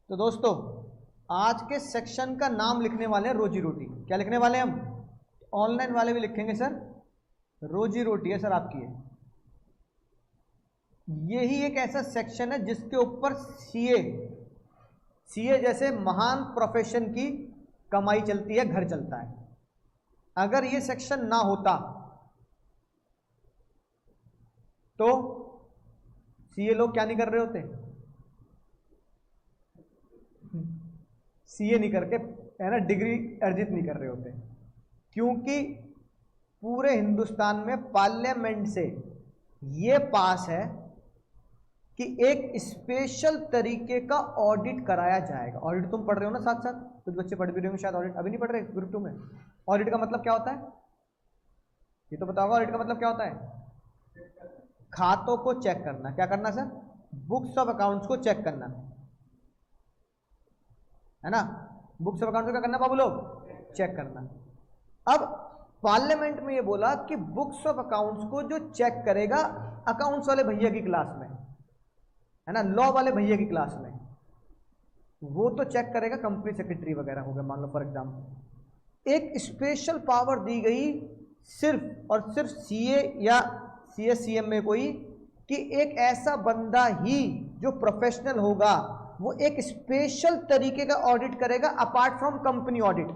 तो दोस्तों आज के सेक्शन का नाम लिखने वाले हैं रोजी रोटी। क्या लिखने वाले हैं हम? ऑनलाइन वाले भी लिखेंगे सर रोजी रोटी है सर आपकी है। यही एक ऐसा सेक्शन है जिसके ऊपर सीए जैसे महान प्रोफेशन की कमाई चलती है, घर चलता है। अगर ये सेक्शन ना होता तो सीए लोग क्या नहीं कर रहे होते, सीए नहीं करके है ना डिग्री अर्जित नहीं कर रहे होते, क्योंकि पूरे हिंदुस्तान में पार्लियामेंट से ये पास है कि एक स्पेशल तरीके का ऑडिट कराया जाएगा। ऑडिट तुम पढ़ रहे हो ना साथ साथ, कुछ बच्चे पढ़ भी रहे होंगे शायद ऑडिट, अभी नहीं पढ़ रहे ग्रुप 2 में। ऑडिट का मतलब क्या होता है ये तो बताओगे, ऑडिट का मतलब क्या होता है? खातों को चेक करना। क्या करना सर? बुक्स ऑफ अकाउंट्स को चेक करना है ना। बुक्स ऑफ अकाउंट्स को क्या करना बाबू लोग? चेक करना। अब पार्लियामेंट में ये बोला कि बुक्स ऑफ अकाउंट्स को जो चेक करेगा अकाउंट्स वाले भैया की क्लास में है ना, लॉ वाले भैया की क्लास में, वो तो चेक करेगा कंपनी सेक्रेटरी वगैरह हो गया मान लो फॉर एग्जाम्पल। एक स्पेशल पावर दी गई सिर्फ और सिर्फ सीए या सीएससीएम में कोई, कि एक ऐसा बंदा ही जो प्रोफेशनल होगा वो एक स्पेशल तरीके का ऑडिट करेगा अपार्ट फ्रॉम कंपनी ऑडिट,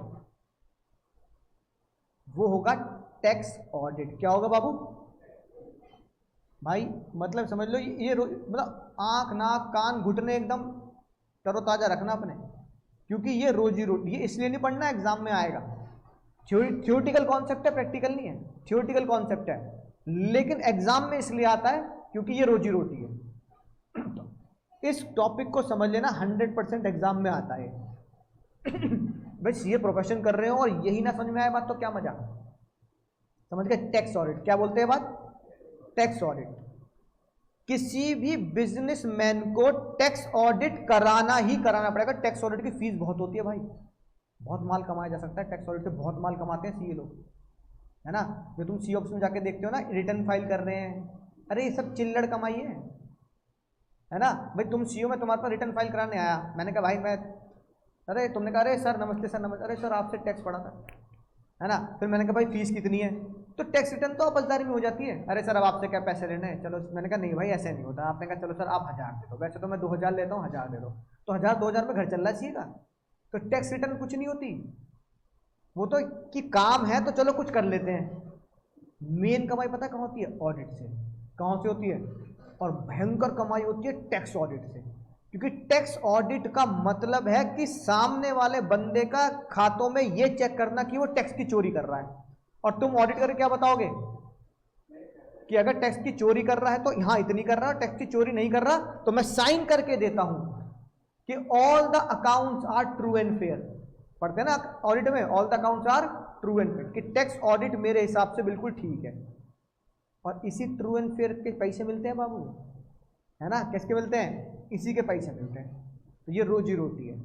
वो होगा टैक्स ऑडिट। क्या होगा बाबू भाई? मतलब समझ लो ये मतलब आंख नाक कान घुटने एकदम तरोताजा रखना अपने, क्योंकि ये रोजी रोटी। ये इसलिए नहीं पढ़ना एग्जाम में आएगा, थ्योरेटिकल कॉन्सेप्ट है, प्रैक्टिकल नहीं है। थ्योरेटिकल कॉन्सेप्ट है लेकिन एग्जाम में इसलिए आता है क्योंकि ये रोजी रोटी है। इस टॉपिक को समझ लेना, 100% एग्जाम में आता है। भाई सीए प्रोफेशन कर रहे हो और यही ना समझ में आए बात तो क्या मजा। समझ गए? टैक्स ऑडिट क्या बोलते हैं बात? Tax audit. किसी भी बिजनेसमैन को टैक्स ऑडिट कराना ही कराना पड़ेगा। टैक्स ऑडिट की फीस बहुत होती है भाई, बहुत माल कमाया जा सकता है टैक्स ऑडिट से, बहुत माल कमाते हैं सीए लोग है ना। जो तुम सी ऑफिस में जाके देखते हो ना, रिटर्न फाइल कर रहे हैं, अरे ये सब चिल्लड़ कमाई है ना। भाई तुम सीओ में तुम्हारे पास रिटर्न फाइल कराने आया, मैंने कहा भाई मैं, अरे तुमने कहा अरे सर नमस्ते सर नमस्ते, अरे सर आपसे टैक्स पड़ा था है ना। फिर मैंने कहा भाई फीस कितनी है, तो टैक्स रिटर्न तो आपसदारी में हो जाती है। अरे सर अब आपसे क्या पैसे लेने हैं, चलो मैंने कहा नहीं भाई ऐसे नहीं होता। आपने कहा चलो सर आप 1000 दे दो, वैसे तो मैं 2000 लेता हूँ, 1000 दे दो, तो 1000-2000 में घर चल रहा है सीए का। तो टैक्स रिटर्न कुछ नहीं होती, वो तो कि काम है तो चलो कुछ कर लेते हैं। मेन कमाई पता कहाँ होती है? ऑडिट से। कहाँ से होती है? और भयंकर कमाई होती है टैक्स ऑडिट से, क्योंकि टैक्स ऑडिट का मतलब है कि सामने वाले बंदे का खातों में ये चेक करना कि वो टैक्स की चोरी कर रहा है, और तुम ऑडिट करके क्या बताओगे कि अगर टैक्स की चोरी कर रहा है तो यहां इतनी कर रहा है, टैक्स की चोरी नहीं कर रहा तो मैं साइन करके देता हूं कि all the accounts are true and fair. पढ़ते हैं ना ऑडिट में, all the accounts are true and fair, कि टैक्स ऑडिट मेरे हिसाब से बिल्कुल ठीक है। और इसी ट्रू एंड फेयर के पैसे मिलते हैं बाबू, है ना। किसके मिलते हैं? इसी के पैसे मिलते हैं। तो ये रोजी रोटी है।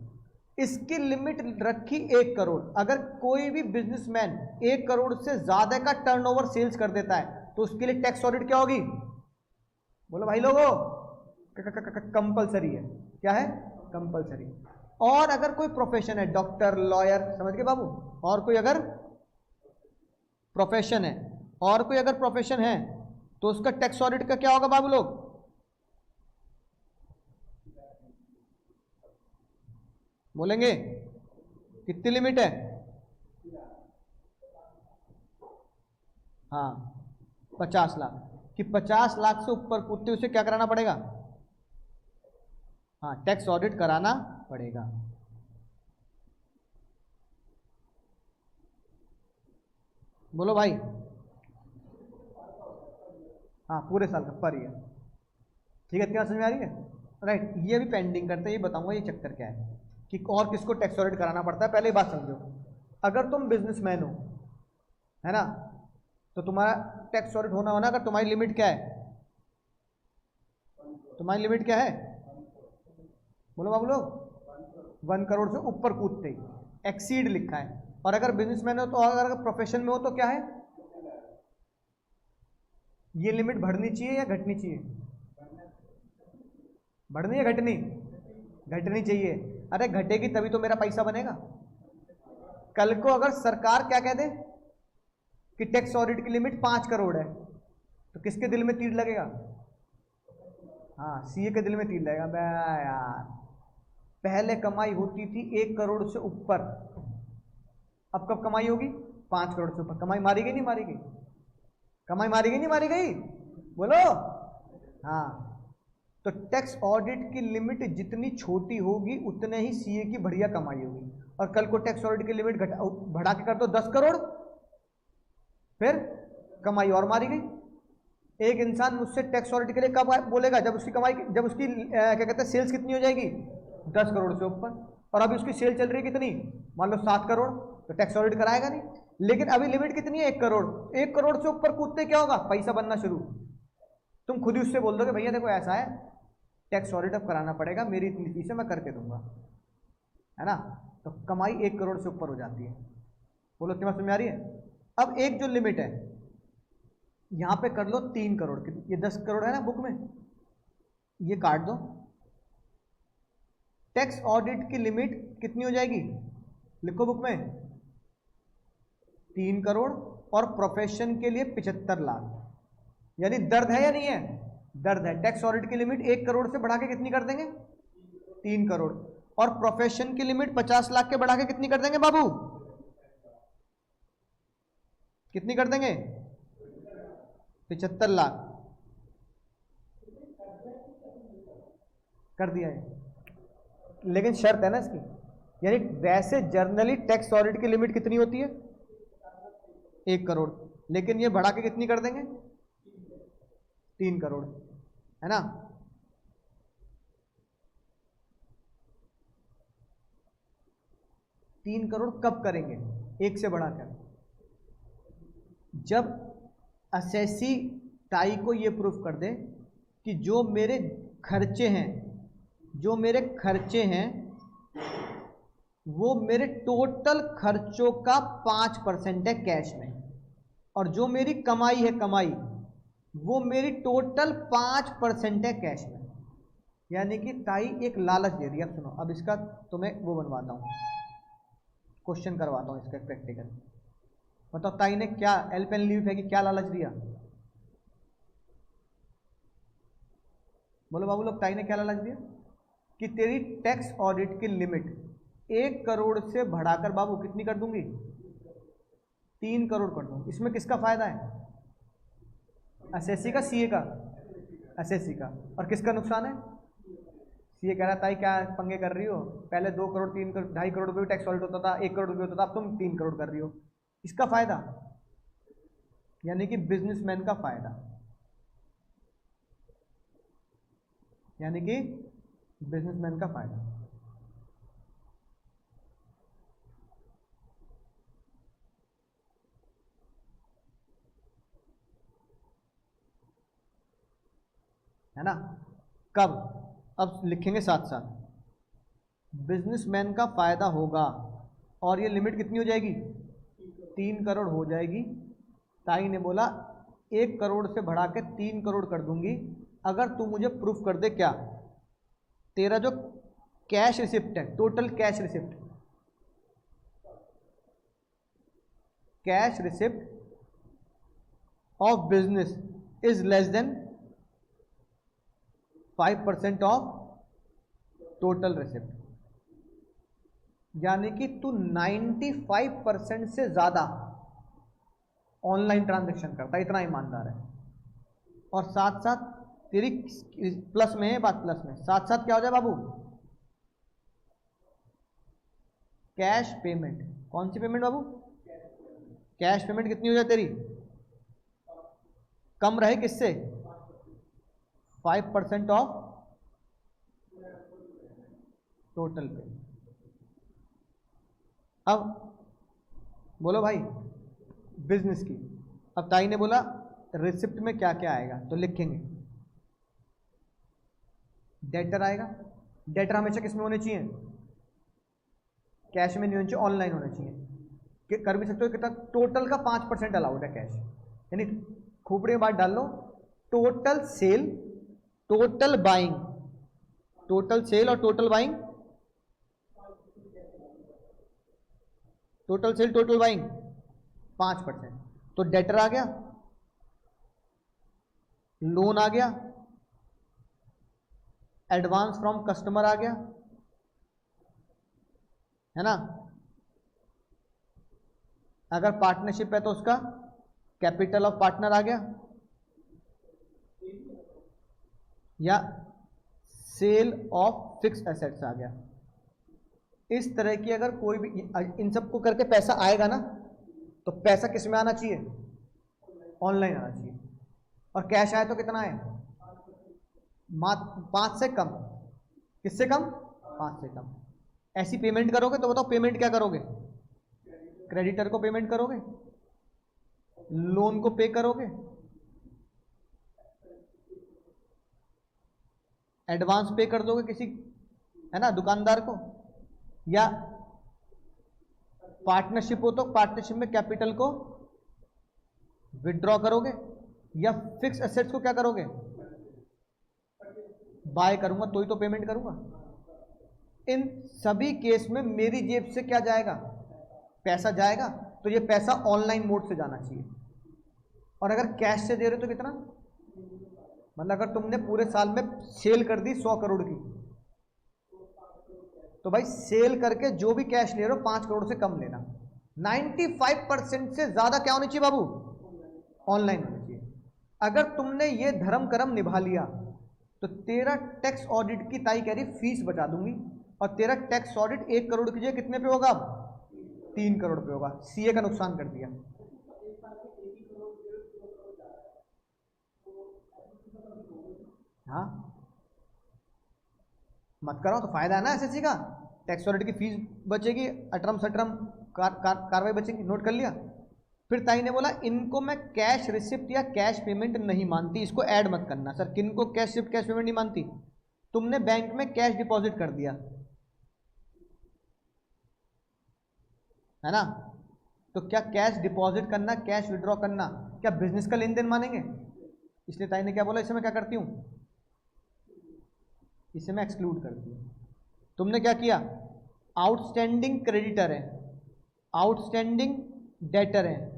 इसकी लिमिट रखी 1 करोड़। अगर कोई भी बिजनेसमैन 1 करोड़ से ज्यादा का टर्नओवर सेल्स कर देता है तो उसके लिए टैक्स ऑडिट क्या होगी? बोलो भाई लोगों, कंपलसरी है। क्या है? कंपलसरी। और अगर कोई प्रोफेशन है, डॉक्टर लॉयर, समझ गए बाबू, और कोई अगर प्रोफेशन है, और कोई अगर प्रोफेशन है तो उसका टैक्स ऑडिट का क्या होगा बाबू लोग? बोलेंगे कितनी लिमिट है? हाँ 50 लाख। कि 50 लाख से ऊपर कूदते उसे क्या कराना पड़ेगा? हाँ टैक्स ऑडिट कराना पड़ेगा। बोलो भाई। हाँ पूरे साल का पर ईयर। ठीक है, क्या समझ में आ रही है? राइट। ये भी पेंडिंग करते हैं, ये बताऊंगा ये चक्कर क्या है कि और किसको टैक्स ऑडिट कराना पड़ता है। पहले बात समझो, अगर तुम बिजनेसमैन हो है ना, तो तुम्हारा टैक्स ऑडिट होना अगर तुम्हारी लिमिट क्या है? तुम्हारी लिमिट क्या है? बोलो बाबू लोग। 1 करोड़ से ऊपर कूदते ही एक्सीड लिखा है। और अगर बिजनेसमैन हो तो, अगर प्रोफेशन में हो तो क्या है? ये लिमिट बढ़नी चाहिए या घटनी चाहिए? बढ़नी या घटनी? घटनी चाहिए। अरे घटेगी तभी तो मेरा पैसा बनेगा। कल को अगर सरकार क्या कह दे कि टैक्स ऑडिट की लिमिट 5 करोड़ है, तो किसके दिल में तीर लगेगा? हाँ, सीए के दिल में तीर लगेगा। बे यार, पहले कमाई होती थी 1 करोड़ से ऊपर, अब कब कमाई होगी? 5 करोड़ से ऊपर। कमाई मारी गई नहीं मारी गई? कमाई मारी गई नहीं मारी गई? बोलो। हाँ, तो टैक्स ऑडिट की लिमिट जितनी छोटी होगी उतने ही सीए की बढ़िया कमाई होगी। और कल को टैक्स ऑडिट की लिमिट बढ़ा के कर दो 10 करोड़, फिर कमाई और मारी गई। एक इंसान मुझसे टैक्स ऑडिट के लिए कब बोलेगा? जब उसकी कमाई, जब उसकी क्या कहते हैं, सेल्स कितनी हो जाएगी? 10 करोड़ से ऊपर। और अभी उसकी सेल चल रही है कितनी? मान लो 7 करोड़, तो टैक्स ऑडिट कराएगा नहीं। लेकिन अभी लिमिट कितनी है? 1 करोड़। 1 करोड़ से ऊपर कूदते क्या होगा? पैसा बनना शुरू। तुम खुद ही उससे बोल दोगे भैया देखो ऐसा है, टैक्स ऑडिट अब कराना पड़ेगा, मेरी इतनी फीस है, मैं करके दूंगा, है ना? तो कमाई 1 करोड़ से ऊपर हो जाती है। बोलो तुम्हें समझ में आ रही है? अब एक जो लिमिट है यहां पे कर लो 3 करोड़, ये 10 करोड़ है ना बुक में, ये काट दो। टैक्स ऑडिट की लिमिट कितनी हो जाएगी? लिखो बुक में 3 करोड़ और प्रोफेशन के लिए 75 लाख। यानी दर्द है या नहीं है? दर्द है। टैक्स ऑडिट की लिमिट 1 करोड़ से बढ़ा के कितनी कर देंगे? 3 करोड़। और प्रोफेशन की लिमिट 50 लाख के बढ़ा के कितनी कर देंगे बाबू? कितनी कर देंगे? 75 लाख कर दिया है। लेकिन शर्त है ना इसकी, यानी वैसे जर्नली टैक्स ऑडिट की लिमिट कितनी होती है? 1 करोड़, लेकिन ये बढ़ा के कितनी कर देंगे? 3 करोड़, है ना? तीन करोड़ कब करेंगे? 1 से बढ़ाकर, जब असेसी टाई को ये प्रूफ कर दे कि जो मेरे खर्चे हैं, जो मेरे खर्चे हैं वो मेरे टोटल खर्चों का 5% है कैश में, और जो मेरी कमाई है, कमाई वो मेरी टोटल 5% है कैश में। यानी कि ताई एक लालच दे रही है। अब सुनो, अब इसका तुम्हें वो बनवाता हूँ, क्वेश्चन करवाता हूँ इसका प्रैक्टिकल। बताओ ताई ने क्या, एल पेन लीव है कि क्या लालच दिया? बोलो बाबू लोग, ताई ने क्या लालच दिया? कि तेरी टैक्स ऑडिट की लिमिट 1 करोड़ से बढ़ाकर बाबू कितनी कर दूंगी? 3 करोड़ कर दूंगी। इसमें किसका फायदा है? असेसी का, सीए का? असेसी का। और किसका नुकसान है? सीए कह रहा ताई क्या पंगे कर रही हो, पहले 2 करोड़ 3 करोड़ 2.5 करोड़ रुपये टैक्स ऑडिट होता था, 1 करोड़ रुपये होता था, अब तुम 3 करोड़ कर रही हो। इसका फायदा, यानी कि बिजनेसमैन का फायदा, यानी कि बिजनेसमैन का फायदा। है ना? कब? अब लिखेंगे साथ साथ। बिजनेसमैन का फायदा होगा, और ये लिमिट कितनी हो जाएगी? 3 करोड़ हो जाएगी। ताई ने बोला 1 करोड़ से बढ़ा के 3 करोड़ कर दूंगी अगर तू मुझे प्रूफ कर दे क्या, तेरा जो कैश रिसिप्ट है, total cash receipt, cash receipt of business is less then 5% of total receipt. यानी कि तू 95% से ज्यादा ऑनलाइन ट्रांजैक्शन करता है, इतना ईमानदार है। और साथ साथ तेरी प्लस में है बात, प्लस में साथ साथ क्या हो जाए बाबू? Cash payment. कौन सी पेमेंट बाबू? कैश पेमेंट कितनी हो जाए तेरी? कम रहे किससे? 5% ऑफ टोटल पे। अब बोलो भाई बिजनेस की। अब ताई ने बोला रिसिप्ट में क्या क्या आएगा, तो लिखेंगे डेटर आएगा। डेटर हमेशा किस में होने चाहिए? कैश में नहीं होने चाहिए, ऑनलाइन होने चाहिए। कर भी सकते हो कितना? टोटल का 5% अलाउड है कैश। यानी खोपड़ी में बात डाल लो, total sale, total buying, total sale और total buying total sale total buying 5%, तो डेटर आ गया, लोन आ गया, एडवांस फ्रॉम कस्टमर आ गया, है ना। अगर पार्टनरशिप है तो उसका कैपिटल ऑफ पार्टनर आ गया, या सेल ऑफ फिक्स एसेट्स आ गया। इस तरह की अगर कोई भी इन सबको करके पैसा आएगा ना, तो पैसा किस में आना चाहिए? ऑनलाइन आना चाहिए। और कैश आए तो कितना है? 5 से कम। किससे कम? 5 से कम। ऐसी पेमेंट करोगे तो बताओ पेमेंट क्या करोगे? क्रेडिटर को पेमेंट करोगे, लोन को पे करोगे, एडवांस पे कर दोगे किसी, है ना, दुकानदार को, या पार्टनरशिप हो तो पार्टनरशिप में कैपिटल को विड्रॉ करोगे, या फिक्स एसेट्स को क्या करोगे? बाय करूंगा तो ही तो पेमेंट करूंगा। इन सभी केस में मेरी जेब से क्या जाएगा? पैसा जाएगा। तो ये पैसा ऑनलाइन मोड से जाना चाहिए। और अगर कैश से दे रहे हो तो कितना? मतलब अगर तुमने पूरे साल में सेल कर दी 100 करोड़ की, तो भाई सेल करके जो भी कैश ले रहे हो 5 करोड़ से कम लेना। 95% से ज्यादा क्या होनी चाहिए बाबू? ऑनलाइन होनी चाहिए। अगर तुमने ये धर्म कर्म निभा लिया तो तेरा टैक्स ऑडिट की ताई कह रही फीस बचा दूंगी, और तेरा टैक्स ऑडिट 1 करोड़ की जगह कितने पे होगा? अब 3 करोड़ पे होगा। सीए का नुकसान कर दिया। हाँ, मत करो तो फायदा है ना एसएससी का। टैक्स ऑडिट की फीस बचेगी, अटरम सटरम कार्रवाई बचेगी। नोट कर लिया। फिर ताई ने बोला इनको मैं कैश रिसिप्ट या कैश पेमेंट नहीं मानती, इसको ऐड मत करना। सर किन को कैश रिसिप्ट कैश पेमेंट नहीं मानती? तुमने बैंक में कैश डिपॉजिट कर दिया, है ना, तो क्या कैश डिपॉजिट करना, कैश विड्रॉ करना क्या बिजनेस का लेन देन मानेंगे? इसलिए ताई ने क्या बोला, इसे मैं क्या करती हूँ, इसे मैं एक्सक्लूड करती हूँ। तुमने क्या किया? आउटस्टैंडिंग क्रेडिटर है, आउटस्टैंडिंग डेटर है,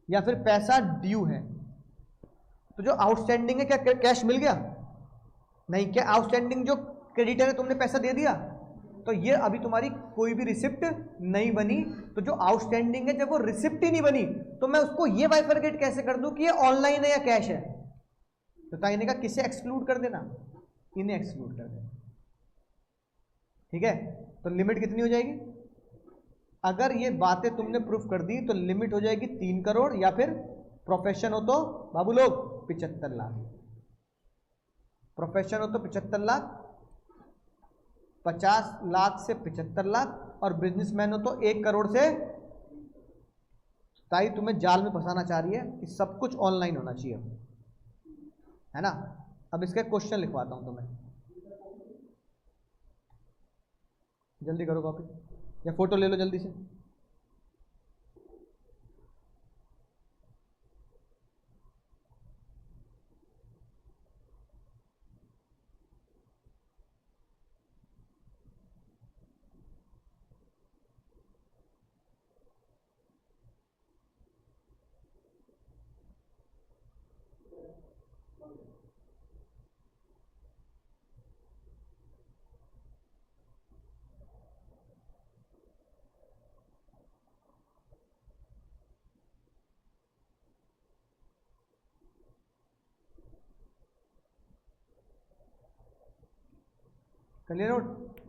या फिर पैसा ड्यू है। तो जो आउटस्टैंडिंग है क्या कैश मिल गया? नहीं। क्या आउटस्टैंडिंग जो क्रेडिटर है तुमने पैसा दे दिया, तो ये अभी तुम्हारी कोई भी रिसिप्ट नहीं बनी। तो जो आउटस्टैंडिंग है जब वो रिसिप्ट ही नहीं बनी, तो मैं उसको ये बाइफरकेट कैसे कर दूं कि ये ऑनलाइन है या कैश है? तो ताई ने कहा किसे एक्सक्लूड कर देना? इन्हें एक्सक्लूड कर देना। ठीक है, तो लिमिट कितनी हो जाएगी? अगर ये बातें तुमने प्रूफ कर दी तो लिमिट हो जाएगी 3 करोड़, या फिर प्रोफेशन हो तो बाबू लोग 75 लाख। प्रोफेशन हो तो 75 लाख, 50 लाख से 75 लाख, और बिजनेसमैन हो तो 1 करोड़ से। ताई तुम्हें जाल में फंसाना चाह रही है कि सब कुछ ऑनलाइन होना चाहिए, है ना। अब इसका क्वेश्चन लिखवाता हूं तुम्हें, जल्दी करो कॉपी, या फोटो ले लो जल्दी से। कर लिया नोट?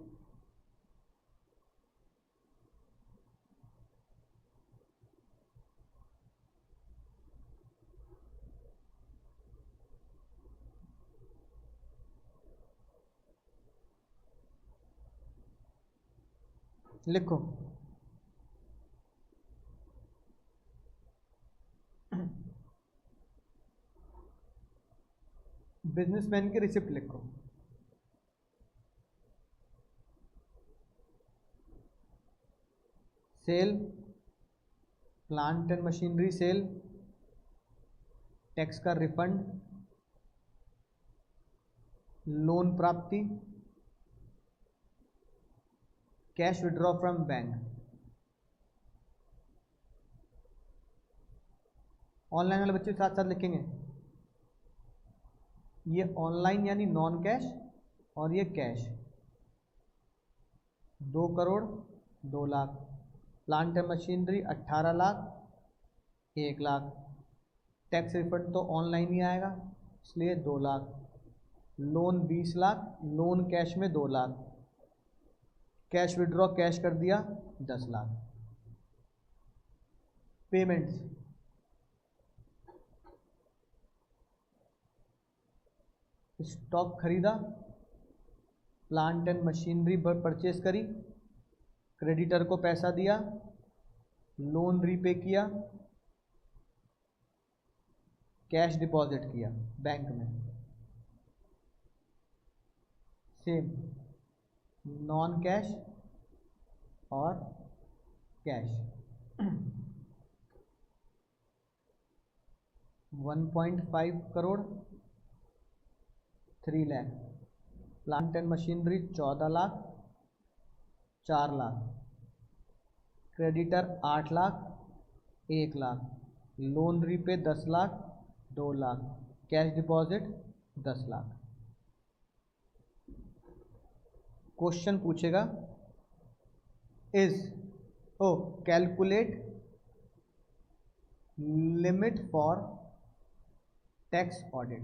लिखो। बिजनेसमैन की रिसिप्ट लिखो। Sale, plant and machinery sale, tax का रिफंड, लोन प्राप्ति, cash withdraw from bank. Online वाले बच्चे साथ साथ लिखेंगे। ये ऑनलाइन यानी नॉन कैश और ये cash. 2 crore 2 lakh. Plant and machinery 18 lakh 1 lakh. Tax refund तो ऑनलाइन ही आएगा इसलिए 2 lakh. Loan 20 lakh. Loan cash में 2 लाख। कैश विड्रॉ कैश कर दिया 10 लाख। पेमेंट्स स्टॉक खरीदा, प्लांट एंड मशीनरी परचेज करी, क्रेडिटर को पैसा दिया, लोन रीपे किया, कैश डिपॉजिट किया बैंक में। सेम नॉन कैश और cash. 1.5 crore 3 lakh. Plant and machinery 14 lakh 4 lakh. Creditor 8 lakh 1 lakh. Loan repay 10 lakh 2 lakh. Cash deposit 10 lakh. Question पूछेगा calculate limit for tax audit.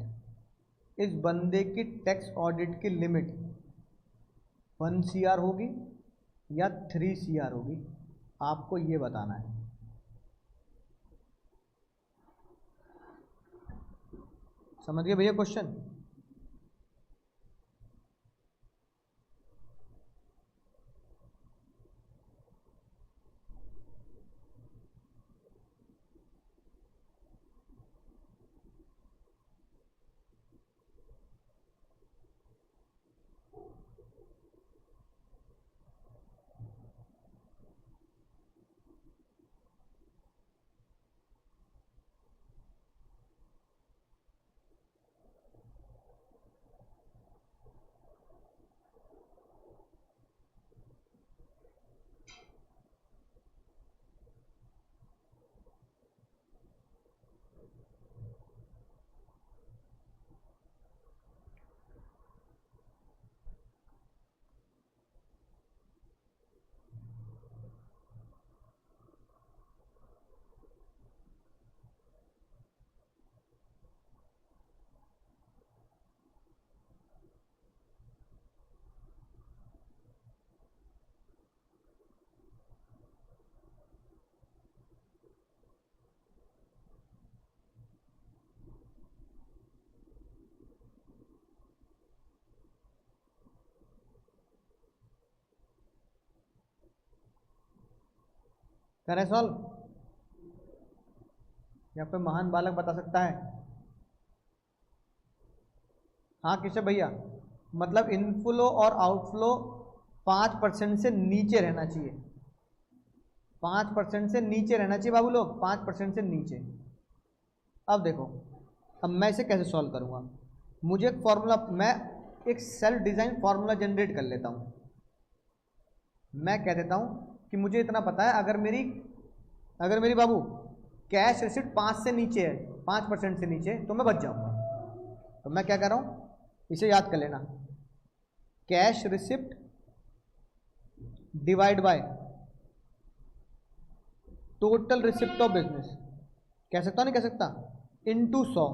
इस बंदे की टैक्स ऑडिट की लिमिट 1 CR होगी या 3 CR होगी, आपको ये बताना है। समझ गए भैया क्वेश्चन? करें सॉल्व या कोई महान बालक बता सकता है? हाँ किसे भैया? मतलब इनफ्लो और आउटफ्लो 5% से नीचे रहना चाहिए। 5% से नीचे रहना चाहिए बाबू लोग, 5% से नीचे। अब देखो, अब मैं इसे कैसे सॉल्व करूंगा? मुझे एक फॉर्मूला, मैं एक सेल्फ डिजाइन फॉर्मूला जनरेट कर लेता हूं। मैं कह देता हूं कि मुझे इतना पता है, अगर मेरी बाबू कैश रिसिप्ट 5 से नीचे है, 5% से नीचे, तो मैं बच जाऊंगा। तो मैं क्या कर रहा हूं, इसे याद कर लेना। Cash receipt divide by total receipt of business, कह सकता नहीं कह सकता, इनटू 100।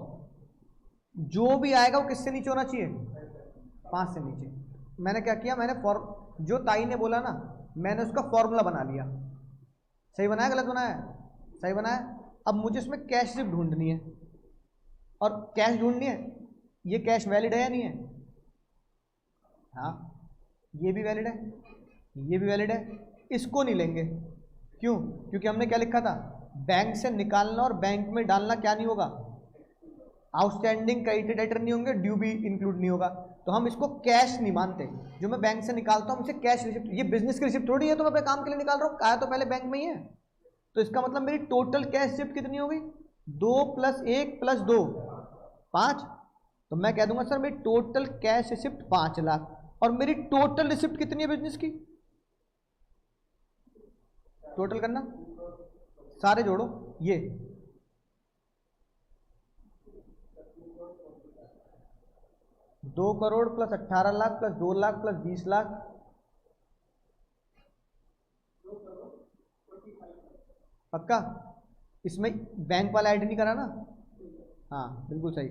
जो भी आएगा वो किससे नीचे होना चाहिए? 5 से नीचे। मैंने क्या किया, मैंने जो ताई ने बोला ना, मैंने उसका फॉर्मूला बना लिया। सही बनाया गलत बनाया? सही बनाया। अब मुझे इसमें कैश रिसिप्ट ढूंढनी है, और कैश ढूंढनी है, ये कैश वैलिड है या नहीं है? हाँ, ये भी वैलिड है, ये भी वैलिड है। इसको नहीं लेंगे, क्यों? क्योंकि हमने क्या लिखा था, बैंक से निकालना और बैंक में डालना क्या नहीं होगा, आउटस्टैंडिंग क्रेडिट डेटर नहीं होंगे, ड्यू भी इंक्लूड नहीं होगा। तो हम इसको कैश नहीं मानते। जो मैं बैंक से निकालता हूं, इसे कैश रिसिप्ट, ये बिजनेस की रिसिप्ट थोड़ी है, तो मैं अपने काम के लिए निकाल रहा हूँ, आया तो पहले बैंक में ही है। तो इसका मतलब मेरी टोटल कैश रिसिप्ट कितनी हो गई? 2 + 1 + 2 5। तो मैं कह दूंगा सर मेरी टोटल कैश रिसिप्ट 5 लाख। और मेरी टोटल रिसिप्ट कितनी है बिजनेस की? टोटल करना, सारे जोड़ो, ये 2 crore plus 18 lakh plus 2 lakh plus 20 lakh, पक्का? इसमें बैंक वाला ऐड नहीं करा ना? हाँ बिल्कुल सही।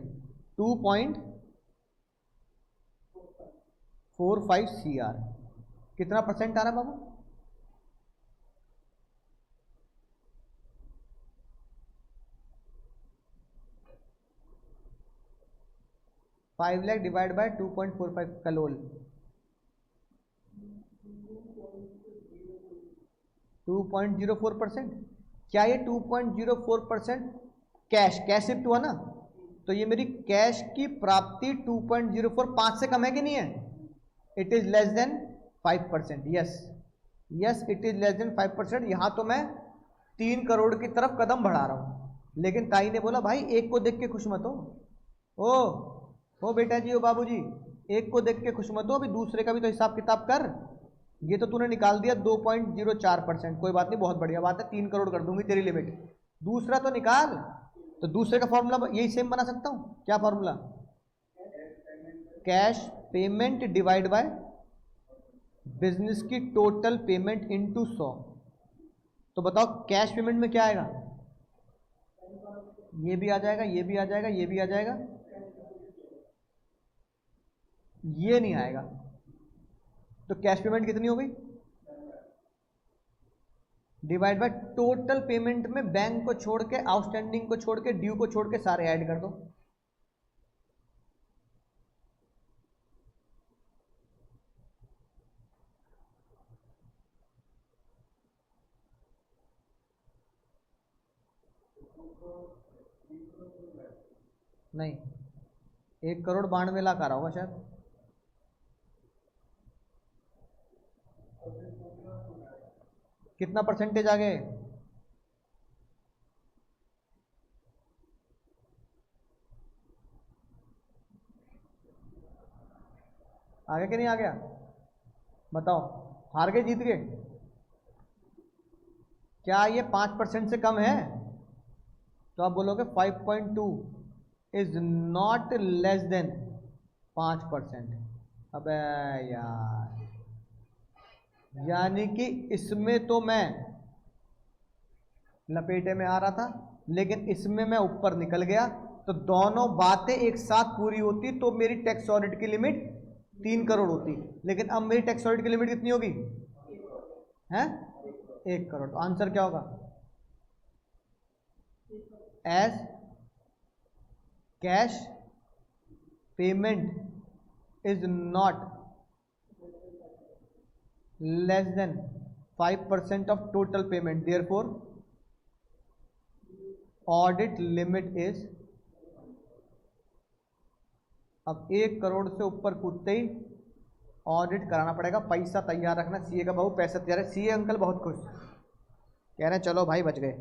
2.45 CR कितना परसेंट आ रहा है बाबू? 5 लाख डिवाइड बाय 2.45 कलोल, 2.04%। क्या ये 2.04% कैश शिफ्ट हुआ ना? तो ये मेरी कैश की प्राप्ति 2.04 5 से कम है कि नहीं है? It is less then 5%। Yes it is less then 5%। यहां तो मैं 3 करोड़ की तरफ कदम बढ़ा रहा हूं, लेकिन ताई ने बोला भाई एक को देख के खुश मत हो। ओ बेटा जी, ओ बाबू जी, एक को देख के खुश मत हो, अभी दूसरे का भी तो हिसाब किताब कर। ये तो तूने निकाल दिया 2.04%, कोई बात नहीं, बहुत बढ़िया बात है, 3 करोड़ कर दूंगी तेरी लिमिट। दूसरा तो निकाल। तो दूसरे का फॉर्मूला यही सेम बना सकता हूं। क्या formula? Cash payment divide by business की टोटल पेमेंट इनटू 100। तो बताओ कैश पेमेंट में क्या आएगा? ये भी आ जाएगा, ये भी आ जाएगा, ये भी आ जाएगा, ये नहीं आएगा। तो कैश पेमेंट कितनी हो गई? डिवाइड बाय टोटल पेमेंट में बैंक को छोड़ के, आउटस्टैंडिंग को छोड़ के, ड्यू को छोड़ के सारे ऐड कर दो। नहीं, 1,92,00,000 आ रहा होगा शायद। कितना परसेंटेज आ गए? आ गया कि नहीं आ गया? बताओ, हार गए जीत गए? क्या ये 5% से कम है? तो आप बोलोगे 5.2 इज नॉट लेस देन 5%। अबे यार, यानी कि इसमें तो मैं लपेटे में आ रहा था, लेकिन इसमें मैं ऊपर निकल गया। तो दोनों बातें एक साथ पूरी होती तो मेरी टैक्स ऑडिट की लिमिट 3 करोड़ होती, लेकिन अब मेरी टैक्स ऑडिट की लिमिट कितनी होगी? हैं? 1 करोड़। तो आंसर क्या होगा? As cash payment is not less than 5% of total payment, therefore audit limit is। अब 1 करोड़ से ऊपर कूदते ही ऑडिट कराना पड़ेगा। पैसा तैयार रखना, सीए का बाबू पैसा तैयार है। सीए अंकल बहुत खुश कह रहे हैं, चलो भाई बच गए।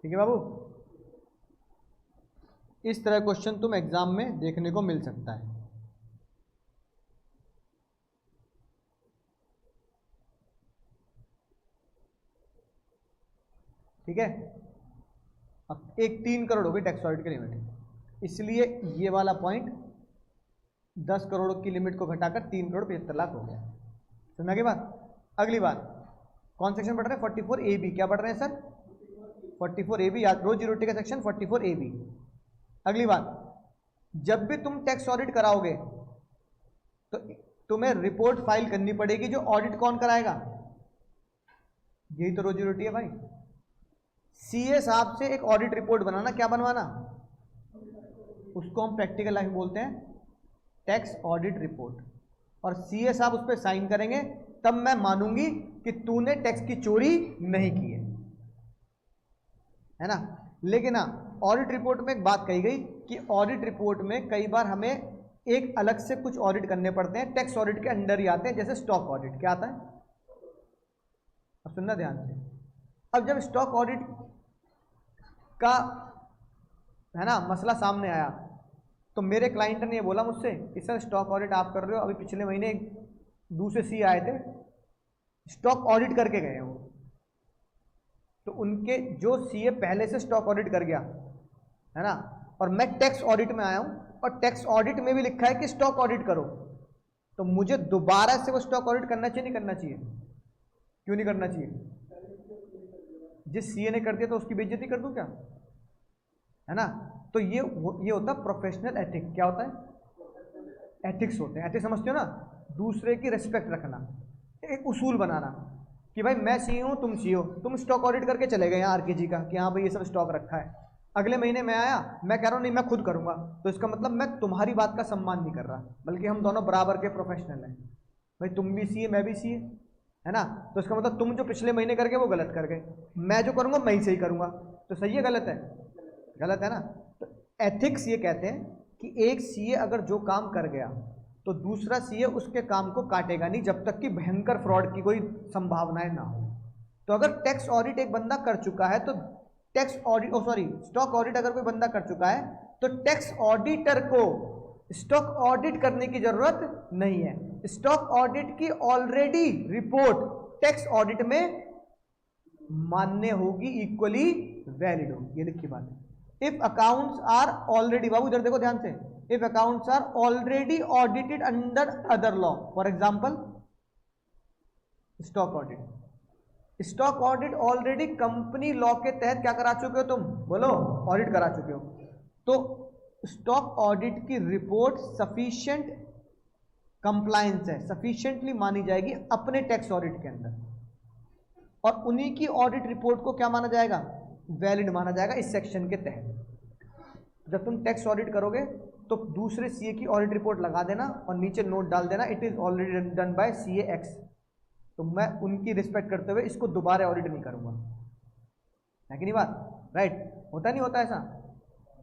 ठीक है बाबू, इस तरह क्वेश्चन तुम एग्जाम में देखने को मिल सकता है। ठीक है, अब एक 3 करोड़ हो गई टैक्स ऑडिट की लिमिट, इसलिए ये वाला पॉइंट 10 करोड़ की लिमिट को घटाकर 3 करोड़ 75 लाख हो गया। सुनना की बात? अगली बात, कौन सेक्शन पढ़ रहे हैं? 44AB। क्या पढ़ रहे हैं सर? 44AB, याद रोज जीरो का सेक्शन 44AB। अगली बात, जब भी तुम टैक्स ऑडिट कराओगे तो तुम्हें रिपोर्ट फाइल करनी पड़ेगी। जो ऑडिट कौन कराएगा? यही तो रोजी रोटी है भाई। सीए साहब से एक ऑडिट रिपोर्ट बनाना, क्या बनवाना? उसको हम प्रैक्टिकल लाइफ में बोलते हैं टैक्स ऑडिट रिपोर्ट। और सीए साहब उस पर साइन करेंगे, तब मैं मानूंगी कि तूने टैक्स की चोरी नहीं की है ना। लेकिन हाँ, ऑडिट रिपोर्ट में एक बात कही गई कि ऑडिट रिपोर्ट में कई बार हमें एक अलग से कुछ ऑडिट करने पड़ते हैं, टैक्स ऑडिट के अंडर ही आते हैं, जैसे स्टॉक ऑडिट। क्या आता है, अब सुनना ध्यान से। अब जब स्टॉक ऑडिट का है ना मसला सामने आया, तो मेरे क्लाइंट ने ये बोला मुझसे कि सर स्टॉक ऑडिट आप कर रहे हो, अभी पिछले महीने एक दूसरे सी आए थे, स्टॉक ऑडिट करके गए हैं वो, तो उनके जो सीए पहले से स्टॉक ऑडिट कर गया है ना, और मैं टैक्स ऑडिट में आया हूं, और टैक्स ऑडिट में भी लिखा है कि स्टॉक ऑडिट करो, तो मुझे दोबारा से वो स्टॉक ऑडिट करना चाहिए नहीं करना चाहिए? क्यों नहीं करना चाहिए? जिस सीए ने कर दिया तो उसकी बेइज्जती कर दूं क्या, है ना? तो ये होता है प्रोफेशनल एथिक। क्या होता है? एथिक्स होते हैं। एथिक्स समझते हो ना, दूसरे की रिस्पेक्ट रखना, एक उसूल बनाना कि भाई मैं सीईओ हूं, तुम सीईओ, तुम स्टॉक ऑडिट करके चले गए यहाँ आरकेजी का कि हाँ भाई ये सब स्टॉक रखा है, अगले महीने मैं आया, मैं कह रहा हूँ नहीं मैं खुद करूंगा, तो इसका मतलब मैं तुम्हारी बात का सम्मान नहीं कर रहा, बल्कि हम दोनों बराबर के प्रोफेशनल हैं। भाई तुम भी सीए मैं भी सीए, है ना? तो इसका मतलब तुम जो पिछले महीने करके वो गलत कर गए, मैं जो करूंगा मैं ही सही करूंगा, तो सही है गलत है? गलत है ना? तो एथिक्स ये कहते हैं कि एक सीए अगर जो काम कर गया तो दूसरा सीए उसके काम को काटेगा नहीं जब तक कि भयंकर फ्रॉड की कोई संभावनाएं ना हो। तो अगर टैक्स ऑडिट एक बंदा कर चुका है तो टैक्स ऑडिट स्टॉक ऑडिट अगर कोई बंदा कर चुका है तो टैक्स ऑडिटर को स्टॉक ऑडिट करने की जरूरत नहीं है। स्टॉक ऑडिट की ऑलरेडी रिपोर्ट टैक्स ऑडिट में मान्य होगी, इक्वली वैलिड होगी, ये लिखी बात है। इफ अकाउंट्स आर ऑलरेडी, बाबू इधर देखो ध्यान से, if accounts are already audited under other law, for example stock audit. Stock audit already company law के तहत क्या करा चुके हो तुम, बोलो, ऑडिट करा चुके हो, तो स्टॉक ऑडिट की रिपोर्ट सफिशिएंट कंप्लायंस है, सफिशिएंटली मानी जाएगी अपने टैक्स ऑडिट के अंदर, और उन्हीं की ऑडिट रिपोर्ट को क्या माना जाएगा, वैलिड माना जाएगा इस सेक्शन के तहत। जब तुम टैक्स ऑडिट करोगे तो दूसरे सीए की ऑडिट रिपोर्ट लगा देना और नीचे नोट डाल देना it is already done by CA x, तो मैं उनकी रिस्पेक्ट करते हुए इसको दोबारा ऑडिट नहीं करूंगा, है कि नहीं बात? राइट, होता नहीं होता ऐसा?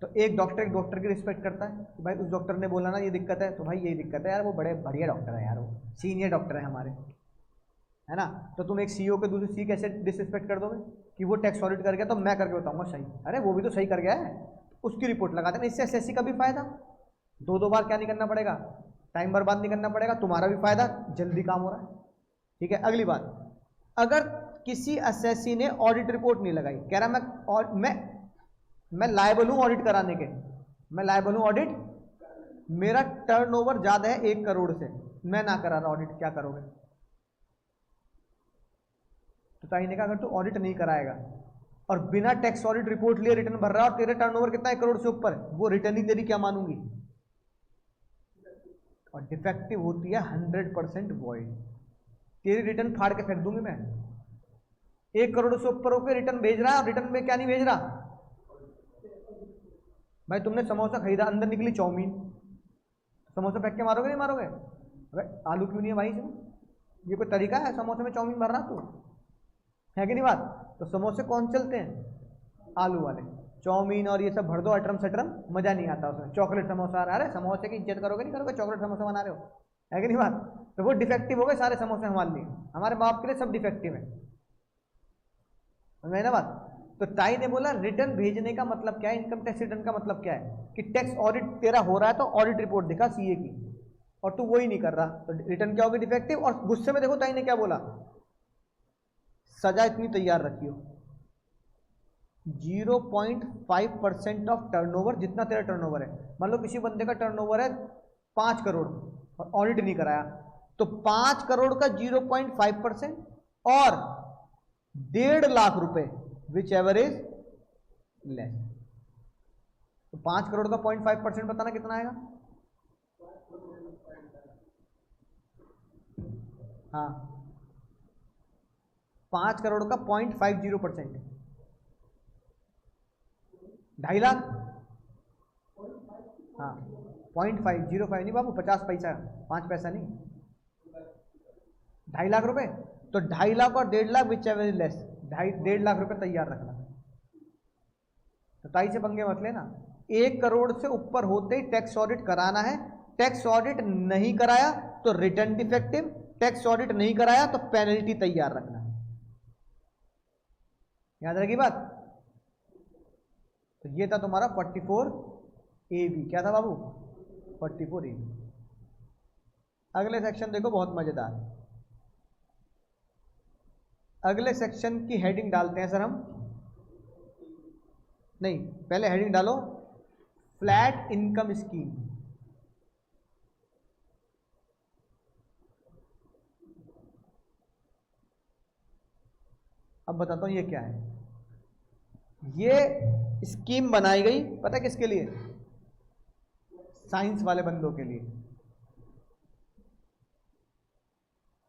तो एक डॉक्टर की रिस्पेक्ट करता है कि भाई उस डॉक्टर ने बोला ना ये दिक्कत है, तो भाई यही दिक्कत है यार, वो बड़े बढ़िया डॉक्टर है यार, वो सीनियर डॉक्टर है हमारे, है ना? तो तुम एक सीईओ के दूसरे सी कैसे डिसरिस्पेक्ट कर दोगे कि वो टैक्स ऑडिट कर गया तो मैं करके बताऊंगा सही, अरे वो भी तो सही कर गया है, उसकी रिपोर्ट लगा देना, इससे एसएससी का भी फायदा, दो बार क्या नहीं करना पड़ेगा, टाइम बर्बाद नहीं करना पड़ेगा, तुम्हारा भी फायदा, जल्दी काम हो रहा है। ठीक है, अगली बात, अगर किसी एसएससी ने ऑडिट रिपोर्ट नहीं लगाई, कह रहा मैं लायबल हूं ऑडिट कराने के, मैं लायबल हूं ऑडिट, मेरा टर्नओवर ज्यादा है 1 करोड़ से, मैं ना करा रहा ऑडिट, क्या करोगे? तो ताई ने कहा अगर तू ऑडिट नहीं कराएगा और बिना टैक्स ऑडिट रिपोर्ट लिए रिटर्न भर रहा है और तेरे टर्नओवर कितना 1 करोड़ से ऊपर, वो रिटर्न ही तेरी क्या मानूंगी? और डिफेक्टिव होती है 100% वॉइड, तेरी रिटर्न फाड़ के फेंक दूंगी मैं। 1 करोड़ से ऊपर होकर रिटर्न भेज रहा है और रिटर्न में क्या नहीं भेज रहा, भाई तुमने समोसा खरीदा, अंदर निकली चाउमीन, समोसा फेंक के मारोगे नहीं मारोगे? अरे आलू क्यों नहीं है भाई इसमें, ये कोई तरीका है समोसे में चाउमीन भर रहा तू, है कि नहीं बात? तो समोसे कौन चलते हैं, आलू वाले, चाउमीन और ये सब भर दो अटरम सटरम, मजा नहीं आता उसमें। चॉकलेट समोसा आ रहा है, समोसे की इज्जत करोगे नहीं करोगे, चॉकलेट समोसा बना रहे हो, है कि नहीं बात? तो वो डिफेक्टिव हो गए सारे समोसे हमारे लिए, हमारे बाप के लिए सब डिफेक्टिव है, समझ ना बात? तो ताई ने बोला रिटर्न भेजने का मतलब क्या है, इनकम टैक्स रिटर्न का मतलब क्या है कि टैक्स ऑडिट तेरा हो रहा है तो ऑडिट रिपोर्ट दिखा सीए की, और तू वही नहीं कर रहा, तो रिटर्न क्या होगी, डिफेक्टिव। और गुस्से में देखो ताई ने क्या बोला, सजा इतनी तैयार रखियो, 0.5% ऑफ टर्नओवर, जितना तेरा टर्नओवर है, मान लो किसी बंदे का टर्नओवर है 5 करोड़ और ऑडिट नहीं कराया, तो 5 करोड़ का 0.5% और 1.5 लाख रुपए, विच एवर इज लेस, तो 5 करोड़ का 0.5% बताना कितना आएगा? हाँ, 5 करोड़ का 0.50%, 2.5 लाख, हाँ 0.505 नहीं बाबू, 50 पैसा, 5 पैसा नहीं, 2.5 लाख रुपए, तो 2.5 लाख और 1.5 lakh which ever is less, 1.5 lakh रुपए तैयार रखना। तो ताई से पंगे मत लेना, 1 करोड़ से ऊपर होते ही टैक्स ऑडिट कराना है, टैक्स ऑडिट नहीं कराया तो रिटर्न डिफेक्टिव, टैक्स ऑडिट नहीं कराया तो पेनल्टी तैयार रखना। याद रखी बात। तो ये था तुम्हारा 44AB। क्या था बाबू? 44AB। अगले सेक्शन देखो, बहुत मजेदार। अगले सेक्शन की हेडिंग डालते हैं सर हम। नहीं, पहले हेडिंग डालो फ्लैट इनकम स्कीम। अब बताता हूं ये क्या है। ये स्कीम बनाई गई पता है किसके लिए? साइंस वाले बंदों के लिए,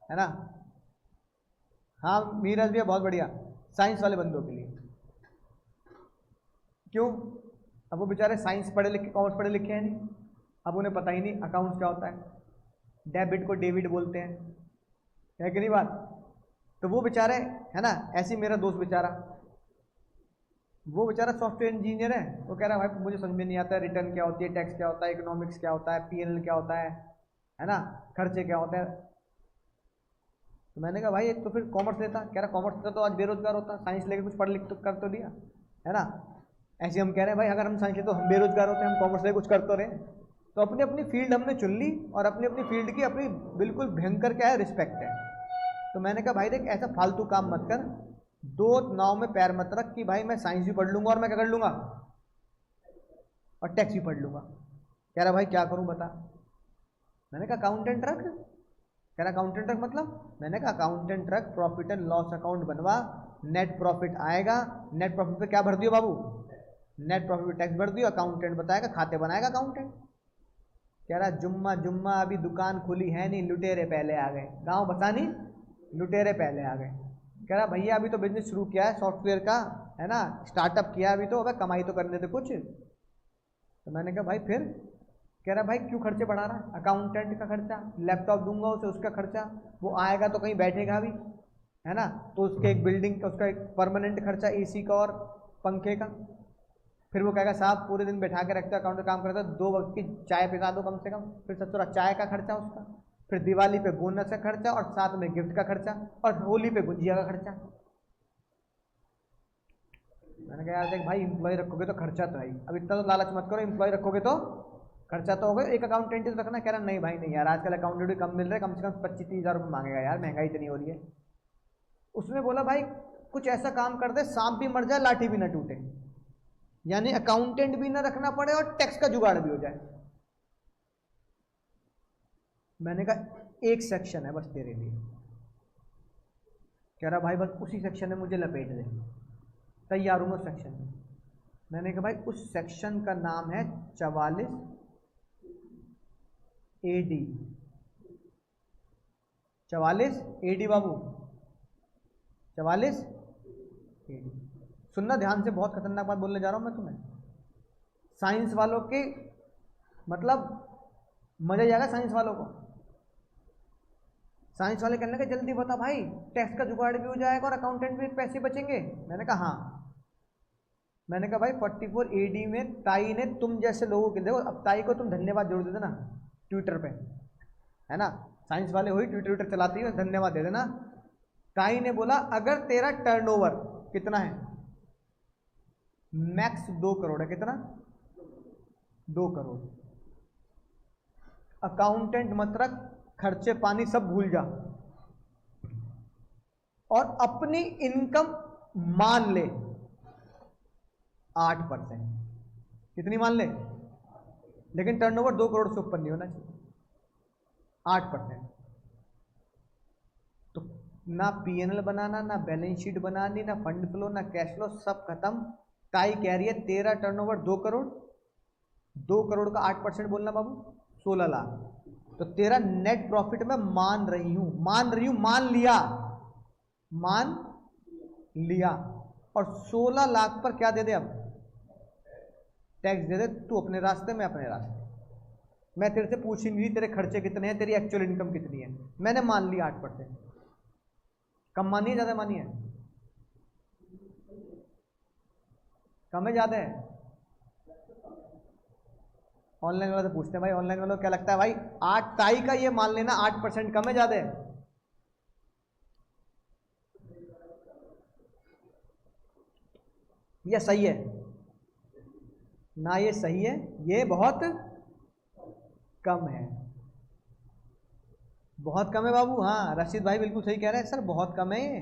है ना। हाँ मीराज भैया बहुत बढ़िया, साइंस वाले बंदों के लिए। क्यों? अब वो बेचारे साइंस पढ़े लिखे, कॉमर्स पढ़े लिखे हैं नहीं, अब उन्हें पता ही नहीं अकाउंट्स क्या होता है, डेबिट को डेबिट बोलते हैं, है कि नहीं बात। तो वो बेचारे, है ना, ऐसे ही मेरा दोस्त बेचारा, वो बेचारा सॉफ्टवेयर इंजीनियर है, वो कह रहा है भाई मुझे समझ में नहीं आता है रिटर्न क्या होती है, टैक्स क्या होता है, इकोनॉमिक्स क्या होता है, पीएनएल क्या होता है ना, खर्चे क्या होते हैं। तो मैंने कहा भाई एक तो फिर कॉमर्स लेता। कह रहा कॉमर्स लेता तो आज बेरोजगार होता, साइंस लेके कुछ पढ़ लिख तो कर तो दिया, है ना। ऐसे हम कह रहे हैं भाई अगर हम साइंस लेते तो हम बेरोजगार होते, हम कॉमर्स लेके कुछ कर तो रहे। तो अपनी अपनी फील्ड हमने चुन ली और अपनी अपनी फील्ड की अपनी बिल्कुल भयंकर क्या है, रिस्पेक्ट है। तो मैंने कहा भाई देख ऐसा फालतू काम मत कर, दो नाव में पैर मत रख कि भाई मैं साइंस भी पढ़ लूंगा और मैं क्या कर लूंगा और टैक्स भी पढ़ लूंगा। कह रहा भाई क्या करूं बता। मैंने कहा अकाउंटेंट रख। कह रहा अकाउंटेंट रख मतलब? मैंने कहा अकाउंटेंट रख, प्रॉफिट एंड लॉस अकाउंट बनवा, नेट प्रॉफिट आएगा, नेट प्रॉफिट पे क्या भर दियो बाबू, नेट प्रॉफिट पे टैक्स भर दियो, अकाउंटेंट बताएगा, खाते बनाएगा अकाउंटेंट। कह रहा जुम्मा जुम्मा अभी दुकान खुली है नहीं, लुटेरे पहले आ गए, गांव बसा नहीं, लुटेरे पहले आ गए। कह रहा भैया अभी तो बिजनेस शुरू किया है सॉफ्टवेयर का, है ना, स्टार्टअप किया अभी तो, अबे कमाई तो करने दे कुछ। तो मैंने कहा भाई फिर? कह रहा भाई क्यों खर्चे बढ़ा रहा है, अकाउंटेंट का खर्चा, लैपटॉप दूंगा उसे उसका खर्चा, वो आएगा तो कहीं बैठेगा भी, है ना, तो उसके एक बिल्डिंग का उसका एक परमानेंट खर्चा एसी का और पंखे का। फिर वो कहेगा साहब पूरे दिन बैठा के रखते अकाउंट काम करता, 2 वक्त की चाय पिला दो कम से कम, फिर 70 चाय का खर्चा उसका, फिर दिवाली पे बोनस का खर्चा और साथ में गिफ्ट का खर्चा और होली पे गुजिया का खर्चा। मैंने कहा यार देख भाई एम्प्लॉय रखोगे तो खर्चा तो है ही, अब इतना तो लालच मत करो, एम्प्लॉय रखोगे तो खर्चा तो होगा, एक अकाउंटेंट तो रखना। कह रहा नहीं भाई नहीं यार, आजकल अकाउंटेंट भी कम मिल रहे हैं, कम से कम 25-30 हज़ार रुपये मांगेगा यार, महंगाई इतनी हो रही है। उसने बोला भाई कुछ ऐसा काम कर दे सांप भी मर जाए लाठी भी ना टूटे, यानी अकाउंटेंट भी ना रखना पड़े और टैक्स का जुगाड़ भी हो जाए। मैंने कहा एक सेक्शन है बस तेरे लिए। कह रहा भाई बस उसी सेक्शन में मुझे लपेट दे, तैयार हूँ उस सेक्शन में। मैंने कहा भाई उस सेक्शन का नाम है 44 AD। 44 AD बाबू, 44 AD। सुनना ध्यान से, बहुत खतरनाक बात बोलने जा रहा हूं मैं तुम्हें। साइंस वालों के मतलब मजा जाएगा साइंस वालों को। साइंस वाले कहने लगे जल्दी बता भाई, टैक्स का जुगाड़ भी हो जाएगा और अकाउंटेंट भी पैसे बचेंगे। मैंने कहा हाँ। मैंने कहा भाई 44 AD में ताई ने तुम जैसे लोगों के, देखो अब ताई को तुम धन्यवाद जोड़ दे देना ट्विटर पे, है ना, साइंस वाले हुई ट्विटर चलाती है, धन्यवाद दे देना। ताई ने बोला अगर तेरा टर्नओवर कितना है, मैक्स 2 करोड़ है, कितना 2 करोड़, अकाउंटेंट मत रख, खर्चे पानी सब भूल जा और अपनी इनकम मान ले 8%। कितनी मान ले? लेकिन टर्नओवर 2 करोड़ से ऊपर नहीं होना चाहिए, 8%। तो ना पीएनएल बनाना, ना बैलेंस शीट बनानी, ना फंड फ्लो, ना कैश फ्लो, सब खत्म। ताई कह रही है तेरा टर्नओवर 2 करोड़, 2 करोड़ का 8% बोलना बाबू 16 लाख, तो तेरा नेट प्रॉफिट में मान रही हूं, मान लिया, मान लिया, और 16 लाख पर क्या दे दे, अब टैक्स दे दे, तू अपने रास्ते में अपने रास्ते। मैं तेरे से पूछ ही नहीं तेरे खर्चे कितने हैं, तेरी एक्चुअल इनकम कितनी है, मैंने मान लिया 8%। कम मानी है ज्यादा मानी है? कम है ज्यादा है? ऑनलाइन वाले से पूछते हैं भाई, ऑनलाइन वालों को क्या लगता है भाई, 8 ताई का ये मान लेना 8% कम है ज्यादा है? ये सही है ना? ये सही है, ये बहुत कम है, बहुत कम है बाबू। हाँ रशीद भाई बिल्कुल सही कह रहे हैं सर, बहुत कम है ये,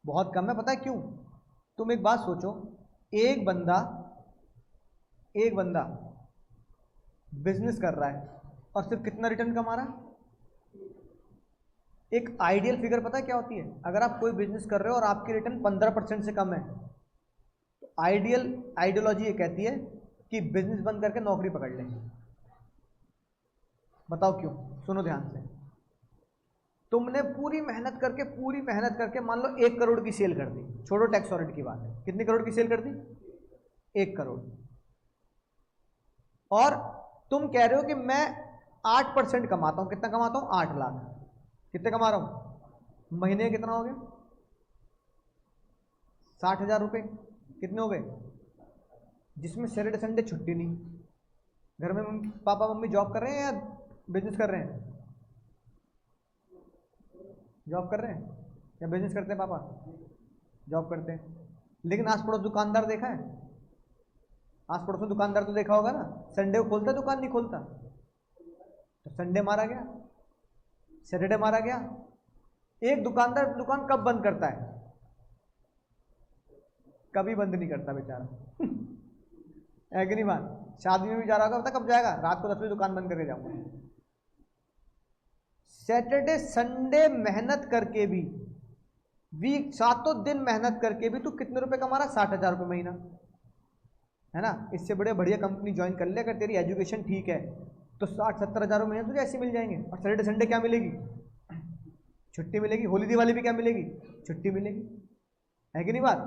बहुत कम है। पता है क्यों? तुम एक बात सोचो, एक बंदा बिजनेस कर रहा है और सिर्फ कितना रिटर्न कमा रहा है? एक आइडियल फिगर पता है क्या होती है? अगर आप कोई बिजनेस कर रहे हो और आपकी रिटर्न 15% से कम है, तो आइडियोलॉजी ये कहती है कि बिजनेस बंद करके नौकरी पकड़ ले। बताओ क्यों? सुनो ध्यान से। तुमने पूरी मेहनत करके मान लो 1 करोड़ की सेल कर दी, छोड़ो टैक्स ऑडिट की बात है, कितनी करोड़ की सेल कर दी? 1 करोड़। और तुम कह रहे हो कि मैं 8% कमाता हूं। कितना कमाता हूं? 8 लाख। कितने कमा रहा हूं? महीने कितना हो गया? 60,000 रुपये। कितने हो गए? जिसमें सैटरडे संडे छुट्टी नहीं। घर में पापा मम्मी जॉब कर रहे हैं या बिजनेस कर रहे हैं? जॉब कर रहे हैं या बिजनेस करते हैं? पापा जॉब करते हैं। लेकिन आस पड़ोस दुकानदार देखा है? आस पड़ोस में दुकानदार तो देखा होगा ना, संडे को खोलता दुकान? नहीं खोलता। तो संडे मारा गया, सैटरडे मारा गया। एक दुकानदार दुकान कब बंद करता है? कभी बंद नहीं करता बेचारा। है कि नहीं बात? शादी में भी जा रहा होगा, पता कब जाएगा? रात को 10 बजे दुकान बंद करके जाऊंगा। सैटरडे संडे मेहनत करके भी, वीक 7 दिन मेहनत करके भी तू कितने रुपए कमा रहा? 60,000 रुपये महीना, है ना? इससे बड़े बढ़िया कंपनी ज्वाइन कर ले, अगर तेरी एजुकेशन ठीक है तो 60-70 हज़ार रुपये महीना तुझे ऐसे मिल जाएंगे। और सैटरडे संडे क्या मिलेगी? छुट्टी मिलेगी। होली दिवाली भी क्या मिलेगी? छुट्टी मिलेगी। है कि नहीं बात?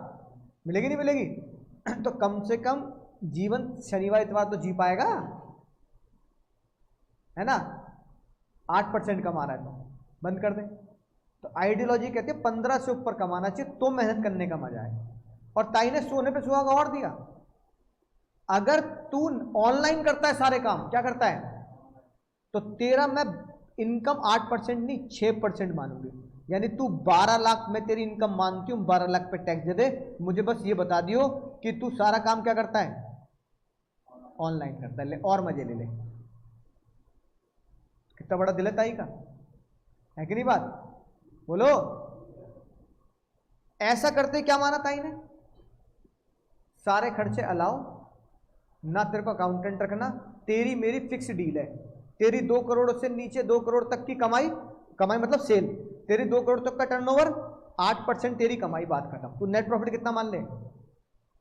मिलेगी नहीं मिलेगी? तो कम से कम जीवन शनिवार इतवार तो जी पाएगा, है ना? 8% कमा रहा है तो बंद कर दे। तो आइडियोलॉजी कहती है 15 से ऊपर कमाना चाहिए तो मेहनत करने का मजा है। और ताई ने सोने पे सुहागा और दिया। अगर तू ऑनलाइन करता है सारे काम, क्या करता है, तो तेरा मैं इनकम 8% नहीं 6% मानूंगी। यानी तू 12 लाख में तेरी इनकम मानती हूं, 12 लाख पे टैक्स दे दे। मुझे बस ये बता दियो कि तू सारा काम क्या करता है? ऑनलाइन करता है। ले और मजे ले ले। कितना बड़ा दिल है ताई का, है कि नहीं बात? बोलो। ऐसा करते क्या माना ताई ने? सारे खर्चे अलाउ, ना तेरे को अकाउंटेंट रखना, तेरी मेरी फिक्स डील है। तेरी 2 करोड़ से नीचे 2 करोड़ तक की कमाई मतलब सेल, तेरी 2 करोड़ तक का टर्नओवर, 8% तेरी कमाई, बात खत्म। तू नेट प्रॉफिट कितना मान ले?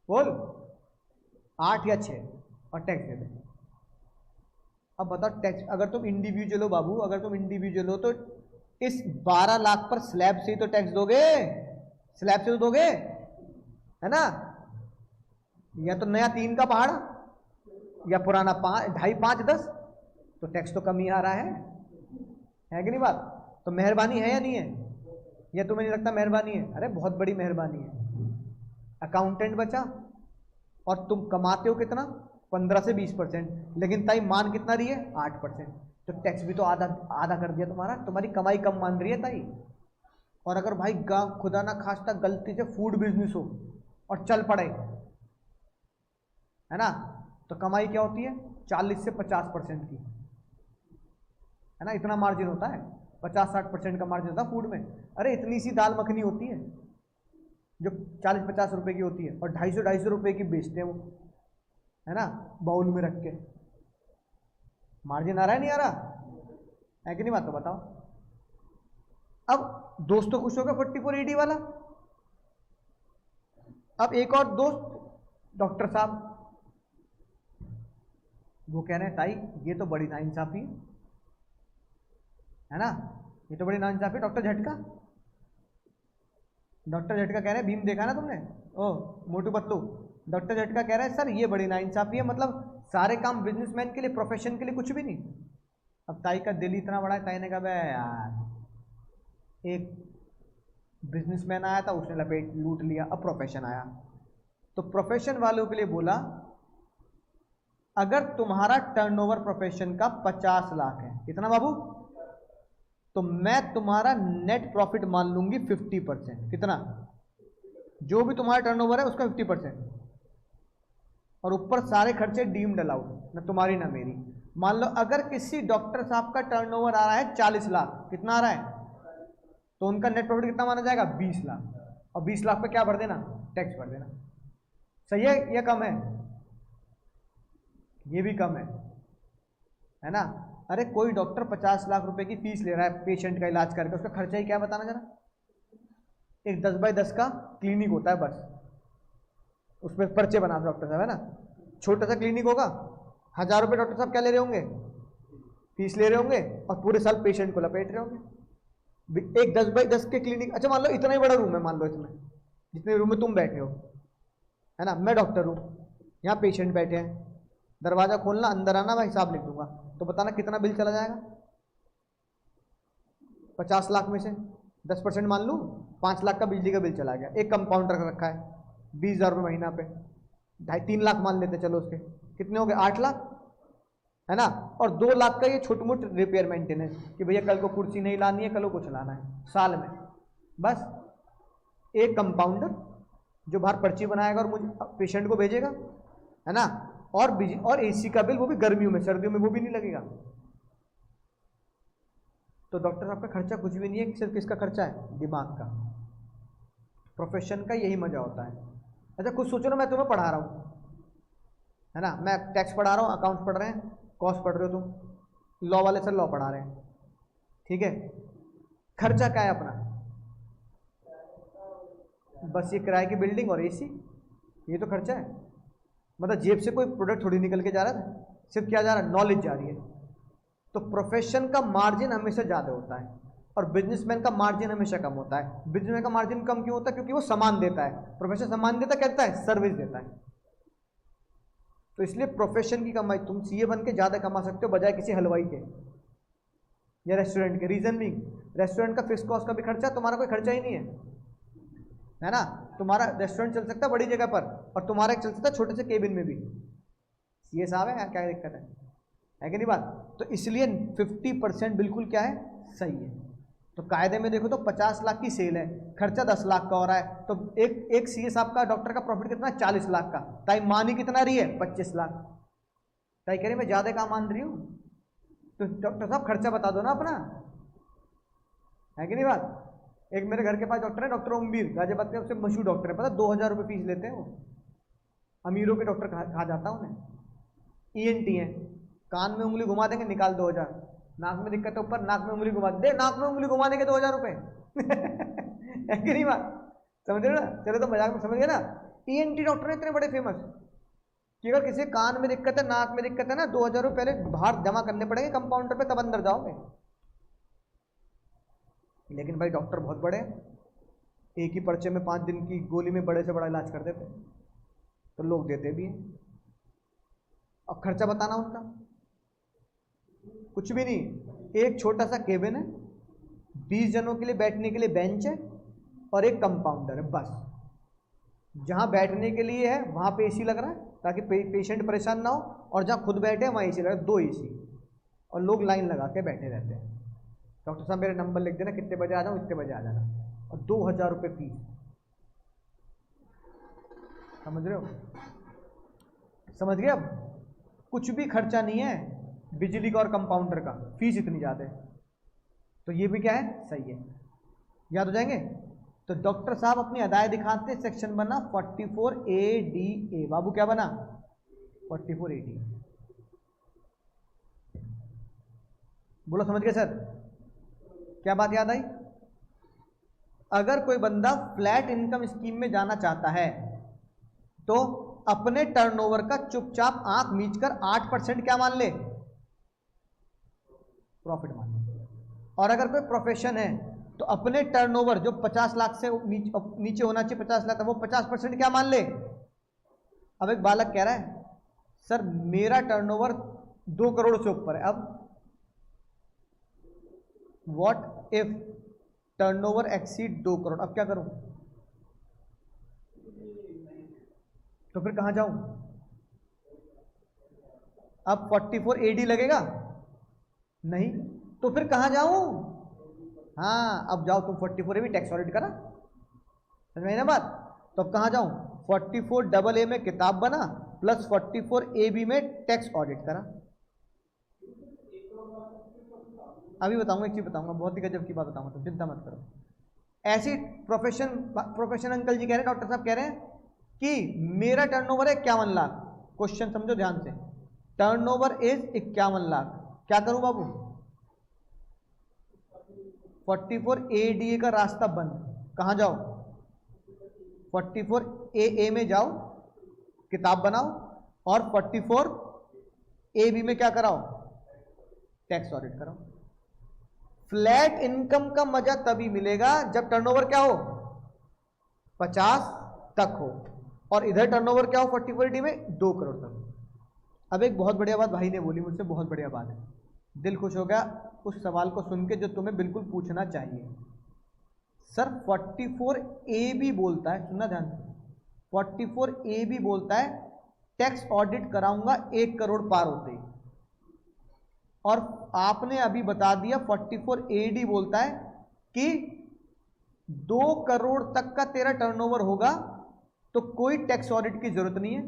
बोल, 8 या 6, और टैक्स दे दे। अब बताओ टैक्स, अगर तुम इंडिविजुअल हो बाबू, अगर तुम इंडिविजुअल हो तो इस 12 लाख पर स्लैब से ही तो टैक्स दोगे, स्लैब से तो दोगे, है ना? या तो नया 3 का पहाड़, या पुराना 5, 2.5, 5, 10, तो टैक्स तो कम ही आ रहा है कि नहीं बात? तो मेहरबानी है या नहीं है? या तुम्हें नहीं लगता मेहरबानी है? अरे बहुत बड़ी मेहरबानी है। अकाउंटेंट बचा और तुम कमाते हो कितना? 15 से 20%, लेकिन ताई मान कितना रही है? 8%। तो टैक्स भी तो आधा आधा कर दिया तुम्हारा, तुम्हारी कमाई कम मान रही है ताई। और अगर भाई खुदा ना खास्ता गलती से फूड बिजनेस हो और चल पड़े, है ना, तो कमाई क्या होती है? 40 से 50% की, है ना? इतना मार्जिन होता है, 50-60% का मार्जिन होता है फूड में। अरे इतनी सी दाल मखनी होती है जो 40-50 रुपए की होती है, और 250-250 रुपए की बेचते हैं वो, है ना, बाउल में रख के। मार्जिन आ रहा है नहीं आ रहा? है कि नहीं बात? तो बताओ। अब दोस्त तो खुश होगा 4480 वाला। अब एक और दोस्त डॉक्टर साहब, वो कह रहे हैं ताई ये तो बड़ी नाइंसाफी है ना, ये तो बड़ी नाइंसाफी। डॉक्टर झटका कह रहे हैं, भीम देखा ना तुमने, ओ मोटू पतलू, डॉक्टर झटका कह रहे हैं सर ये बड़ी नाइंसाफी है, मतलब सारे काम बिजनेसमैन के लिए, प्रोफेशन के लिए कुछ भी नहीं। अब ताई का दिल इतना बड़ा है, ताई ने कहा यार, एक बिजनेसमैन आया था उसने लपेट लूट लिया, अब प्रोफेशन आया, तो प्रोफेशन वालों के लिए बोला अगर तुम्हारा टर्नओवर प्रोफेशन का 50 लाख है, कितना बाबू, तो मैं तुम्हारा नेट प्रॉफिट मान लूंगी 50%। कितना, जो भी तुम्हारा टर्नओवर है उसका 50%, और ऊपर सारे खर्चे डीम्ड अलाउड, ना तुम्हारी ना मेरी। मान लो अगर किसी डॉक्टर साहब का टर्नओवर आ रहा है 40 लाख, कितना आ रहा है, तो उनका नेट प्रॉफिट कितना माना जाएगा, 20 लाख, और 20 लाख पे क्या भर देना, टैक्स भर देना। सही है या कम है, ये भी कम है ना। अरे कोई डॉक्टर 50 लाख रुपए की फीस ले रहा है पेशेंट का इलाज करके, उसका खर्चा ही क्या बताना जरा। एक 10 बाई 10 का क्लिनिक होता है बस, उसमें पर्चे बना दो डॉक्टर साहब, है ना। छोटा सा क्लिनिक होगा, 1000 रुपये डॉक्टर साहब क्या ले रहे होंगे, फीस ले रहे होंगे, और पूरे साल पेशेंट को लपेट रहे होंगे। एक 10 बाई 10 के क्लिनिक, अच्छा मान लो इतना ही बड़ा रूम है, मान लो इसमें जितने रूम में तुम बैठे हो, है ना, मैं डॉक्टर हूँ, यहाँ पेशेंट बैठे हैं, दरवाजा खोलना, अंदर आना, मैं हिसाब लिख दूंगा, तो बताना कितना बिल चला जाएगा। 50 लाख में से 10% मान लूँ, 5 लाख का बिजली का बिल चला गया। एक कंपाउंडर का रखा है 20,000 रुपये महीना पे, 2.5-3 लाख मान लेते चलो, उसके कितने हो गए, 8 लाख, है ना। और 2 लाख का ये छोट मोट रिपेयर मेंटेनेंस, कि भैया कल को कुर्सी नहीं लानी है, कल को कुछ लाना है साल में, बस। एक कंपाउंडर जो बाहर पर्ची बनाएगा और मुझे पेशेंट को भेजेगा, है ना, और एसी का बिल, वो भी गर्मियों में, सर्दियों में वो भी नहीं लगेगा। तो डॉक्टर साहब का खर्चा कुछ भी नहीं है, सिर्फ किसका खर्चा है, दिमाग का। प्रोफेशन का यही मजा होता है। अच्छा कुछ सोचो ना, मैं तुम्हें पढ़ा रहा हूँ, है ना, मैं टैक्स पढ़ा रहा हूँ, अकाउंट्स पढ़ रहे हैं, कॉस्ट पढ़ रहे हो तुम, लॉ वाले सर लॉ पढ़ा रहे हैं, ठीक है। खर्चा क्या है अपना, बस ये किराए की बिल्डिंग और एसी, ये तो खर्चा है। मतलब जेब से कोई प्रोडक्ट थोड़ी निकल के जा रहा था, सिर्फ क्या जा रहा है, नॉलेज जा रही है। तो प्रोफेशन का मार्जिन हमेशा ज़्यादा होता है, और बिजनेसमैन का मार्जिन हमेशा कम होता है। बिजनेसमैन का मार्जिन कम क्यों होता है, क्योंकि वो सामान देता है, प्रोफेशन सामान देता कहता है, सर्विस देता है। तो इसलिए प्रोफेशन की कमाई, तुम सीए बन के ज़्यादा कमा सकते हो बजाय किसी हलवाई के या रेस्टोरेंट के। रीजन भी, रेस्टोरेंट का फिक्स कॉस्ट का भी खर्चा, तुम्हारा कोई खर्चा ही नहीं है ना। तुम्हारा रेस्टोरेंट चल सकता है बड़ी जगह पर, और तुम्हारा एक चल सकता है छोटे से केबिन में भी। सीए साहब है, क्या दिक्कत है कि नहीं बात। तो इसलिए 50% बिल्कुल क्या है, सही है। तो कायदे में देखो तो 50 लाख की सेल है, खर्चा 10 लाख का हो रहा है, तो एक सीए साहब का, डॉक्टर का प्रॉफिट कितना, 40 लाख का। ताई मानी कितना रही है, 25 लाख। ताई कह रही मैं ज्यादा काम मान रही हूँ, तो डॉक्टर साहब खर्चा बता दो ना अपना, है कि नहीं बात। एक मेरे घर के पास डॉक्टर है, डॉक्टर ओमवीर, गाजियाबाद के सबसे मशहूर डॉक्टर है, पता 2000 रुपये फीस लेते हैं वो, अमीरों के डॉक्टर कहा जाता है उन्हें। ईएनटी है, कान में उंगली घुमा देंगे, निकाल 2000, नाक में दिक्कत है ऊपर, नाक में उंगली घुमा दे, नाक में उंगली घुमाने के 2000 रुपये है कि नहीं बात, समझ रहे ना। चलो तो मजाक में समझ गए ना। ईएनटी डॉक्टर इतने बड़े फेमस कि अगर किसी कान में दिक्कत है, नाक में दिक्कत है ना, 2000 रुपये पहले बाहर जमा करने पड़ेंगे कंपाउंडर पे, तब अंदर जाओगे। लेकिन भाई डॉक्टर बहुत बड़े, एक ही पर्चे में 5 दिन की गोली में बड़े से बड़ा इलाज कर देते, तो लोग देते भी हैं। अब खर्चा बताना उनका कुछ भी नहीं, एक छोटा सा केबिन है, 20 जनों के लिए बैठने के लिए बेंच है, और एक कंपाउंडर है बस। जहां बैठने के लिए है वहां पे एसी लग रहा है ताकि पेशेंट परेशान ना हो, और जहां खुद बैठे हैं वहां एसी लग रहा है, 2 एसी, और लोग लाइन लगा के बैठे रहते हैं। डॉक्टर साहब मेरा नंबर लिख देना, कितने बजे आ जाऊँ, इतने बजे आ जाना, और 2000 रुपये फीस। समझ रहे हो, समझ गए। अब कुछ भी खर्चा नहीं है बिजली का और कंपाउंडर का, फीस इतनी ज़्यादा है, तो ये भी क्या है, सही है। याद हो जाएंगे। तो डॉक्टर साहब अपनी अदाएं दिखाते, सेक्शन बना 44ADA। बाबू क्या बना, 44ADA। बोलो समझ गए सर, क्या बात याद आई। अगर कोई बंदा फ्लैट इनकम स्कीम में जाना चाहता है तो अपने टर्नओवर का चुपचाप आंख मीचकर 8% क्या मान ले, प्रॉफिट मान ले। और अगर कोई प्रोफेशन है तो अपने टर्नओवर जो 50 लाख से नीचे होना चाहिए, 50 लाख, वो 50% क्या मान ले। अब एक बालक कह रहा है सर मेरा टर्नओवर 2 करोड़ से ऊपर है, अब what if turnover exceed 2 crore, अब क्या करूं, तो फिर कहां जाऊं। अब 44 AD लगेगा नहीं, तो फिर कहाँ जाऊं? हाँ अब जाओ तुम 44 AB टैक्स ऑडिट करा, समझ में आई ना बात? तो अब कहाँ जाऊं? 44 AA में किताब बना प्लस 44 AB में टैक्स ऑडिट करा। अभी बताऊंगा, एक चीज बताऊंगा, बहुत ही गजब की बात बताऊंगा, तो चिंता मत करो। ऐसी प्रोफेशन अंकल जी कह रहे हैं, डॉक्टर साहब कह रहे हैं कि मेरा टर्नओवर है 51 लाख। क्वेश्चन समझो ध्यान से, टर्नओवर इज 51 लाख, क्या करूं बाबू? 44 ADA का रास्ता बंद, कहां जाओ? 44 AA में जाओ, किताब बनाओ, और 44 AB में क्या कराओ? टैक्स ऑडिट कराओ। फ्लैट इनकम का मजा तभी मिलेगा जब टर्नओवर क्या हो? 50 तक हो, और इधर टर्नओवर क्या हो 44 AD में? 2 करोड़ तक। अब एक बहुत बढ़िया बात भाई ने बोली मुझसे, बहुत बढ़िया बात है, दिल खुश हो गया उस सवाल को सुन के जो तुम्हें बिल्कुल पूछना चाहिए। सर 44 AB बोलता है, सुनना ध्यान से, 44 AB बोलता है टैक्स ऑडिट कराऊंगा 1 करोड़ पार होते ही, और आपने अभी बता दिया 44 AD बोलता है कि 2 करोड़ तक का तेरा टर्नओवर होगा तो कोई टैक्स ऑडिट की जरूरत नहीं है,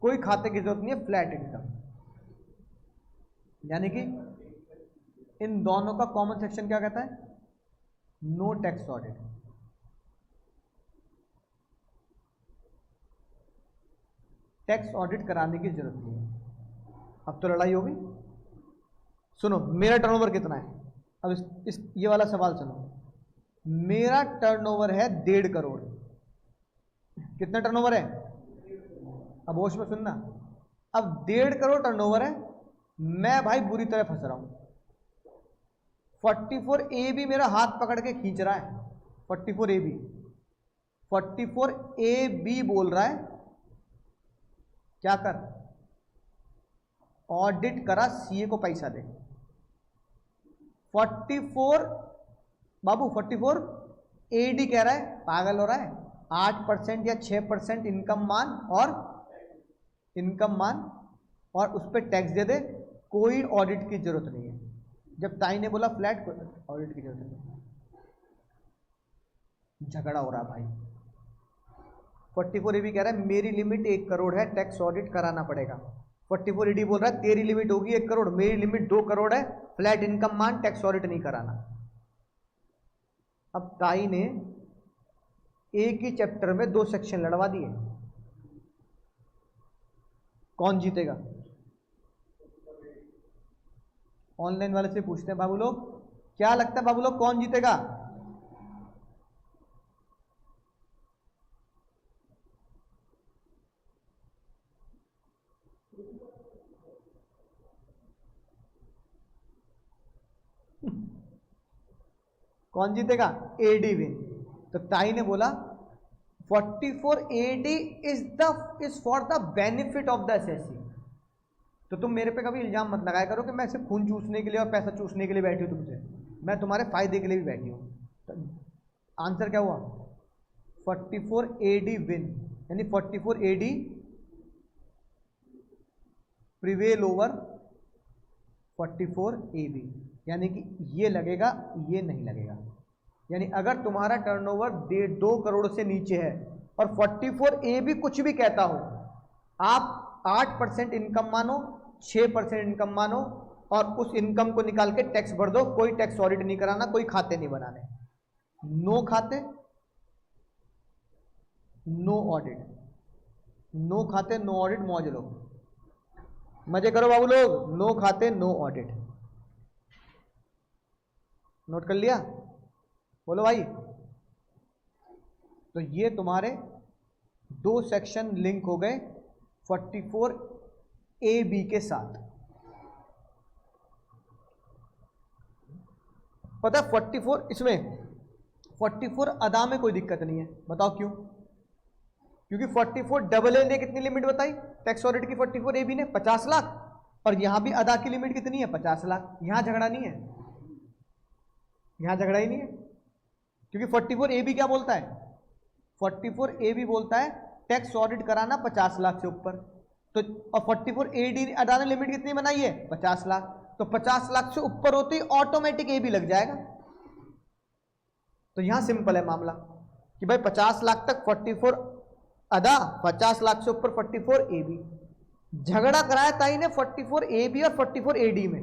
कोई खाते की जरूरत नहीं है, फ्लैट इनकम। यानी कि इन दोनों का कॉमन सेक्शन क्या कहता है? No tax audit. Tax audit कराने की जरूरत नहीं है। अब तो लड़ाई होगी। सुनो मेरा टर्नओवर कितना है, अब ये वाला सवाल सुनो। मेरा टर्नओवर है 1.5 करोड़। कितना टर्नओवर है? अब होश में सुनना, अब 1.5 करोड़ टर्नओवर है, मैं भाई बुरी तरह फंस रहा हूं। 44 AB मेरा हाथ पकड़ के खींच रहा है, 44 AB बोल रहा है क्या कर? ऑडिट करा, CA को पैसा दे। 44 बाबू 44 AD कह रहा है, पागल हो रहा है, 8% या 6% इनकम मान और उस पर टैक्स दे दे, कोई ऑडिट की जरूरत नहीं है। जब ताई ने बोला फ्लैट, ऑडिट की जरूरत नहीं, झगड़ा हो रहा भाई। 44 AB कह रहा है मेरी लिमिट 1 करोड़ है, टैक्स ऑडिट कराना पड़ेगा। 44 AD बोल रहा है तेरी लिमिट होगी 1 करोड़, मेरी लिमिट 2 करोड़ है, फ्लैट इनकम मान, टैक्स ऑडिट नहीं कराना। अब ताई ने एक ही चैप्टर में 2 सेक्शन लड़वा दिए, कौन जीतेगा? ऑनलाइन वाले से पूछते हैं बाबू लोग, क्या लगता है बाबू लोग कौन जीतेगा? कौन जीतेगा? AD win. तो ताई ने बोला 44 AD is for the benefit of the assessee. तो तुम मेरे पे कभी इल्जाम मत लगाया करो कि मैं सिर्फ खून चूसने के लिए और पैसा चूसने के लिए बैठी हूँ तुमसे, मैं तुम्हारे फायदे के लिए भी बैठी हूँ। तो आंसर क्या हुआ? 44 AD विन, यानी 44 AD प्रिवेल ओवर 44 AB, यानी कि ये लगेगा ये नहीं लगेगा। यानी अगर तुम्हारा टर्नओवर 2 करोड़ से नीचे है और 44 AB कुछ भी कहता हो, आप 8% इनकम मानो, 6% इनकम मानो, और उस इनकम को निकाल के टैक्स भर दो, कोई टैक्स ऑडिट नहीं कराना, कोई खाते नहीं बनाने, नो खाते नो ऑडिट, नो खाते नो ऑडिट, मौज लो, मजे करो बाबू लोग, नो खाते नो ऑडिट। नोट कर लिया? बोलो भाई। तो ये तुम्हारे 2 सेक्शन लिंक हो गए 44 AB के साथ। पता है 44 इसमें 44 अदा में कोई दिक्कत नहीं है, बताओ क्यों? क्योंकि 44 AA ने कितनी लिमिट बताई टैक्स ऑडिट की? 44 AB ने 50 लाख, और यहां भी अदा की लिमिट कितनी है? 50 लाख। यहां झगड़ा नहीं है, यहां झगड़ा ही नहीं है, क्योंकि 44 AB क्या बोलता है? 44 AB बोलता है टैक्स ऑडिट कराना 50 लाख से ऊपर, तो और 44 AD अदा ने लिमिट कितनी बनाई है 50 लाख, तो 50 लाख से ऊपर होती ऑटोमेटिक AB लग जाएगा। तो यहां सिंपल है मामला कि भाई 50 लाख तक 44 अदा, 50 लाख से ऊपर 44 AB। झगड़ा कराया ताई ने 44 AB और 44 AD में,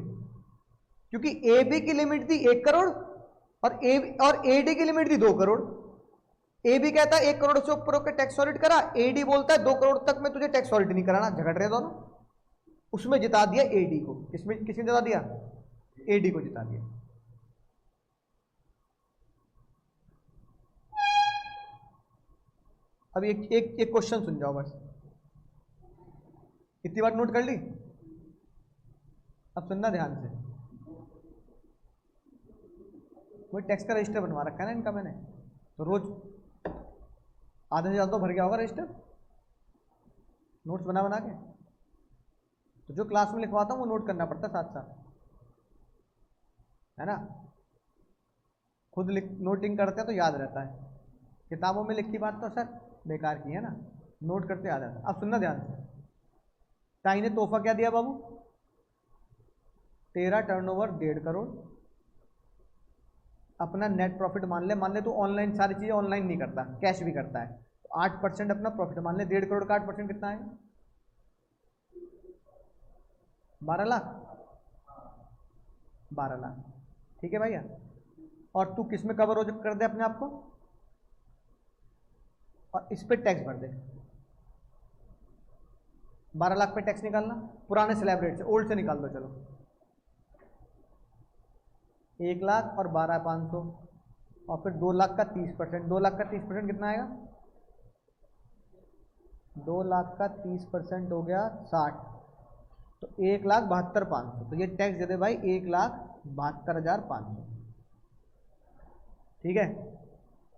क्योंकि AB की लिमिट थी 1 करोड़ और AD की लिमिट थी 2 करोड़। AB कहता है 1 करोड़ से ऊपर होकर टैक्स ऑडिट करा, AD बोलता है 2 करोड़ तक में तुझे टैक्स ऑडिट नहीं कराना। झगड़ रहे दोनों, उसमें जिता दिया AD को। किसमें जिता दिया? AD को जिता दिया। अब एक क्वेश्चन सुन जाओ बस, इतनी बात नोट कर ली, अब सुनना ध्यान से। कोई टैक्स का रजिस्टर बनवा रखा है ना इनका मैंने, तो रोज आधे से ज्यादा तो भर गया होगा रजिस्टर, नोट्स बना बना के। तो जो क्लास में लिखवाता हूँ वो नोट करना पड़ता साथ साथ, है ना। खुद नोटिंग करते हैं तो याद रहता है, किताबों में लिखी बात तो सर बेकार की है ना, नोट करते याद रहता है। अब सुनना ध्यान से। ताई ने तोहफा क्या दिया बाबू? तेरा टर्नओवर 1.5 करोड़, अपना नेट प्रॉफिट मान ले तो ऑनलाइन सारी चीजें ऑनलाइन नहीं करता, कैश भी करता है, तो 8% अपना प्रॉफिट मान ले। 1.5 करोड़ का 8% कितना है? 12 लाख। 12 लाख, ठीक है भैया। और तू किस में कवर हो कर दे अपने आप को, और इस पे टैक्स भर दे। 12 लाख पे टैक्स निकालना, पुराने स्लैब रेट से, ओल्ड से निकाल दो चलो। 1 लाख और 12,500 और फिर 2 लाख का 30%। 2 लाख का 30% कितना आएगा? 2 लाख का 30% हो गया 60, तो 1,72,500। तो ये टैक्स दे दे भाई 1,72,500, ठीक है।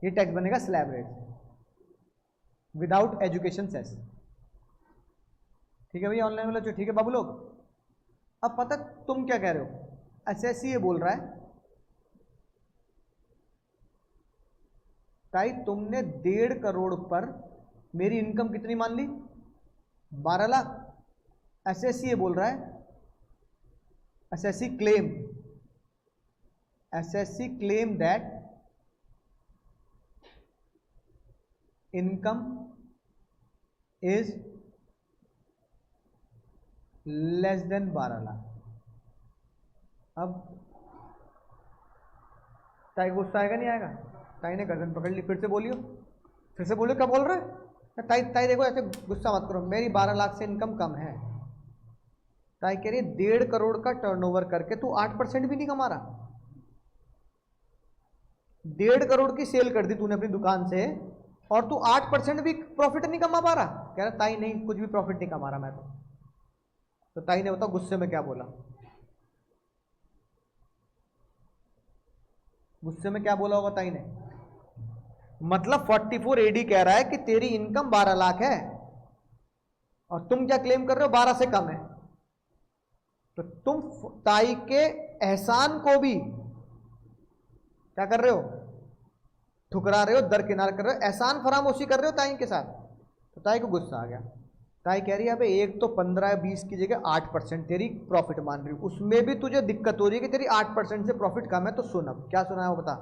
ये टैक्स बनेगा स्लैब रेट से विदाउट एजुकेशन सेस, ठीक है भैया। ऑनलाइन वाला जो, ठीक है बाबू लोग। अब पता तुम क्या कह रहे हो, एसएससी ये बोल रहा है ताई तुमने 1.5 करोड़ पर मेरी इनकम कितनी मान ली? 12 लाख। एसएससी ये बोल रहा है, SSC claim that income is less then 12 lakh. अब ताई गुस्सा आएगा नहीं आएगा? ताई ने गर्दन पकड़ ली, फिर से बोलियो, क्या बोल रहे हैं? ताई देखो ऐसे गुस्सा मत करो, मेरी 12 लाख से इनकम कम है। ताई कह रही 1.5 करोड़ का टर्नओवर करके तू 8% भी नहीं कमा रहा। 1.5 करोड़ की सेल कर दी तूने अपनी दुकान से और तू 8% भी प्रॉफिट नहीं कमा पा रहा। कह रहा ताई नहीं, कुछ भी प्रॉफिट नहीं कमा रहा मैं तो ताई ने बताओ गुस्से में क्या बोला? गुस्से में क्या बोला होगा ताई ने? मतलब 44 AD कह रहा है कि तेरी इनकम 12 लाख है और तुम क्या क्लेम कर रहे हो 12 से कम है। तो तुम ताई के एहसान को भी क्या कर रहे हो? ठुकरा रहे हो, दरकिनार कर रहे हो, एहसान फरामोशी कर रहे हो ताई के साथ। तो ताई को गुस्सा आ गया। ताई कह रही है अबे एक तो 15-20 की जगह 8% तेरी प्रॉफिट मान रही हूं, उसमें भी तुझे दिक्कत हो रही है कि तेरी 8% से प्रॉफिट कम है। तो सुन, अब क्या सुना है वो बता।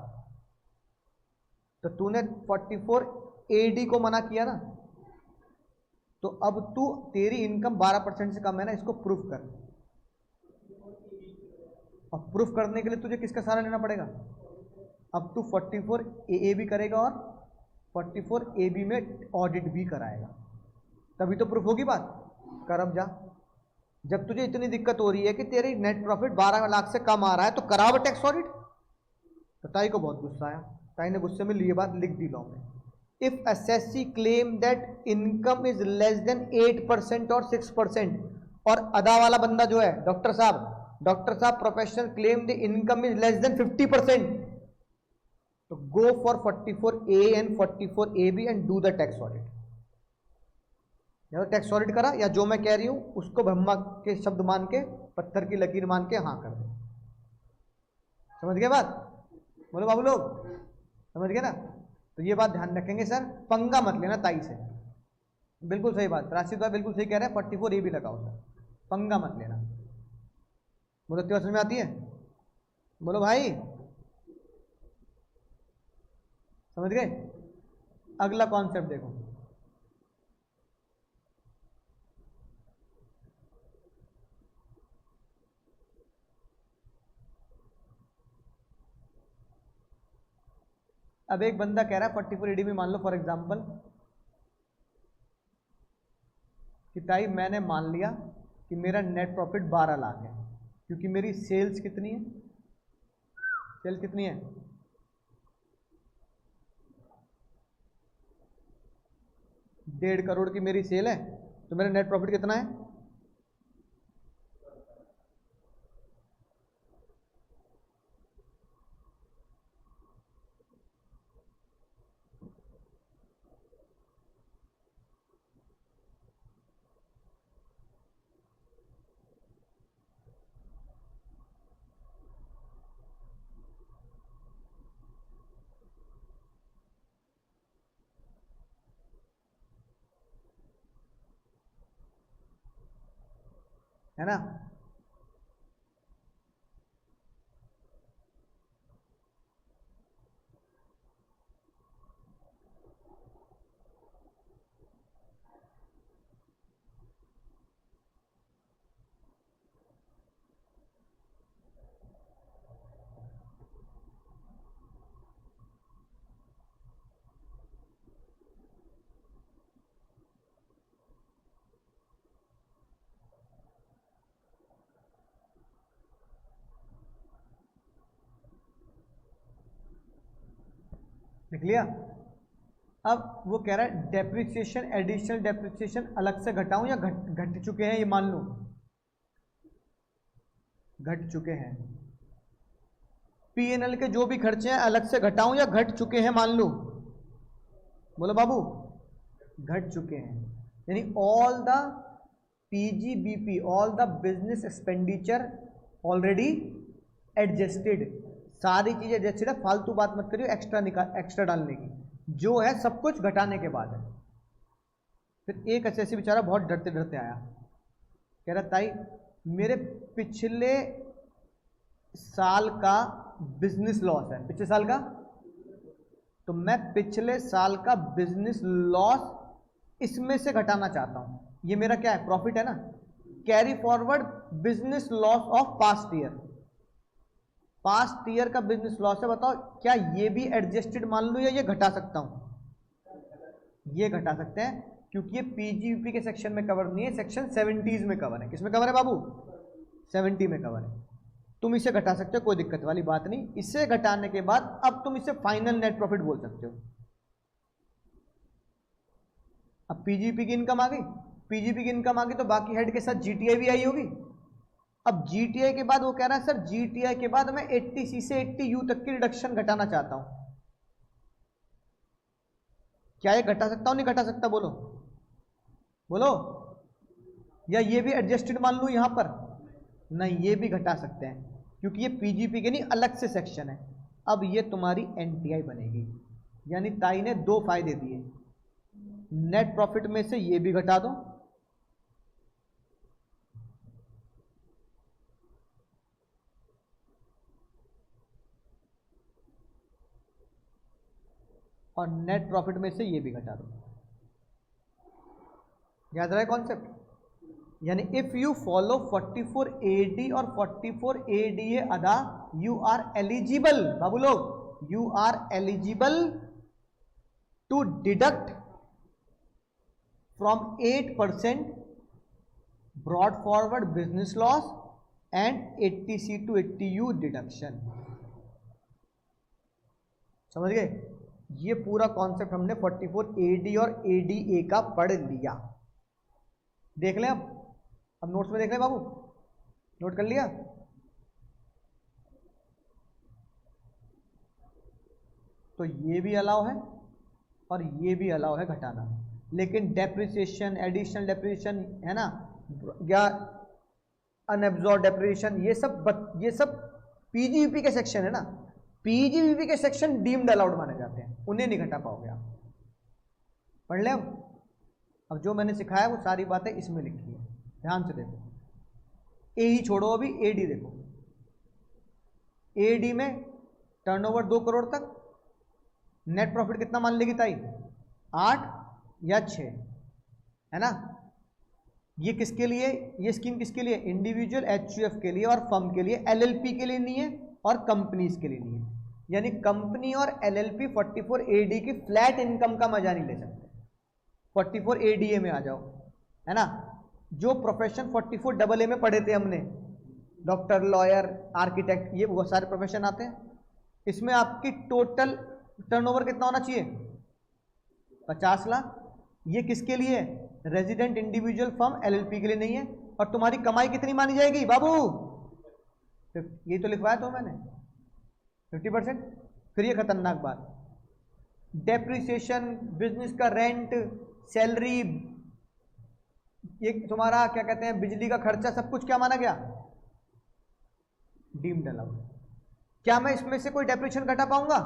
तो तूने 44 AD को मना किया ना, तो अब तू तेरी इनकम 12% से कम है ना, इसको प्रूफ कर। और प्रूफ करने के लिए तुझे किसका सहारा लेना पड़ेगा? अब तू 44 AA भी करेगा और 44 AB में ऑडिट भी कराएगा, तभी तो प्रूफ होगी बात। कर अब जा। जब तुझे इतनी दिक्कत हो रही है कि तेरी नेट प्रॉफिट 12 लाख से कम आ रहा है तो कराओ टैक्स ऑडिट। तो ताई को बहुत गुस्सा आया। ताई ने गुस्से में ये बात लिख दी लॉ में। If SSC claim that income is less then 8% और 6%, और अदा वाला बंदा जो है डॉक्टर साहब professional claim the income is less then 50%, तो go for 44A and 44 AB and do the tax audit. या तो टैक्स ऑडिट करा, या जो मैं कह रही हूं उसको ब्रह्मा के शब्द मान के, पत्थर की लकीर मान के हाँ कर दो। समझ गए बात? बोलो बाबू लोग, समझ गए ना? तो ये बात ध्यान रखेंगे सर, पंगा मत लेना ताई से। बिल्कुल सही बात, राशिद भाई बिल्कुल सही कह रहे हैं, 44 ए भी लगाओ सर, पंगा मत लेना। बोलो इतनी बात समझ में आती है? बोलो भाई, समझ गए? अगला कॉन्सेप्ट देखो, अब एक बंदा कह रहा है 44 एडी में, मान लो फॉर एग्जांपल कि ताई मैंने मान लिया कि मेरा नेट प्रॉफिट 12 लाख है, क्योंकि मेरी सेल्स कितनी है, सेल्स कितनी है, 1.5 करोड़ की मेरी सेल है, तो मेरा नेट प्रॉफिट कितना है? है ना? लिख लिया? अब वो कह रहा है डेप्रिसिएशन, एडिशनल डेप्रिसिएशन अलग से घटाऊं या घट चुके हैं, ये मान लूं घट चुके हैं, पीएनएल के जो भी खर्चे हैं अलग से घटाऊं या घट चुके हैं मान लूं? बोलो बाबू, घट चुके हैं, यानी all the PGBP, all the business expenditure already adjusted, सारी चीजें एडजस्टेड है, फालतू बात मत करियो एक्स्ट्रा डालने की, जो है सब कुछ घटाने के बाद है। फिर एक ऐसे बेचारा बहुत डरते डरते आया, कह रहा ताई मेरे पिछले साल का बिजनेस लॉस है, पिछले साल का, तो मैं पिछले साल का बिजनेस लॉस इसमें से घटाना चाहता हूं, ये मेरा क्या है, प्रॉफिट है ना, carry forward business loss of past year, past year का बिजनेस लॉस है, बताओ क्या ये भी एडजस्टेड मान लूं या ये घटा सकता हूं? ये घटा सकते हैं, क्योंकि ये पीजीयूपी के सेक्शन में कवर नहीं है, सेक्शन 70s में कवर है। किसमें कवर है बाबू? 70 में कवर है। तुम इसे घटा सकते हो, कोई दिक्कत वाली बात नहीं। इसे घटाने के बाद अब तुम इसे फाइनल नेट प्रॉफिट बोल सकते हो। अब पीजीपी की इनकम आ गई, पीजीपी की इनकम आ गई तो बाकी हेड के साथ जीटीआई भी आई होगी। अब जीटीआई के बाद वो कह रहा है सर जीटीआई के बाद मैं 80C से 80U तक की रिडक्शन घटाना चाहता हूं, क्या ये घटा सकता हूं नहीं घटा सकता? बोलो बोलो, या ये भी एडजस्टेड मान लूं यहां पर? नहीं, ये भी घटा सकते हैं, क्योंकि ये पीजीपी के नहीं अलग से सेक्शन है। अब ये तुम्हारी एनटीआई बनेगी, यानी ताई ने दो फायदे दिए, नेट प्रॉफिट में से ये भी घटा दो और नेट प्रॉफिट में से ये भी घटा दो। याद रहे कॉन्सेप्ट? यानी इफ यू फॉलो 44AD और 44ADA अदा, यू आर एलिजिबल, बाबू लोग, you are eligible to deduct from 8% brought forward business loss and 80C to 80U deduction. समझ गए? ये पूरा कॉन्सेप्ट हमने 44AD और ADA का पढ़ लिया। देख लें अब नोट्स में देख लें बाबू, नोट कर लिया? तो ये भी अलाउ है और ये भी अलाउ है घटाना, लेकिन डेप्रिसिएशन, एडिशनल डेप्रिसिएशन है ना, या अनएब्जॉर्ब डेप्रिसिएशन, ये सब पीजीवीपी के सेक्शन है ना, पीजीवीपी के सेक्शन डीम्ड अलाउड माने जाते हैं, उन्हें नहीं घटा पाओगे आप। पढ़ ले अब। अब जो मैंने सिखाया वो सारी बातें इसमें लिखी है, ध्यान से देखो। ए ही छोड़ो, अभी एडी देखो। एडी में टर्नओवर 2 करोड़ तक, नेट प्रॉफिट कितना मान लेगी ताई? 8 या 6, है ना। ये किसके लिए, ये स्कीम किसके लिए? इंडिविजुअल एचयूएफ के लिए और फर्म के लिए, एलएलपी के लिए नहीं है और कंपनीज के लिए नहीं है। यानी कंपनी और एलएलपी 44 एडी की फ्लैट इनकम का मजा नहीं ले सकते। 44 एडीए में आ जाओ, है ना। जो प्रोफेशन 44 डबल ए में पढ़े थे हमने, डॉक्टर, लॉयर, आर्किटेक्ट, ये वो सारे प्रोफेशन आते हैं। इसमें आपकी टोटल टर्नओवर कितना होना चाहिए? 50 लाख। ये किसके लिए? रेजिडेंट इंडिविजुअल फर्म, एलएलपी के लिए नहीं है। और तुम्हारी कमाई कितनी मानी जाएगी बाबू? ये तो लिखवाया तो मैंने 50%। फिर ये खतरनाक बात, डेप्रिसिएशन, बिजनेस का रेंट, सैलरी, ये तुम्हारा क्या कहते हैं, बिजली का खर्चा, सब कुछ क्या माना गया? Deemed allowed. क्या मैं इसमें से कोई डेप्रिसिएशन घटा पाऊंगा?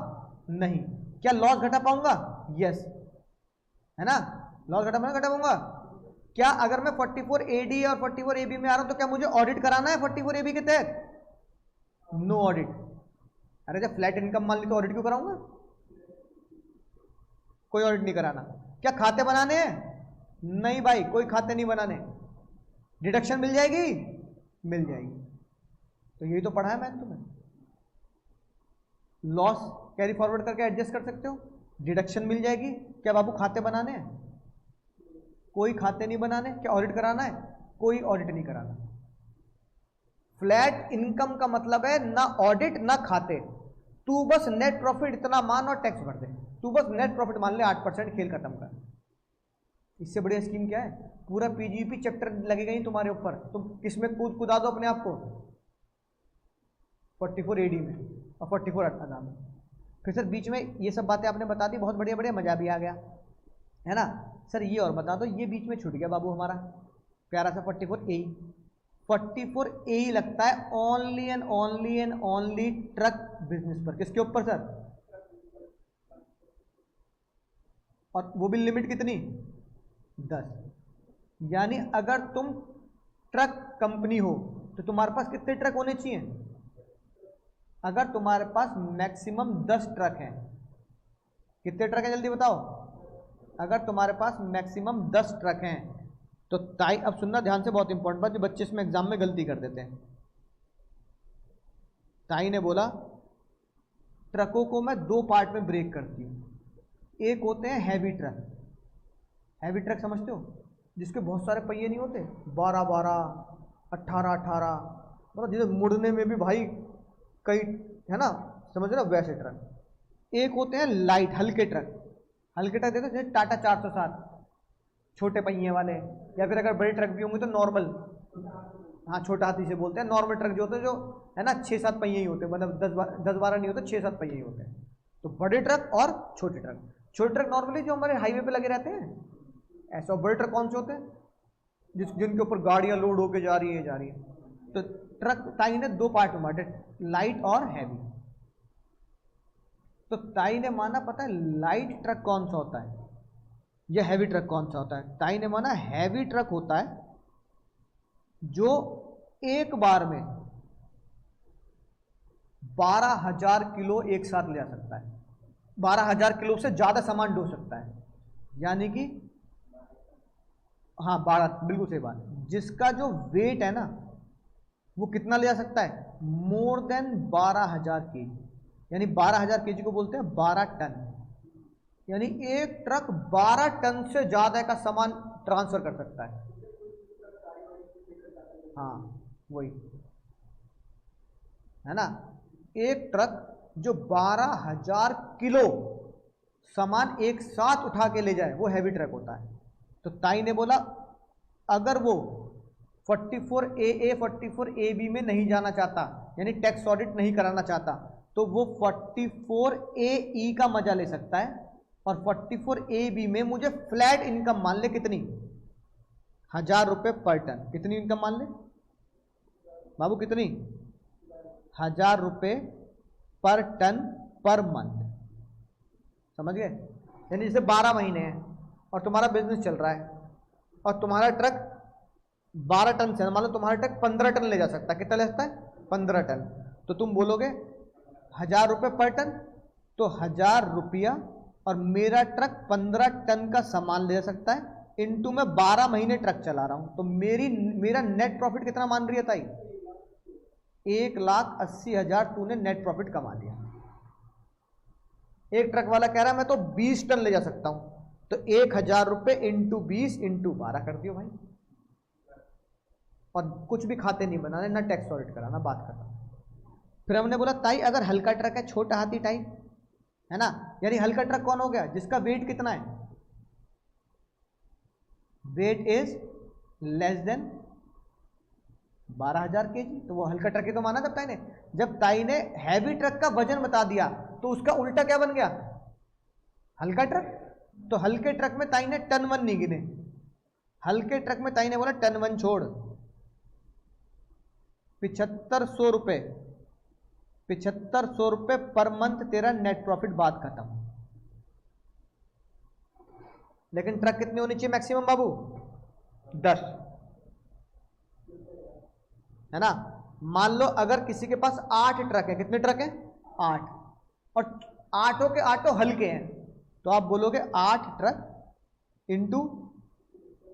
नहीं। क्या लॉस घटा पाऊंगा? यस, है ना, लॉस घटा पाऊंगा। क्या अगर मैं 44 एडी और 44 एबी में आ रहा हूं तो क्या मुझे ऑडिट कराना है 44 एबी के तहत? No audit. अरे जब फ्लैट इनकम मान ली तो ऑडिट क्यों कराऊंगा? कोई ऑडिट नहीं कराना। क्या खाते बनाने हैं? नहीं भाई, कोई खाते नहीं बनाने। डिडक्शन मिल जाएगी? मिल जाएगी। तो यही तो पढ़ा है मैंने तुम्हें। लॉस कैरी फॉरवर्ड करके एडजस्ट कर सकते हो, डिडक्शन मिल जाएगी। क्या बाबू खाते बनाने हैं? कोई खाते नहीं बनाने। क्या ऑडिट कराना है? कोई ऑडिट नहीं कराना। फ्लैट इनकम का मतलब है ना ऑडिट ना खाते। तू बस नेट प्रॉफिट इतना मान और टैक्स भर दे। तू बस नेट प्रॉफिट मान ले 8%, खेल खत्म कर। इससे बढ़िया स्कीम क्या है? पूरा पीजीपी चैप्टर लगेगा ही तुम्हारे ऊपर। तुम किसमें कुदा दो अपने आप को? 44 एडी में और 44 अट्ठा में। फिर सर बीच में ये सब बातें आपने बता दी, बहुत बढ़िया बढ़िया, मजा भी आ गया, है ना। सर ये और बता दो, ये बीच में छूट गया बाबू हमारा प्यारा सा 44 ए। 44 ए लगता है only and only truck business पर। किसके ऊपर सर? और वो भी लिमिट कितनी? 10। यानी अगर तुम ट्रक कंपनी हो तो तुम्हारे पास कितने ट्रक होने चाहिए? अगर तुम्हारे पास मैक्सिमम 10 ट्रक हैं, कितने ट्रक हैं जल्दी बताओ? अगर तुम्हारे पास मैक्सिमम 10 ट्रक हैं तो ताई, अब सुनना ध्यान से, बहुत इंपॉर्टेंट बात, जो बच्चे इसमें एग्जाम में गलती कर देते हैं। ताई ने बोला ट्रकों को मैं 2 पार्ट में ब्रेक करती हूं। एक होते हैं हैवी ट्रक। हैवी ट्रक समझते हो? जिसके बहुत सारे पहिए नहीं होते, 12-12, 18-18, मतलब जिसे मुड़ने में भी भाई कई, है ना, समझ रहे हो, वैसे ट्रक। एक होते हैं लाइट, हल्के ट्रक। हल्के ट्रक देखो जैसे टाटा 407, छोटे पहिए वाले, या फिर अगर बड़े ट्रक भी होंगे तो नॉर्मल, हाँ छोटा हाथी से बोलते हैं, नॉर्मल ट्रक जो होते हैं, जो है ना 6-7 पहिए ही होते हैं, मतलब 10-12 नहीं होते, 6-7 पहिए ही होते हैं। तो बड़े ट्रक और छोटे ट्रक। छोटे ट्रक नॉर्मली जो हमारे हाईवे पे लगे रहते हैं ऐसा। बड़े ट्रक कौन से होते हैं? जिनके ऊपर गाड़ियां लोड होके जा रही है। तो ट्रक ताई ने 2 पार्ट में बांटे, लाइट और हैवी। तो ताई ने माना, पता है लाइट ट्रक कौन सा होता है या हैवी ट्रक कौन सा होता है? ताई ने माना हैवी ट्रक होता है जो एक बार में 12,000 किलो एक साथ ले जा सकता है। 12,000 किलो से ज्यादा सामान ढो सकता है। यानी कि हाँ 12, बिल्कुल सही बात। जिसका जो वेट है ना वो कितना ले जा सकता है? More than 12,000 KG. यानी 12,000 केजी को बोलते हैं 12 टन। यानी एक ट्रक 12 टन से ज्यादा का सामान ट्रांसफर कर सकता है। हाँ वही है ना, एक ट्रक जो 12,000 किलो सामान एक साथ उठा के ले जाए वो हैवी ट्रक होता है। तो ताई ने बोला अगर वो 44 ए 44 ए बी में नहीं जाना चाहता, यानी टैक्स ऑडिट नहीं कराना चाहता, तो वो 44 ए ई का मजा ले सकता है। और 44 ए बी में मुझे फ्लैट इनकम मान ले कितनी? 1,000 रुपये पर टन। कितनी इनकम मान ले बाबू? कितनी? 1,000 रुपये पर टन पर मंथ। समझ गए? यानी जैसे 12 महीने हैं और तुम्हारा बिजनेस चल रहा है और तुम्हारा ट्रक 12 टन से, मान लो तुम्हारा ट्रक 15 टन ले जा सकता है, कितना ले सकता है 15 टन, तो तुम बोलोगे 1000 रुपये पर टन, तो 1000 रुपया और मेरा ट्रक 15 टन का सामान ले जा सकता है, इनटू मैं 12 महीने ट्रक चला रहा हूं, तो मेरा नेट प्रॉफिट कितना मान रही है ताई? 1,80,000 तूने नेट प्रॉफिट कमा लिया। एक ट्रक वाला कह रहा है मैं तो 20 टन ले जा सकता हूं, तो 1000 रुपये इंटू 20 इंटू 12 कर दियो भाई, और कुछ भी खाते नहीं बनाने, ना टैक्स ऑडिट कराना, बात करना। फिर हमने बोला ताई अगर हल्का ट्रक है, छोटा हाथी टाइप है ना, यानी हल्का ट्रक कौन हो गया? जिसका वेट कितना है? Weight is less than 12,000 kg, तो वो हल्का ट्रक ही तो माना जब ताई ने। जब ताई ने हैवी ट्रक का वजन बता दिया तो उसका उल्टा क्या बन गया? हल्का ट्रक। तो हल्के ट्रक में ताई ने टन 1 नहीं गिने, हल्के ट्रक में ताई ने बोला टन 1 छोड़, 7500 रुपये, 7500 रुपये पर मंथ तेरा नेट प्रॉफिट, बात खत्म। लेकिन ट्रक कितनी होनी चाहिए मैक्सिमम बाबू? 10, है ना। मान लो अगर किसी के पास 8 ट्रक है, कितने ट्रक हैं? 8, और 8 के 8 हल्के हैं, तो आप बोलोगे 8 ट्रक इंटू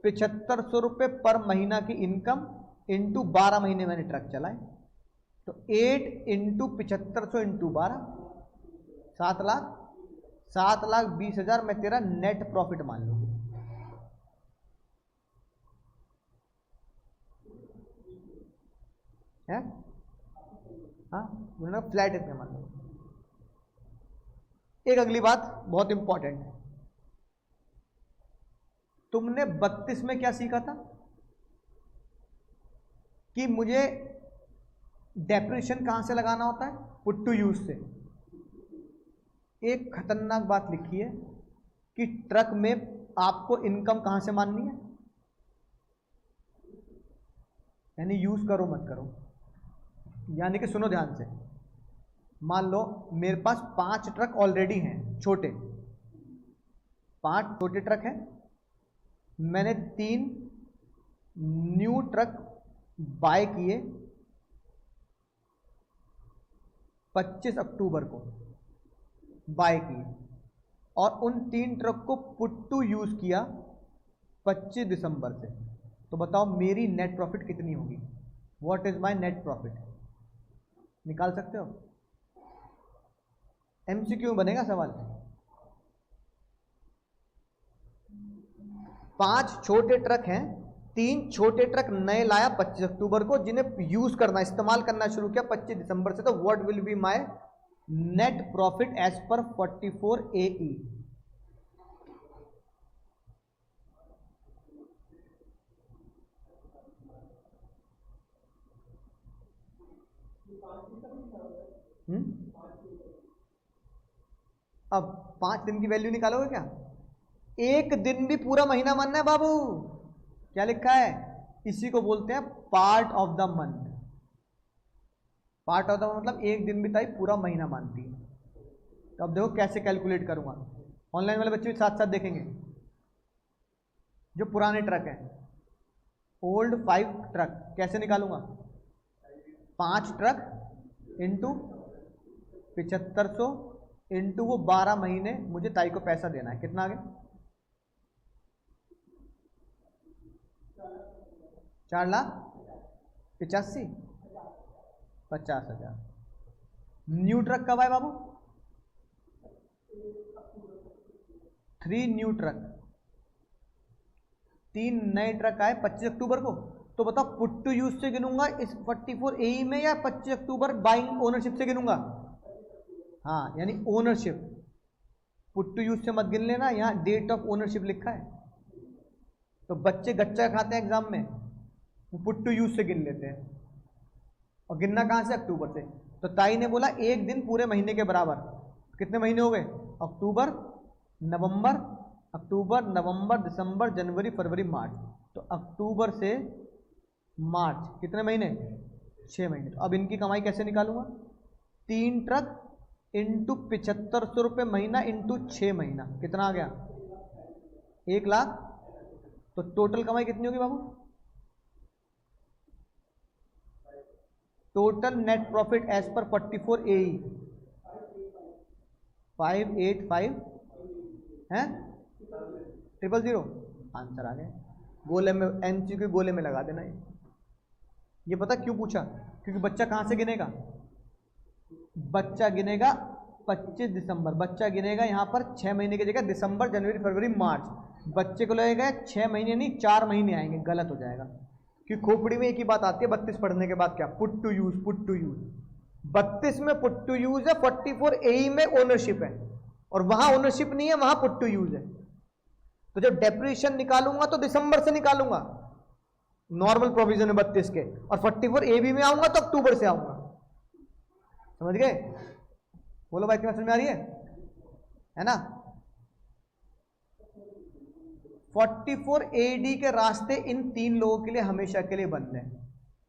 7500 रुपये पर महीना की इनकम इंटू 12 महीने मैंने ट्रक चलाए, तो 8 इंटू 7500 इंटू 12, 7,20,000 मैं तेरा नेट प्रॉफिट मान लूंगी। है हाँ, फ्लैट इतने मान लो। एक अगली बात बहुत इंपॉर्टेंट है, तुमने 32 में क्या सीखा था कि मुझे डेप्रिसिएशन कहां से लगाना होता है? पुट टू यूज से। एक खतरनाक बात लिखी है कि ट्रक में आपको इनकम कहां से माननी है, यानी यूज करो मत करो, यानी कि सुनो ध्यान से। मान लो मेरे पास 5 ट्रक ऑलरेडी हैं, छोटे 5 छोटे ट्रक हैं, मैंने 3 न्यू ट्रक बाय किए 25 अक्टूबर को बाय किए, और उन 3 ट्रक को पुट टू यूज किया 25 दिसंबर से, तो बताओ मेरी नेट प्रॉफिट कितनी होगी? What is my net profit? निकाल सकते हो? एमसीक्यू बनेगा सवाल। 5 छोटे ट्रक हैं, 3 छोटे ट्रक नए लाया 25 अक्टूबर को, जिन्हें यूज करना, इस्तेमाल करना शुरू किया 25 दिसंबर से, तो what will be my net profit as per 44AE? अब 5 दिन की वैल्यू निकालोगे क्या? एक दिन भी पूरा महीना मानना है बाबू। क्या लिखा है? इसी को बोलते हैं part of the month. Part of the मतलब एक दिन भी ताई पूरा महीना मानती है। तो अब देखो कैसे कैलकुलेट करूंगा, ऑनलाइन वाले बच्चे भी साथ साथ देखेंगे। जो पुराने ट्रक हैं, ओल्ड 5 ट्रक, कैसे निकालूंगा? 5 ट्रक इंटू 7500 इंटू वो 12 महीने मुझे ताई को पैसा देना है, कितना आ गया? 4,85,50,000। न्यू ट्रक कब आए बाबू? 3 न्यू ट्रक, 3 नए ट्रक आए 25 अक्टूबर को, तो बताओ पुट टू यूज से गिनूंगा इस 44AE में या 25 अक्टूबर बाइंग ओनरशिप से गिनूंगा? हाँ, यानी ओनरशिप, पुट टू यूज से मत गिन लेना, यहां डेट ऑफ ओनरशिप लिखा है। तो बच्चे गच्चा खाते हैं एग्जाम में, वो पुट टू यूज से गिन लेते हैं, और गिनना कहां से? अक्टूबर से। तो ताई ने बोला एक दिन पूरे महीने के बराबर। कितने महीने हो गए? अक्टूबर नवंबर दिसंबर जनवरी फरवरी मार्च, तो अक्टूबर से मार्च कितने महीने? 6 महीने। तो अब इनकी कमाई कैसे निकालूंगा? 3 ट्रक इंटू 7500 रुपये महीना इंटू 6 महीना, कितना आ गया? 1 लाख। तो टोटल कमाई कितनी होगी बाबू? Total net profit as per 44 ए 585 है 000। आंसर आ गया। गोले में एमसीक्यू गोले में लगा देना। ये पता क्यों पूछा? क्योंकि बच्चा कहां से गिनेगा? बच्चा गिनेगा 25 दिसंबर। बच्चा गिनेगा यहां पर 6 महीने की जगह दिसंबर, जनवरी, फरवरी, मार्च। बच्चे को लगेगा 6 महीने नहीं 4 महीने आएंगे, गलत हो जाएगा। क्योंकि खोपड़ी में एक ही बात आती है 32 पढ़ने के बाद, क्या? Put to use. Put to use 32 में पुट टू यूज है, 44 ए में ओनरशिप है, और वहां ओनरशिप नहीं है, वहां पुट टू यूज है। तो जब डेप्रिसिएशन निकालूंगा तो दिसंबर से निकालूंगा नॉर्मल प्रोविजन है 32 के, और 44 ए बी में आऊंगा तो अक्टूबर से आऊंगा। समझ गए? बोलो भाई, क्या समझ में आ रही है ना? 44 एडी के रास्ते इन 3 लोगों के लिए हमेशा के लिए बंद है।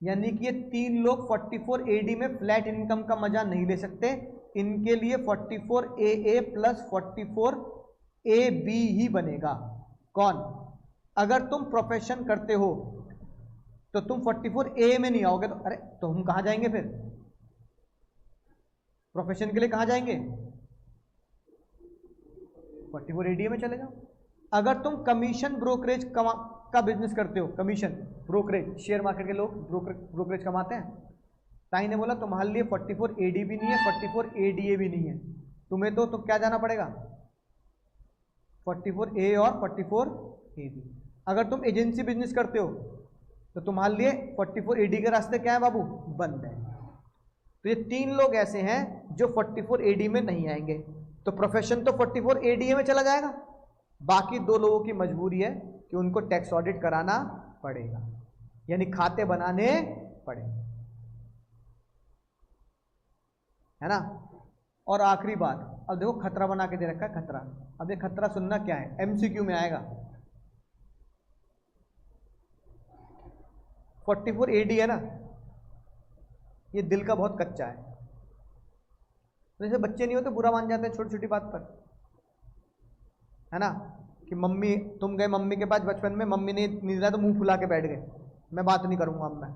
यानी कि ये 3 लोग 44 एडी में फ्लैट इनकम का मजा नहीं ले सकते। इनके लिए 44 ए प्लस 44 ए बी ही बनेगा। कौन? अगर तुम प्रोफेशन करते हो तो तुम 44 ए में नहीं आओगे, तो अरे तो हम कहां जाएंगे फिर? प्रोफेशन के लिए कहां जाएंगे? 44 एडी में चले जाओ। अगर तुम कमीशन ब्रोकरेज का बिजनेस करते हो, कमीशन ब्रोकरेज, शेयर मार्केट के लोग ब्रोकरेज कमाते हैं, ताई ने बोला तुम्हारे लिए 44 एडी भी नहीं है, 44 एडीए भी नहीं है, तुम्हें तो क्या जाना पड़ेगा? 44 ए और 44 ए बी। अगर तुम एजेंसी बिजनेस करते हो तो तुम्हारे लिए 44 एडी के रास्ते क्या है बाबू? बंद है। तो ये 3 लोग ऐसे हैं जो 44 एडी में नहीं आएंगे। तो प्रोफेशन तो 44 एडीए में चला जाएगा। बाकी 2 लोगों की मजबूरी है कि उनको टैक्स ऑडिट कराना पड़ेगा, यानी खाते बनाने पड़ेंगे, है ना? और आखिरी बात, अब देखो खतरा बना के दे रखा है, खतरा। अब ये खतरा सुनना क्या है, एमसीक्यू में आएगा। 44 एडी है ना, ये दिल का बहुत कच्चा है। जैसे बच्चे नहीं होते बुरा मान जाते हैं छोटी छोटी बात पर, है ना? कि मम्मी, तुम गए मम्मी के पास बचपन में, मम्मी ने नींद आया तो मुंह फुला के बैठ गए, मैं बात नहीं करूंगा अब, मैं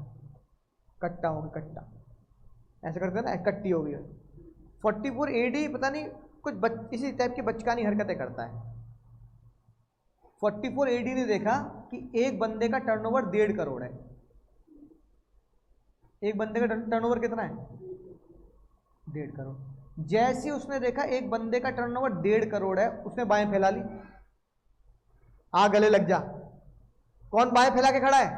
कट्टा हूँ, कट्टा ऐसे करते हैं ना, कट्टी हो गई। 44 एडी पता नहीं कुछ इसी टाइप की बचकानी हरकतें करता है। 44 एडी ने देखा कि एक बंदे का टर्नओवर 1.5 करोड़ है। एक बंदे का टर्नओवर कितना है? 1.5 करोड़। जैसे उसने देखा एक बंदे का टर्नओवर 1.5 करोड़ है, उसने बाएं फैला ली। आ गले लग जा। कौन बाएं फैला के खड़ा है?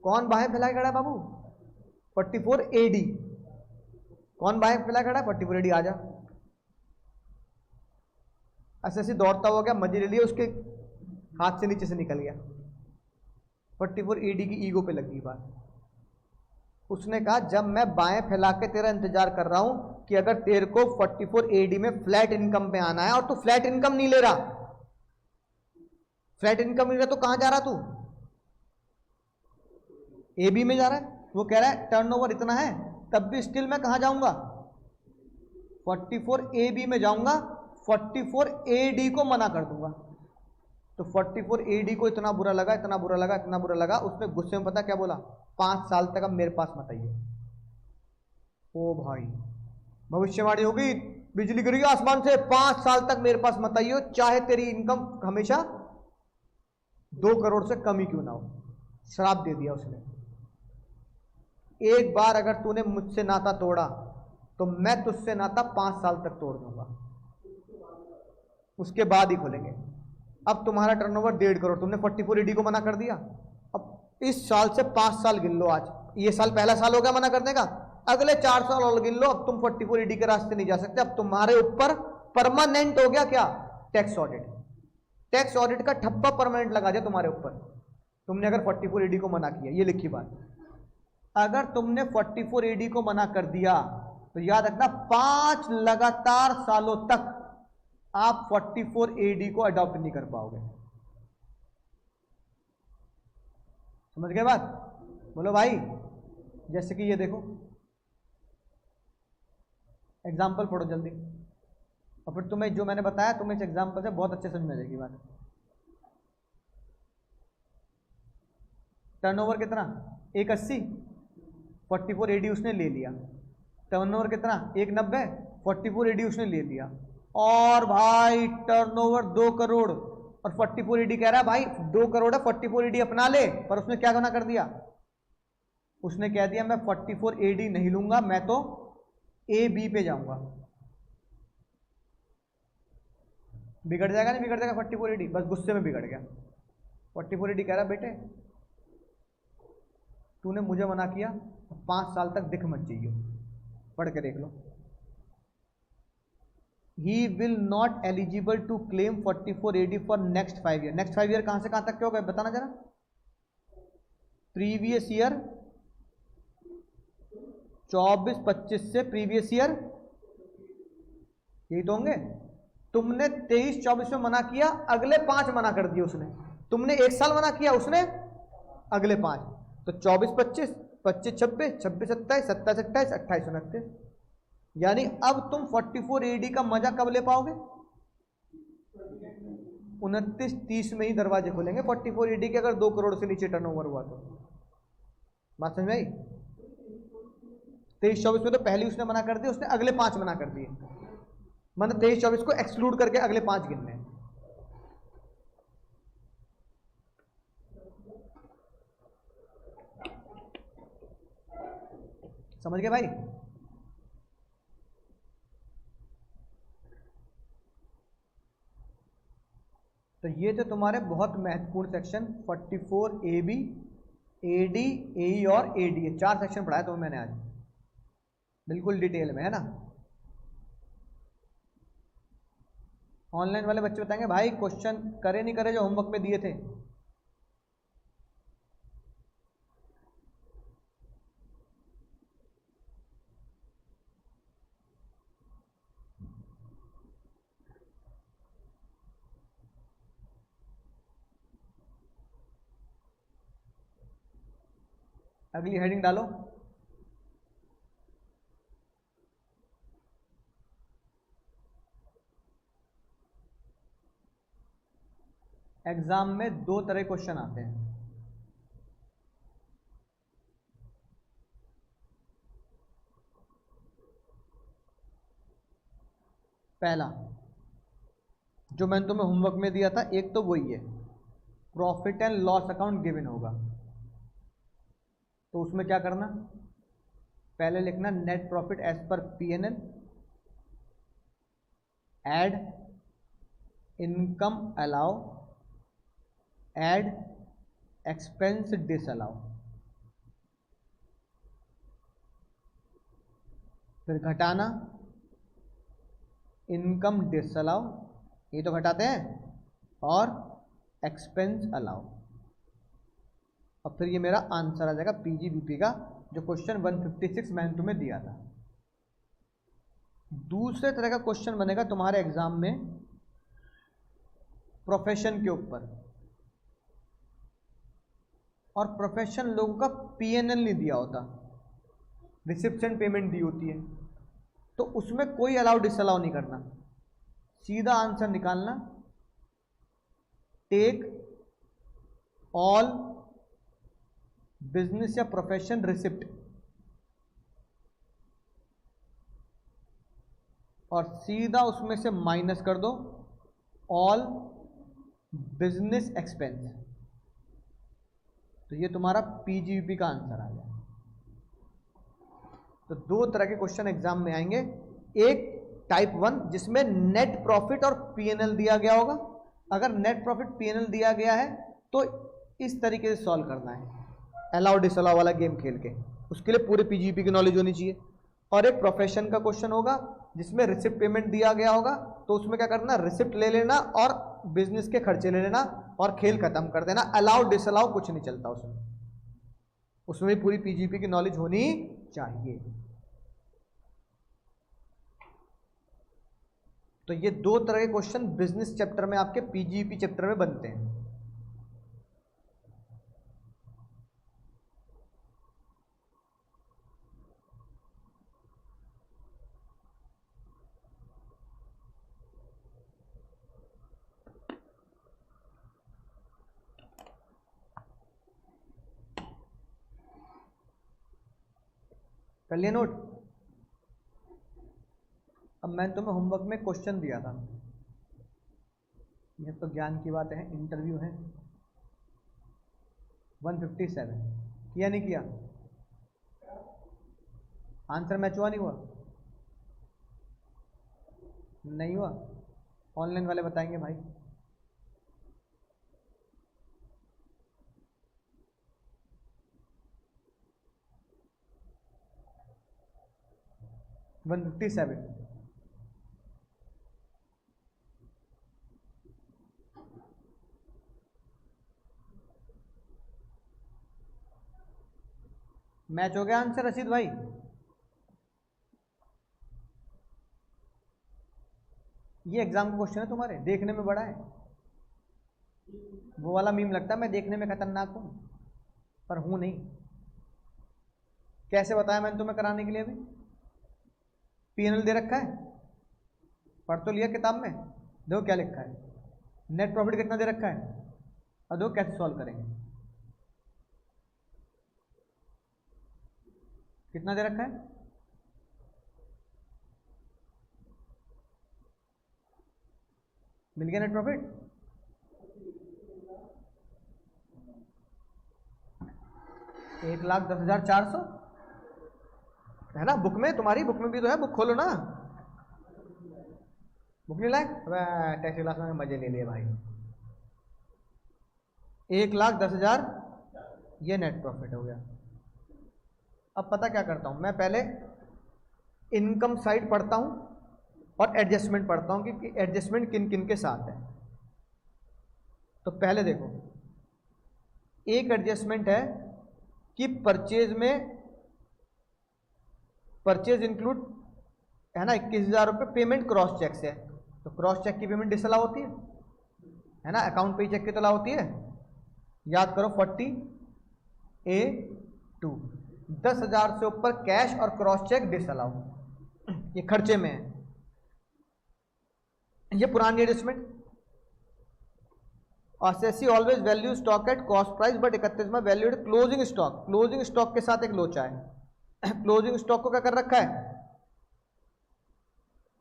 कौन बाएं फैला के खड़ा है बाबू? 44 एडी। कौन बाएं फैला के खड़ा है? 44 एडी। आ जा। ऐसे ऐसे दौड़ता हुआ गया, मजे ले लिया, उसके हाथ से नीचे से निकल गया। 44 एडी की ईगो पे लगी बात। उसने कहा जब मैं बाएं फैला के तेरा इंतजार कर रहा हूं कि अगर तेरे को 44 एडी में फ्लैट इनकम पे आना है और तू फ्लैट इनकम नहीं ले रहा, फ्लैट इनकम नहीं ले रहा, तो कहां जा रहा तू? एबी में जा रहा है। वो कह रहा है टर्नओवर इतना है, तब भी स्टिल मैं कहां जाऊंगा? 44 एबी में जाऊंगा, 44 एडी को मना कर दूंगा। तो 44 एडी को इतना बुरा लगा, इतना बुरा लगा, इतना बुरा लगा, उसने गुस्से में पता क्या बोला? 5 साल तक अब मेरे पास मत आइए। ओ भाई, भविष्यवाणी हो गई, बिजली गिरी आसमान से, 5 साल तक मेरे पास मत आइए, चाहे तेरी इनकम हमेशा 2 करोड़ से कम ही क्यों ना हो। श्राप दे दिया उसने। एक बार अगर तूने मुझसे नाता तोड़ा तो मैं तुझसे नाता 5 साल तक तोड़ दूंगा, उसके बाद ही खोलेंगे। अब तुम्हारा टर्नओवर 1.5 करोड़, तुमने 44 एडी को मना कर दिया। अब इस साल से 5 साल गिन लो। आज ये साल पहला साल हो गया मना करने का, अगले 4 साल और गिन लो। अब तुम 44 एडी के रास्ते नहीं जा सकते। अब तुम्हारे ऊपर परमानेंट हो गया क्या? Tax audit. टैक्स ऑडिट का ठप्पा परमानेंट लगा दिया तुम्हारे ऊपर, तुमने अगर 44 एडी को मना किया। ये लिखी बात। अगर तुमने 44 एडी को मना कर दिया तो याद रखना 5 लगातार सालों तक आप 44 एडी को अडॉप्ट नहीं कर पाओगे। समझ गए बात? बोलो भाई। जैसे कि ये देखो, एग्जाम्पल पढ़ो जल्दी, और फिर तुम्हें जो मैंने बताया तुम्हें इस एग्जाम्पल से बहुत अच्छे समझ में आ जाएगी बात। टर्नओवर कितना 180, 44 एडी उसने ले लिया। टर्नओवर कितना 190, 44 एडी उसने ले लिया। और भाई टर्नओवर 2 करोड़ और 44 एडी कह रहा है भाई 2 करोड़ है 44 एडी अपना ले, पर उसने क्या गना कर दिया, उसने कह दिया मैं 44 एडी नहीं लूंगा, मैं तो ए बी पे जाऊंगा। बिगड़ जाएगा नहीं बिगड़ जाएगा 44 एडी, बस गुस्से में बिगड़ गया। 44 एडी कह रहा बेटे तूने मुझे मना किया, 5 साल तक दिख मत चाहिए, पढ़ के देख लो। He will not eligible to claim 44 AD for next 5 year। Next 5 year कहां से कहां तक क्या होगा बताना जरा। प्रीवियस ईयर 24-25 से प्रीवियस ईयर, यही तो होंगे। तुमने 23-24 में मना किया, अगले 5 मना कर दिए उसने। तुमने 1 साल मना किया, उसने अगले 5, तो 24-25, 25-26, 26-27, 27-28, 28-29। यानी अब तुम 44 एडी का मजा कब ले पाओगे, 29-30 में ही दरवाजे खुलेंगे 44 एडी के, अगर 2 करोड़ से नीचे टर्नओवर हुआ तो। बात समझ में आई। 23-24 में तो पहले उसने मना कर दिया, उसने अगले 5 मना कर दिए, मतलब 23-24 को एक्सक्लूड करके अगले 5 गिनने। समझ गए भाई। तो ये तो तुम्हारे बहुत महत्वपूर्ण section 44 A B, A D, A और ए डी, 4 सेक्शन पढ़ाया तो मैंने आज बिल्कुल डिटेल में, है ना। ऑनलाइन वाले बच्चे बताएंगे भाई क्वेश्चन करे नहीं करे जो होमवर्क में दिए थे। अगली हेडिंग डालो। एग्जाम में 2 तरह क्वेश्चन आते हैं। पहला जो मैंने तुम्हें होमवर्क में दिया था, एक तो वही है profit and loss account given होगा, तो उसमें क्या करना, पहले लिखना net profit as per PNL, add income allow, add expense disallow, फिर घटाना इनकम डिसअलाउ, ये तो घटाते हैं, और एक्सपेंस अलाउ। अब फिर ये मेरा आंसर आ जाएगा पीजीबीपी का, जो क्वेश्चन 156 मैंने तुम्हें दिया था। दूसरे तरह का क्वेश्चन बनेगा तुम्हारे एग्जाम में प्रोफेशन के ऊपर, और प्रोफेशन लोगों का पीएनएल नहीं दिया होता, रिसिप्ट एंड पेमेंट दी होती है, तो उसमें कोई अलाउ डिसअलाउ नहीं करना, सीधा आंसर निकालना टेक ऑल बिजनेस या प्रोफेशन रिसिप्ट, और सीधा उसमें से माइनस कर दो ऑल बिजनेस एक्सपेंस, तो ये तुम्हारा पीजीबीपी का आंसर आ गया। तो 2 तरह के क्वेश्चन एग्जाम में आएंगे, एक टाइप 1 जिसमें नेट प्रॉफिट और पीएनएल दिया गया होगा। अगर नेट प्रॉफिट पीएनएल दिया गया है तो इस तरीके से सॉल्व करना है, अलाउ डिसअलाउ वाला गेम खेल के, उसके लिए पूरे पीजीबीपी की नॉलेज होनी चाहिए। और एक प्रोफेशन का क्वेश्चन होगा जिसमें रिसिप्ट पेमेंट दिया गया होगा, तो उसमें क्या करना, रिसिप्ट ले लेना और बिजनेस के खर्चे ले लेना और खेल खत्म कर देना, अलाउ डिसअलाउ कुछ नहीं चलता उसमें, उसमें भी पूरी पीजीबीपी की नॉलेज होनी चाहिए। तो ये 2 तरह के क्वेश्चन बिजनेस चैप्टर में आपके पीजीबीपी चैप्टर में बनते हैं। कर लिया नोट। अब मैंने तुम्हें होमवर्क में क्वेश्चन दिया था, ये तो ज्ञान की बात है, इंटरव्यू है। 157 किया नहीं किया? आंसर मैच हुआ नहीं हुआ? नहीं हुआ? ऑनलाइन वाले बताएंगे भाई। वन 157 मैच हो गया आंसर रशीद भाई? ये एग्जाम का क्वेश्चन है तुम्हारे, देखने में बड़ा है, वो वाला मीम लगता है मैं देखने में खतरनाक हूं पर हूं नहीं। कैसे बताया मैंने तुम्हें कराने के लिए? अभी पीएनएल दे रखा है, पढ़ तो लिया किताब में, देखो क्या लिखा है, नेट प्रॉफिट कितना दे रखा है, और देखो कैसे सॉल्व करेंगे। कितना दे रखा है? मिल गया नेट प्रॉफिट? एक लाख 10,400 है ना बुक में, तुम्हारी बुक में भी तो है, बुक खोलो ना। बुक नहीं लाए? टैक्स क्लास में मजे ले लिए भाई। 1,10,000 ये नेट प्रॉफिट हो गया। अब पता क्या करता हूं मैं, पहले इनकम साइड पढ़ता हूं और एडजस्टमेंट पढ़ता हूं कि एडजस्टमेंट किन किन के साथ है। तो पहले देखो, एक एडजस्टमेंट है कि परचेज में, परचेज इंक्लूड है ना 21,000 रुपये, पेमेंट क्रॉस चेक से है, तो क्रॉस चेक की पेमेंट डिसअलाउ होती है ना, अकाउंट पे चेक की तो अलाउ होती है। याद करो 40A2, 10,000 से ऊपर कैश और क्रॉस चेक डिसअलाउ, ये खर्चे में है। ये पुरानी adjustment. Assessee always value stock at cost price but 31 में valued closing stock, closing stock के साथ एक लोचा है। क्लोजिंग स्टॉक को क्या कर रखा है?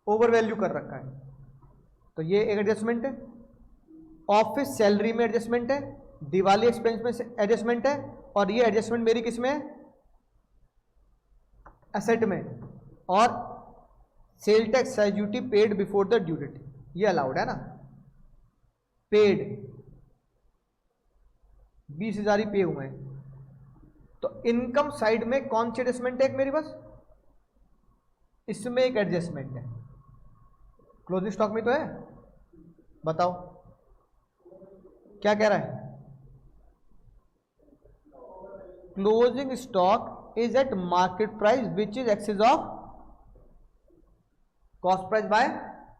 ओवर वैल्यू कर रखा है, तो ये एक एडजस्टमेंट है। ऑफिस सैलरी में एडजस्टमेंट है, दिवाली एक्सपेंस में एडजस्टमेंट है, और ये एडजस्टमेंट मेरी किस में है? एसेट में। और sale tax duty paid before the due date, ये अलाउड है ना, पेड 20,000 ही पे हुए हैं। तो इनकम साइड में कौन सी एडजस्टमेंट है? एक मेरी बस इसमें एक एडजस्टमेंट है, क्लोजिंग स्टॉक में तो है। बताओ क्या कह रहा है? Closing stock is at market price which is excess of cost price by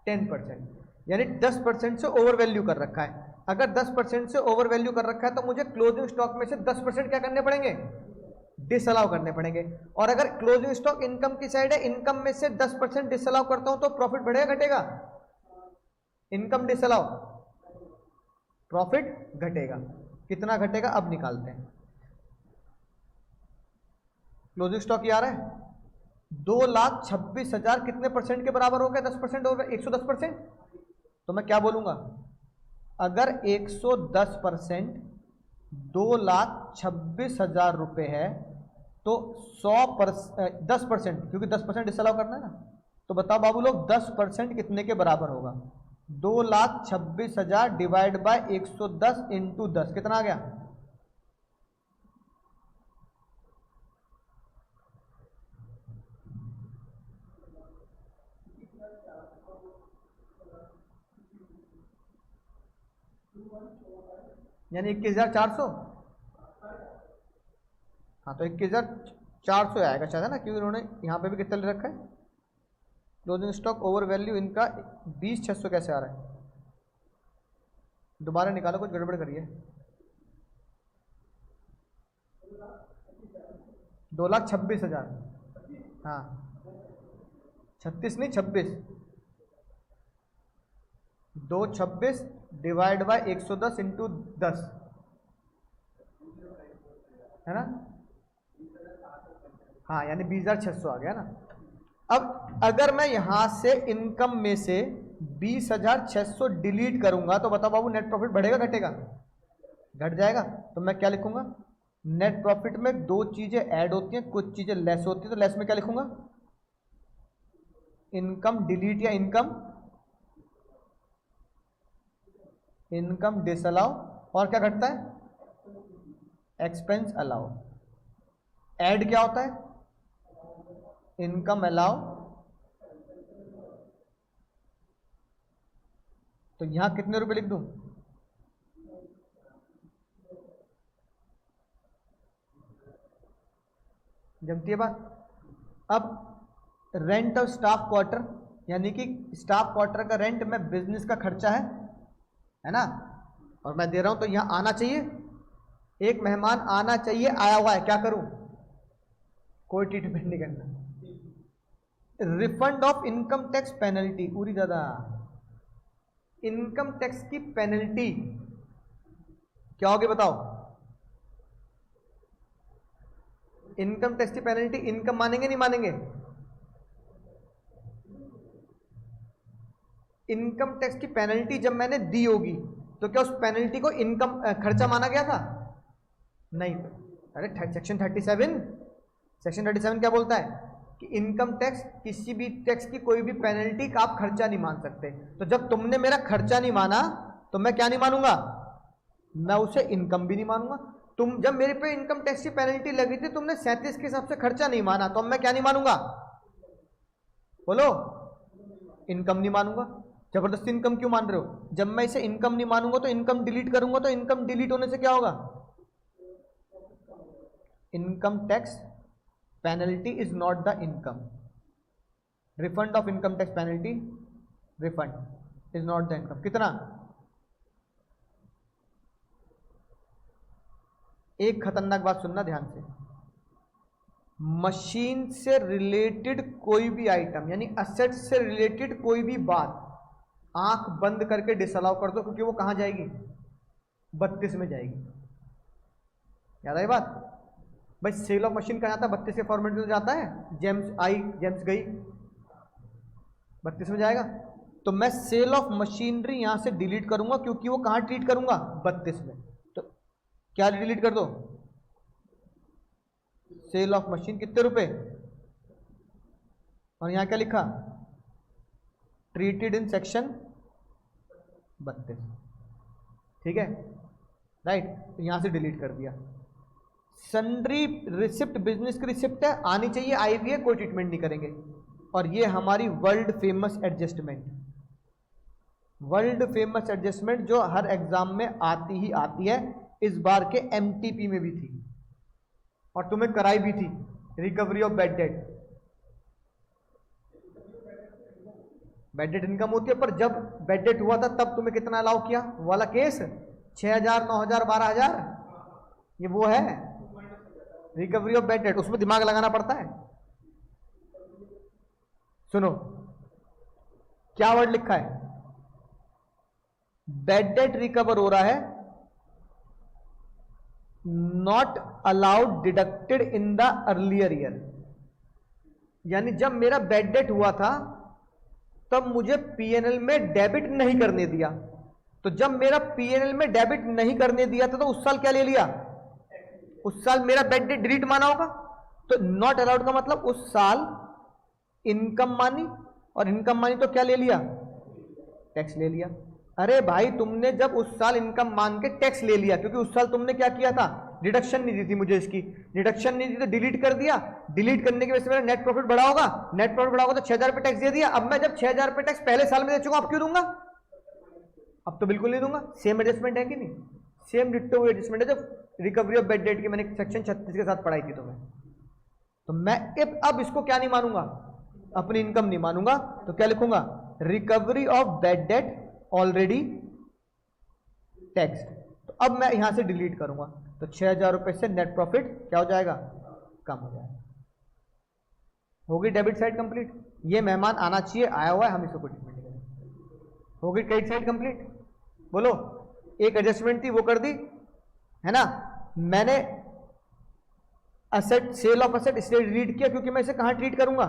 10%, यानी 10% से ओवर वैल्यू कर रखा है। अगर 10% से ओवर वैल्यू कर रखा है तो मुझे क्लोजिंग स्टॉक में से 10% क्या करने पड़ेंगे? डिसअलाउ करने पड़ेंगे। और अगर क्लोजिंग स्टॉक इनकम की साइड है, इनकम में से 10% डिसअलाउ करता हूं तो प्रॉफिट बढ़ेगा घटेगा? इनकम डिसअलाउ, प्रॉफिट घटेगा। कितना घटेगा अब निकालते हैं। क्लोजिंग स्टॉक ये आ रहा है 2,26,000 कितने परसेंट के बराबर हो गया? 10% हो गया, 110%। तो मैं क्या बोलूंगा, अगर 110% 2,26,000 रुपये है तो 10%, क्योंकि 10% डिसअलाउ करना है ना, तो बताओ बाबू लोग 10% कितने के बराबर होगा? 2,26,000 डिवाइड बाय 110 इंटू 10 कितना आ गया? यानी 21,400। हाँ तो 21,400 आएगा शायद, है ना, क्योंकि उन्होंने यहाँ पे भी कितना ले रखा है? क्लोजिंग स्टॉक ओवर वैल्यू इनका 20,600 कैसे आ रहा है? दोबारा निकालो, कुछ गड़बड़ करिए। 2,26,000, हाँ 36 नहीं 26, 2,26 डिवाइड बाय 110 इंटू 10 है ना, हाँ, यानी 20,600 आ गया ना। अब अगर मैं यहां से इनकम में से 20,600 डिलीट करूंगा तो बताओ बाबू नेट प्रॉफिट बढ़ेगा घटेगा? घट जाएगा। तो मैं क्या लिखूंगा? नेट प्रॉफिट में दो चीजें ऐड होती हैं, कुछ चीजें लेस होती हैं, तो लेस में क्या लिखूंगा? इनकम डिलीट या इनकम डिसअलाउ। और क्या घटता है? Expense allow. ऐड क्या होता है? Income allow. तो यहां कितने रुपए लिख दूं? जमती है बात? अब रेंट ऑफ स्टाफ क्वार्टर, यानी कि स्टाफ क्वार्टर का रेंट में बिजनेस का खर्चा है ना, और मैं दे रहा हूं तो यहां आना चाहिए, एक मेहमान आना चाहिए, आया हुआ है, क्या करूं? कोई ट्रीटमेंट नहीं करना। Refund of income tax penalty. पूरी दादा, इनकम टैक्स की पेनल्टी क्या होगी बताओ? इनकम टैक्स की पेनल्टी इनकम मानेंगे नहीं मानेंगे? इनकम टैक्स की पेनल्टी जब मैंने दी होगी तो क्या उस पेनल्टी को इनकम खर्चा माना गया था? नहीं। अरे सेक्शन 37 क्या बोलता है कि इनकम टैक्स, किसी भी टैक्स की कोई भी पेनल्टी का आप खर्चा नहीं मान सकते। तो जब तुमने मेरा खर्चा नहीं माना तो मैं क्या नहीं मानूंगा? मैं उसे इनकम भी नहीं मानूंगा। तुम जब मेरे पे इनकम टैक्स की पेनल्टी लगी थी, तुमने 37 के हिसाब से खर्चा नहीं माना, तो मैं क्या नहीं मानूंगा? बोलो। इनकम नहीं मानूंगा। जबरदस्ती इनकम क्यों मान रहे हो? जब मैं इसे इनकम नहीं मानूंगा तो इनकम डिलीट करूंगा, तो इनकम डिलीट होने से क्या होगा? Income tax penalty is not the income. Refund of income tax penalty, refund is not the income. कितना? एक खतरनाक बात सुनना ध्यान से, मशीन से रिलेटेड कोई भी आइटम, यानी असेट से रिलेटेड कोई भी बात, आंख बंद करके डिसअलाउ कर दो, क्योंकि वो कहां जाएगी? 32 में जाएगी। याद आई बात? भाई सेल ऑफ मशीन कहां जाता है? 32 के फॉर्मेट में जाता है। जेम्स आई, जेम्स गई, 32 में जाएगा। तो मैं सेल ऑफ मशीनरी यहां से डिलीट करूंगा, क्योंकि वो कहां ट्रीट करूंगा? 32 में। तो क्या डिलीट कर दो? सेल ऑफ मशीन कितने रुपए, और यहां क्या लिखा? Treated in section 32। ठीक है, राइट। तो यहां से डिलीट कर दिया। सन्ड्री रिसिप्ट बिजनेस की रिसिप्ट है, आनी चाहिए, आई भी है, कोई ट्रीटमेंट नहीं करेंगे। और ये हमारी world famous adjustment, world famous adjustment जो हर एग्जाम में आती ही आती है, इस बार के एमटीपी में भी थी और तुम्हें कराई भी थी, recovery of bad debt. Bad debt income होती है, पर जब बैड डेट हुआ था तब तुम्हें कितना अलाउ किया? वो वाला केस 6,000, 9,000, 12,000, ये वो है रिकवरी ऑफ बैड डेट। उसमें दिमाग लगाना पड़ता है। सुनो क्या वर्ड लिखा है? बैड डेट रिकवर हो रहा है, not allowed deducted in the earlier year. यानी जब मेरा बैड डेट हुआ था तब मुझे पीएनएल में डेबिट नहीं करने दिया। तो जब मेरा पीएनएल में डेबिट नहीं करने दिया था तो उस साल क्या ले लिया? उस साल मेरा बैड डेट डिलीट माना होगा। तो नॉट अलाउड का मतलब उस साल इनकम मानी, और इनकम मानी तो क्या ले लिया? टैक्स ले लिया। अरे भाई तुमने जब उस साल इनकम मान के टैक्स ले लिया, क्योंकि उस साल तुमने क्या किया था? डिडक्शन नहीं दी थी मुझे, इसकी डिडक्शन नहीं दी तो डिलीट कर दिया। डिलीट करने की वजह से मेरा नेट प्रॉफिट बढ़ा होगा, नेट प्रॉफिट बढ़ा होगा तो 6,000 रुपये टैक्स दे दिया। अब मैं जब 6,000 रुपये टैक्स पहले साल में दे चुका, अब क्यों दूंगा? अब तो बिल्कुल नहीं दूंगा। सेम एडजस्टमेंट है कि नहीं? सेम डिट्टो एडजस्टमेंट है जो रिकवरी ऑफ बैड डेट की मैंने सेक्शन 36 के साथ पढ़ाई थी तुम्हें। तो मैं अब इसको क्या नहीं मानूंगा? अपनी इनकम नहीं मानूंगा। तो क्या लिखूंगा? Recovery of bad debt already tax. तो अब मैं यहां से डिलीट करूंगा, तो 6,000 रुपए से नेट प्रॉफिट क्या हो जाएगा? कम हो जाएगा। होगी डेबिट साइड कंप्लीट। ये मेहमान आना चाहिए, आया हुआ है, हम इसको कुछ नहीं करेंगे। होगी क्रेडिट साइड कंप्लीट। बोलो, एक एडजस्टमेंट थी वो कर दी है ना। मैंने असेट, सेल ऑफ असेट इसलिए डिलीट किया क्योंकि मैं इसे कहां ट्रीट करूंगा,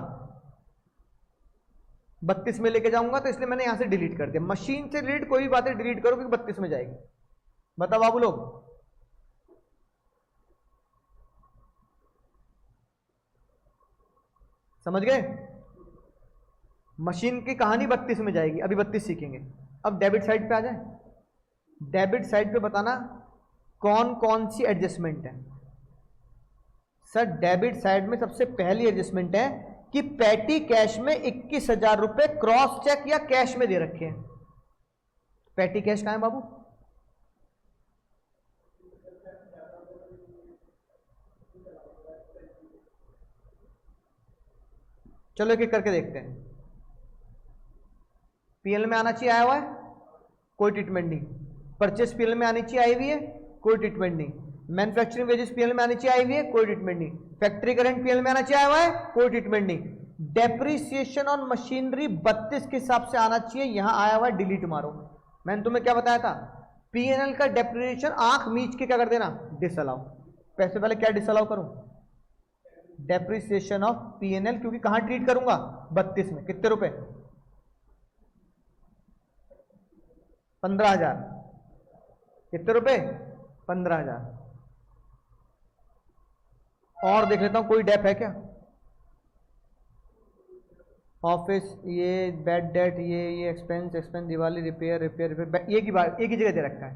32 में लेके जाऊंगा, तो इसलिए मैंने यहां से डिलीट कर दिया। मशीन से रिलेटेड कोई भी बातें डिलीट करो क्योंकि 32 में जाएगी। बताओ बाबू लोग, समझ गए? मशीन की कहानी 32 में जाएगी, अभी 32 सीखेंगे। अब डेबिट साइड पे आ जाए। डेबिट साइड पे बताना कौन कौन सी एडजस्टमेंट है। सर डेबिट साइड में सबसे पहली एडजस्टमेंट है कि पैटी कैश में 21,000 रुपए क्रॉस चेक या कैश में दे रखे हैं। पैटी कैश कहां है बाबू? चलो एक एक करके देखते हैं। पीएल में आना चाहिए, आया हुआ है, कोई ट्रीटमेंट नहीं। परचेस पीएल में आनी चाहिए, आई हुई है, कोई ट्रीटमेंट नहीं। मैन्युफैक्चरिंग वेजेस पीएल में आनी चाहिए, आई हुई है, कोई ट्रीटमेंट नहीं। फैक्ट्री करंट पीएल में आना चाहिए, आया हुआ है, कोई ट्रीटमेंट नहीं। डेप्रिसिएशन ऑन मशीनरी 32 के हिसाब से आना चाहिए, यहां आया हुआ है, डिलीट मारो। मैंने तुम्हें क्या बताया था? पीएनएल का डेप्रिसिएशन आंख मीच के क्या कर देना, डिसअलाउ। पैसे पहले क्या डिसअलाउ करूं? डेप्रिसिएशन ऑफ पीएनएल, क्योंकि कहां ट्रीट करूंगा, 32 में। कितने रुपए? 15,000। कितने रुपए? 15,000। और देख लेता हूं कोई डेप है क्या। ऑफिस, ये बैड डेट, ये एक्सपेंस, दिवाली, रिपेयर, एक ही जगह दे रखा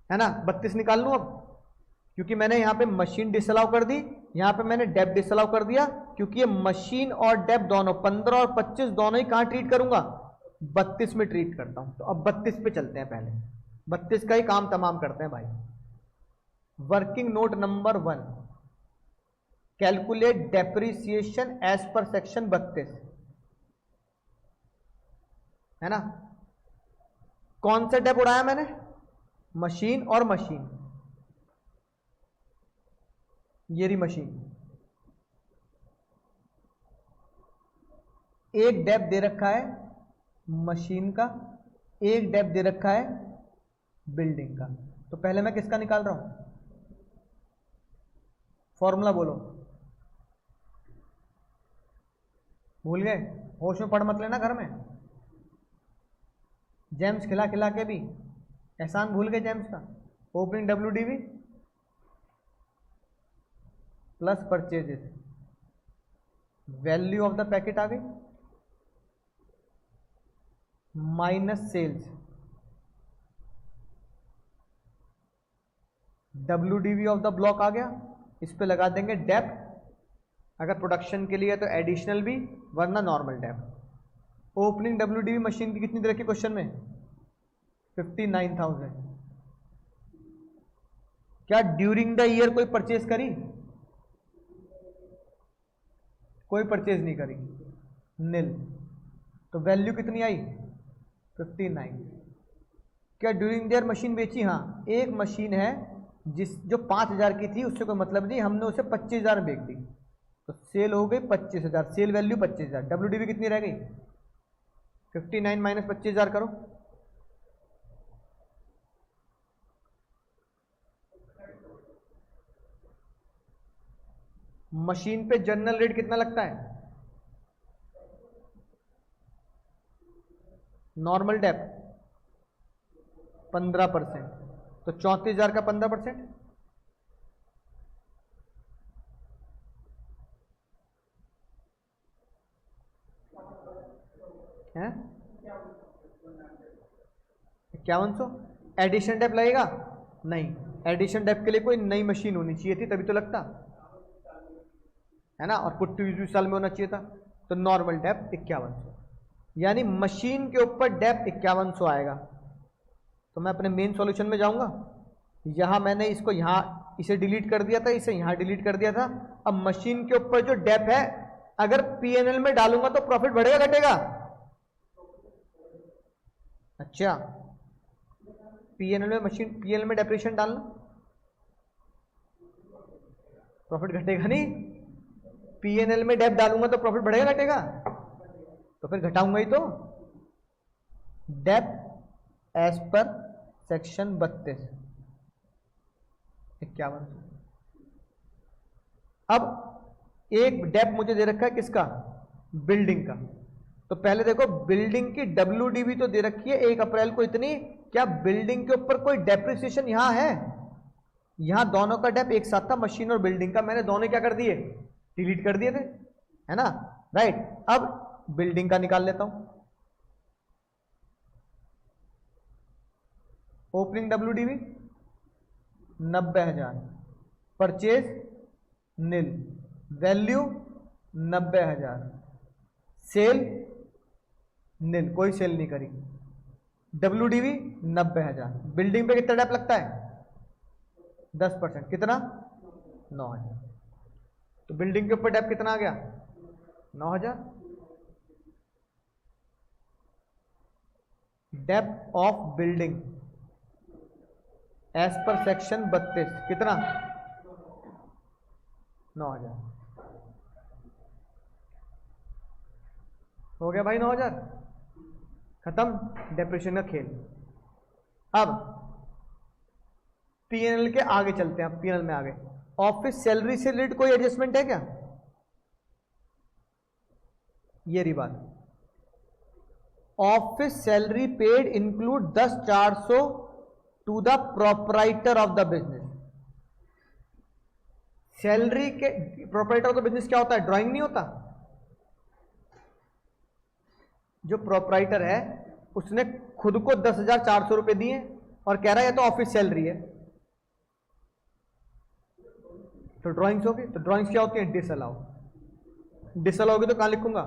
है ना। 32 निकाल लूं अब, क्योंकि मैंने यहां पे मशीन डिसअलाउ कर दी, यहां पे मैंने डेप डिसअलाउ कर दिया, क्योंकि ये मशीन और डेप दोनों 15 और 25 दोनों ही कहां ट्रीट करूंगा, 32 में ट्रीट करता हूं। तो अब 32 पे चलते हैं, पहले 32 का ही काम तमाम करते हैं भाई। Working note number 1, calculate depreciation as per section 32, है ना। कौन सा डेप उड़ाया मैंने? मशीन और मशीन, ये रही मशीन। एक डेप दे रखा है मशीन का, एक डेप दे रखा है बिल्डिंग का। तो पहले मैं किसका निकाल रहा हूं? फॉर्मूला बोलो, भूल गए? होश में पढ़ मत लेना घर में। जेम्स खिला खिला के भी एहसान भूल गए जेम्स का। Opening WDV plus purchases, value of the packet आ गई, minus sales, WDV of the block आ गया। इस पे लगा देंगे डेप, अगर प्रोडक्शन के लिए तो एडिशनल भी, वरना normal dep. Opening WDV machine की कितनी दे रखी क्वेश्चन में? 59,000। क्या ड्यूरिंग द ईयर कोई परचेज करी? कोई परचेज नहीं करी, नील। तो वैल्यू कितनी आई? 59। क्या ड्यूरिंग द ईयर मशीन बेची? हाँ, एक मशीन है जो 5,000 की थी, उससे कोई मतलब नहीं, हमने उसे 25,000 बेच दी, तो सेल हो गई 25,000, सेल वैल्यू 25,000। डब्ल्यूडीवी कितनी रह गई? 59 माइनस 25,000 करो, मशीन पे जनरल रेट कितना लगता है? नॉर्मल डेप 15%, तो 34,000 का 15% है 5100। एडिशन डेप लगेगा? नहीं, एडिशन डेप के लिए कोई नई मशीन होनी चाहिए थी, तभी तो लगता है ना, और पुट्टी 20 साल में होना चाहिए था। तो नॉर्मल डेप 5100, यानी मशीन के ऊपर डेप 5100 आएगा। तो मैं अपने मेन सॉल्यूशन में जाऊंगा, यहां मैंने इसको यहां इसे डिलीट कर दिया था, इसे यहां डिलीट कर दिया था। अब मशीन के ऊपर जो डेप है, अगर पीएनएल में डालूंगा तो प्रॉफिट बढ़ेगा घटेगा? अच्छा, पीएनएल में पीएनएल में डेप्रिसिएशन डालना, प्रॉफिट घटेगा नहीं। पीएनएल में डेप डालूंगा तो प्रॉफिट बढ़ेगा घटेगा? तो फिर घटाऊंगा ही तो। Dep as per section 32 5100। अब एक डेप मुझे दे रखा है किसका, बिल्डिंग का। तो पहले देखो बिल्डिंग की WDV तो दे रखी है 1 अप्रैल को इतनी, क्या बिल्डिंग के ऊपर कोई डेप्रिसिएशन यहां है? यहां दोनों का डेप एक साथ था, मशीन और बिल्डिंग का, मैंने दोनों क्या कर दिए, डिलीट कर दिए थे, है ना, राइट। अब बिल्डिंग का निकाल लेता हूं, ओपनिंग WDV 90,000, परचेज नील, वैल्यू 90,000, सेल नील, कोई सेल नहीं करी, WDV 90,000। बिल्डिंग पे कितना डेप लगता है, 10%, कितना, 9,000। तो बिल्डिंग के ऊपर डेप कितना आ गया, 9,000। Dep of building as per section 32 कितना, 9,000। हो गया भाई 9,000, खत्म डेप्रिसिएशन का खेल। अब P&L के आगे चलते हैं, P&L में आगे ऑफिस सैलरी से रिलेटेड कोई एडजस्टमेंट है क्या? ये रही बात, office salary paid include 10,400 to the proprietor of the business. Salary के प्रोपराइटर ऑफ द बिजनेस क्या होता है, ड्राइंग नहीं होता। जो प्रोपराइटर है उसने खुद को 10,400 रुपए दिए और कह रहा है ये तो ऑफिस सैलरी है, तो ड्राइंग्स होगी। तो ड्राइंग्स क्या होती है, डिसअलाउ। डिसअलाउ होगी तो कहां लिखूंगा,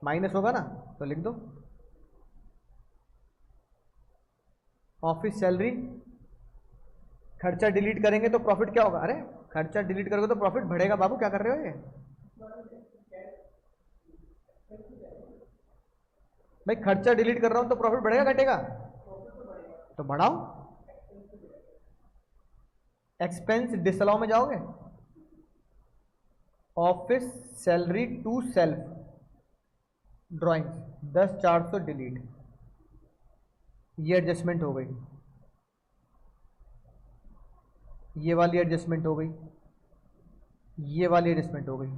माइनस होगा ना, तो लिख दो ऑफिस सैलरी। खर्चा डिलीट करेंगे तो प्रॉफिट क्या होगा, अरे खर्चा डिलीट करोगे तो प्रॉफिट बढ़ेगा। बाबू क्या कर रहे हो ये भाई, खर्चा डिलीट कर रहा हूं तो प्रॉफिट बढ़ेगा घटेगा, तो बढ़ाओ। एक्सपेंस डिसअलाउ में जाओगे, office salary to self drawing 10,400 delete, ये एडजस्टमेंट हो गई, ये वाली एडजस्टमेंट हो गई, ये वाली एडजस्टमेंट हो गई।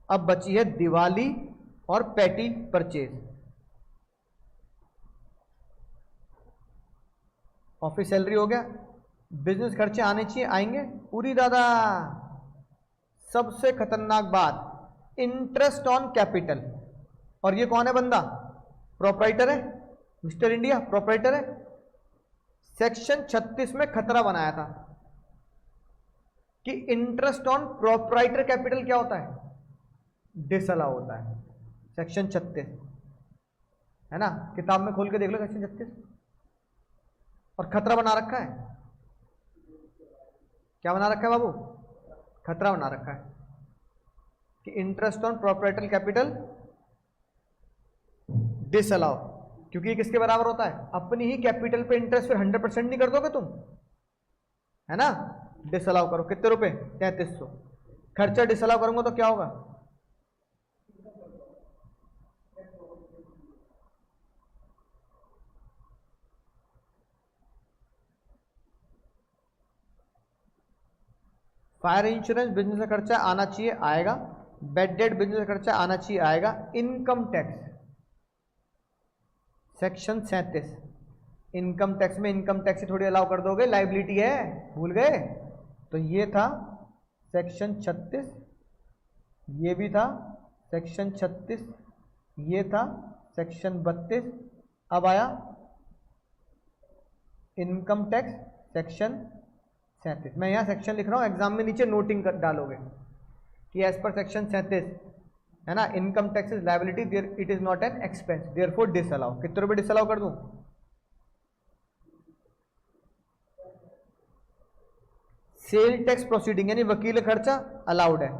अब बची है दिवाली और पैटी परचेज। ऑफिस सैलरी हो गया, बिजनेस खर्चे आने चाहिए, आएंगे पूरी दादा। सबसे खतरनाक बात, इंटरेस्ट ऑन कैपिटल। और ये कौन है बंदा, प्रोपराइटर है, मिस्टर इंडिया प्रोपराइटर है। सेक्शन 36 में खतरा बनाया था कि इंटरेस्ट ऑन प्रोपराइटर कैपिटल क्या होता है, डिसअलाउ होता है। सेक्शन 36 है ना, किताब में खोल के देख लो सेक्शन 36, और खतरा बना रखा है। क्या बना रखा है बाबू, खतरा बना रखा है कि interest on proprietor capital disallow. क्योंकि ये किसके बराबर होता है, अपनी ही कैपिटल पे इंटरेस्ट फिर 100% नहीं कर दोगे तुम, है ना। डिसअलाउ करो, कितने रुपए, 3300। खर्चा डिसअलाउ करूंगा तो क्या होगा, फायर इंश्योरेंस बिजनेस का खर्चा आना चाहिए, आएगा। बेड डेड बिजनेस का खर्चा आना चाहिए, आएगा। Income tax section 37, income tax में इनकम टैक्स थोड़ी अलाउ कर दोगे, लाइबिलिटी है, भूल गए। तो ये था सेक्शन 36, ये भी था सेक्शन 36, ये था सेक्शन 32। अब आया इनकम टैक्स सेक्शन 37। मैं यहाँ सेक्शन लिख रहा हूँ, एग्जाम में नीचे नोटिंग डालोगे कि एज पर सेक्शन 37 है ना, income tax is liability, there it is not an expense, therefore disallow. कितने रुपए डिसअलाउ कर दूं, सेल टैक्स प्रोसीडिंग यानी वकील खर्चा अलाउड है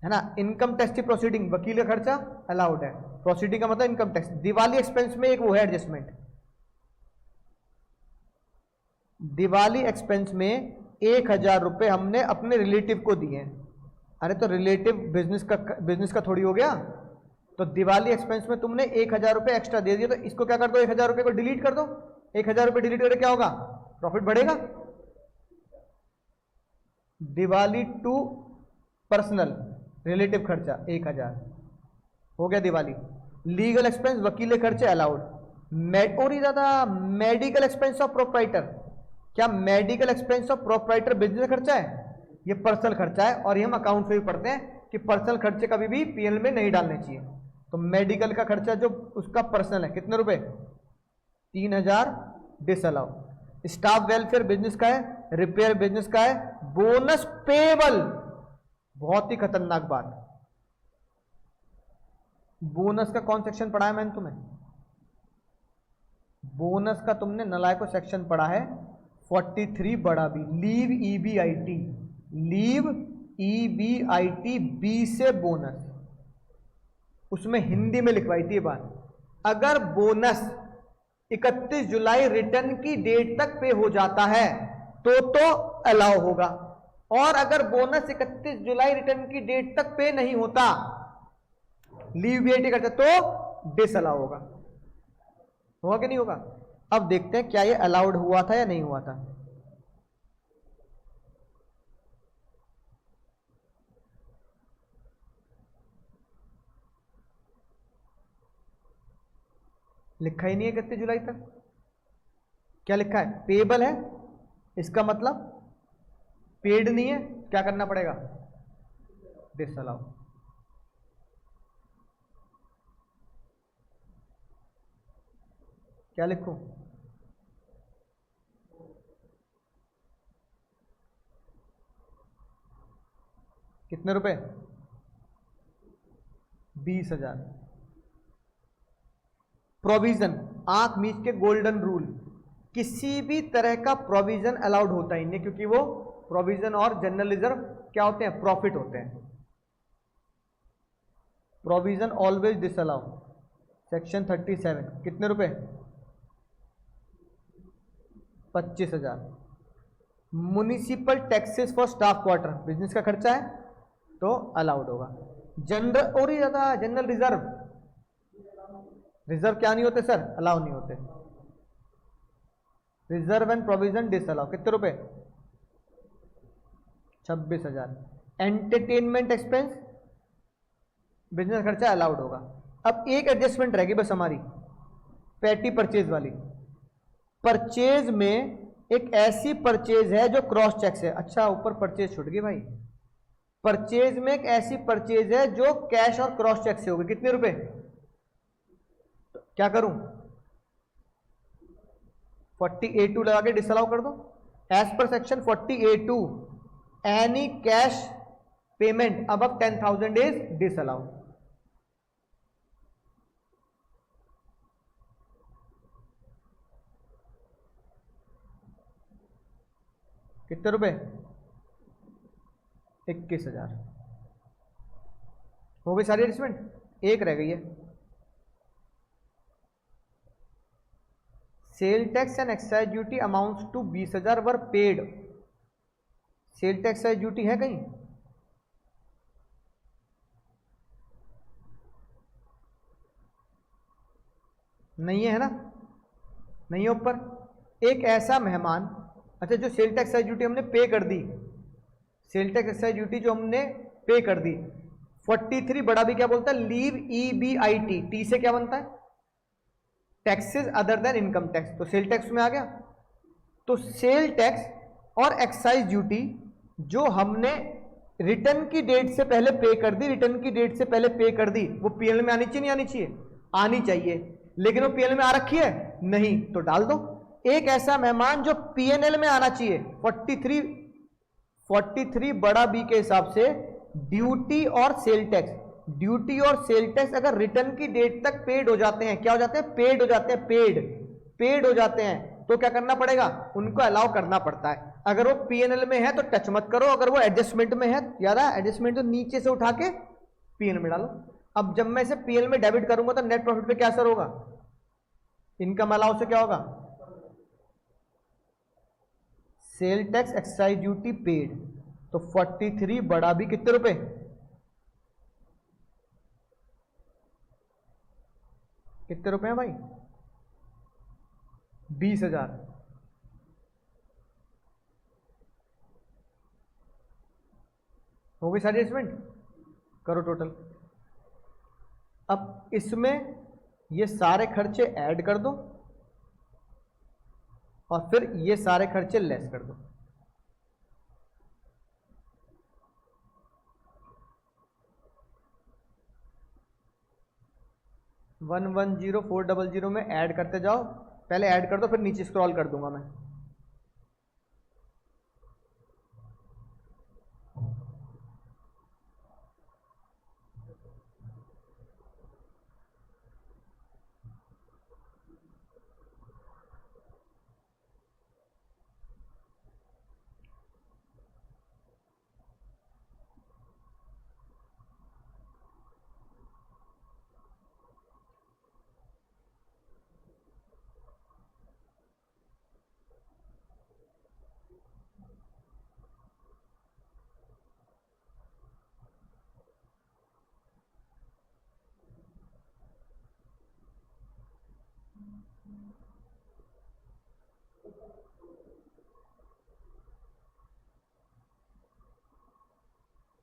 ना। इनकम टैक्स की प्रोसीडिंग, वकील खर्चा अलाउड है, प्रोसीडिंग का मतलब इनकम टैक्स। दिवाली एक्सपेंस में एक वो है एडजस्टमेंट, दिवाली एक्सपेंस में 1,000 रुपए हमने अपने रिलेटिव को दिए। अरे तो रिलेटिव बिजनेस का थोड़ी हो गया, तो दिवाली एक्सपेंस में तुमने 1,000 रुपए एक्स्ट्रा दे दिया, तो इसको क्या कर दो, 1,000 रुपए को डिलीट कर दो। 1,000 रुपए डिलीट करके क्या होगा, प्रॉफिट बढ़ेगा। दिवाली टू पर्सनल रिलेटिव खर्चा 1000 हो गया दिवाली। लीगल एक्सपेंस वकीले खर्चे अलाउड। और ही ज्यादा मेडिकल एक्सपेंस ऑफ प्रोप्राइटर, क्या medical expense of proprietor business खर्चा है? ये पर्सनल खर्चा है और ये हम अकाउंट से भी पढ़ते हैं कि पर्सनल खर्चे कभी भी पीएल में नहीं डालने चाहिए। तो मेडिकल का खर्चा जो उसका पर्सनल है कितने रुपए? 3000 डिसअलाउ। स्टाफ वेलफेयर बिजनेस का है, रिपेयर बिजनेस का है, बोनस पेबल, बहुत ही खतरनाक बात, बोनस का कौन सेक्शन पढ़ा है मैंने तुम्हें? बोनस का तुमने नलायको सेक्शन पढ़ा है 43 बड़ा B, leave EBIT, leave EBIT B से बोनस, उसमें हिंदी में लिखवाई थी ये बात। अगर बोनस 31 जुलाई रिटर्न की डेट तक पे हो जाता है तो अलाउ होगा, और अगर बोनस 31 जुलाई रिटर्न की डेट तक पे नहीं होता, लीव ईबीआईटी करते तो डिसअलाउ होगा। होगा कि नहीं होगा? अब देखते हैं क्या ये अलाउड हुआ था या नहीं हुआ था। लिखा ही नहीं है 31 जुलाई तक। क्या लिखा है? पेबल है, इसका मतलब पेड नहीं है, क्या करना पड़ेगा? डिसअलाउ। क्या लिखूं? कितने रुपए? 20,000। प्रोविजन, आंख मीच के गोल्डन रूल, किसी भी तरह का प्रोविजन अलाउड होता ही नहीं, क्योंकि वो प्रोविजन और जनरल रिजर्व क्या होते हैं? प्रॉफिट होते हैं। Provision always disallow. सेक्शन 37 कितने रुपए? 25,000। Municipal taxes for staff quarter, business का खर्चा है तो अलाउड होगा। जनरल और ही ज्यादा जनरल रिजर्व, रिजर्व क्या नहीं होते सर? अलाउ नहीं होते। Reserve and provision disallow. कितने रुपए? 26,000। एंटरटेनमेंट एक्सपेंस बिजनेस खर्चा अलाउड होगा। अब एक एडजस्टमेंट रहेगी बस हमारी, पैटी परचेज वाली। परचेज में एक ऐसी परचेज है जो क्रॉस चेक से, अच्छा ऊपर परचेज छूट गई भाई। परचेज में एक ऐसी परचेज है जो कैश और क्रॉस चेक से होगी। कितने रुपए? तो क्या करूं? 40A2 लगा के डिसअलाउ कर दो। As per section 40A2 any cash payment above 10,000 is disallow. कितने रुपए? 21,000। हो गई सारी एडजस्टमेंट, एक रह गई है। Sale tax and excise duty amounts to 20,000 were paid. Sale tax excise duty है कहीं? नहीं है, है ना? नहीं है ऊपर। एक ऐसा मेहमान, अच्छा जो सेल टैक्स एक्साइज ड्यूटी हमने पे कर दी, सेल टैक्स एक्साइज ड्यूटी जो हमने पे कर दी, 43 बड़ा भी क्या बोलता है? लीव ईबीआईटी, टी से क्या बनता है? Taxes other than income tax, तो सेल टैक्स में आ गया। तो सेल टैक्स और एक्साइज ड्यूटी जो हमने रिटर्न की डेट से पहले पे कर दी, रिटर्न की डेट से पहले पे कर दी, वो पीएल में आनी चाहिए नहीं आनी चाहिए? आनी चाहिए। लेकिन वो पीएल में आ रखी है नहीं, तो डाल दो। एक ऐसा मेहमान जो पीएनएल में आना चाहिए, 43 बड़ा बी के हिसाब से ड्यूटी और सेल टैक्स, ड्यूटी और सेल टैक्स अगर रिटर्न की डेट तक पेड हो जाते हैं, क्या हो जाते हैं? पेड हो जाते हैं। पेड हो जाते हैं तो क्या करना पड़ेगा? उनको अलाउ करना पड़ता है। अगर वो पीएनएल में है तो टच मत करो, अगर वो एडजस्टमेंट में है, याद है एडजस्टमेंट तो नीचे से उठा के पीएनएल में डालो। अब जब मैं इसे पीएल में डेबिट करूंगा तो नेट प्रॉफिट पे क्या असर होगा? इनकम अलाउ से क्या होगा? Cell tax excise duty paid, तो 43 बड़ा भी कितने रुपए? कितने रुपए हैं भाई? 20,000। हो गई सारी एडजस्टमेंट, करो टोटल। अब इसमें ये सारे खर्चे ऐड कर दो और फिर ये सारे खर्चे लेस कर दो। वन 10400 में ऐड करते जाओ, पहले ऐड कर दो फिर नीचे स्क्रॉल कर दूंगा मैं।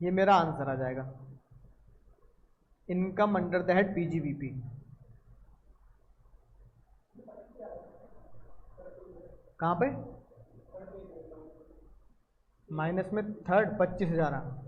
ये मेरा आंसर आ जाएगा, income under the head PGBP. कहाँ पे? माइनस में थर्ड 25,000।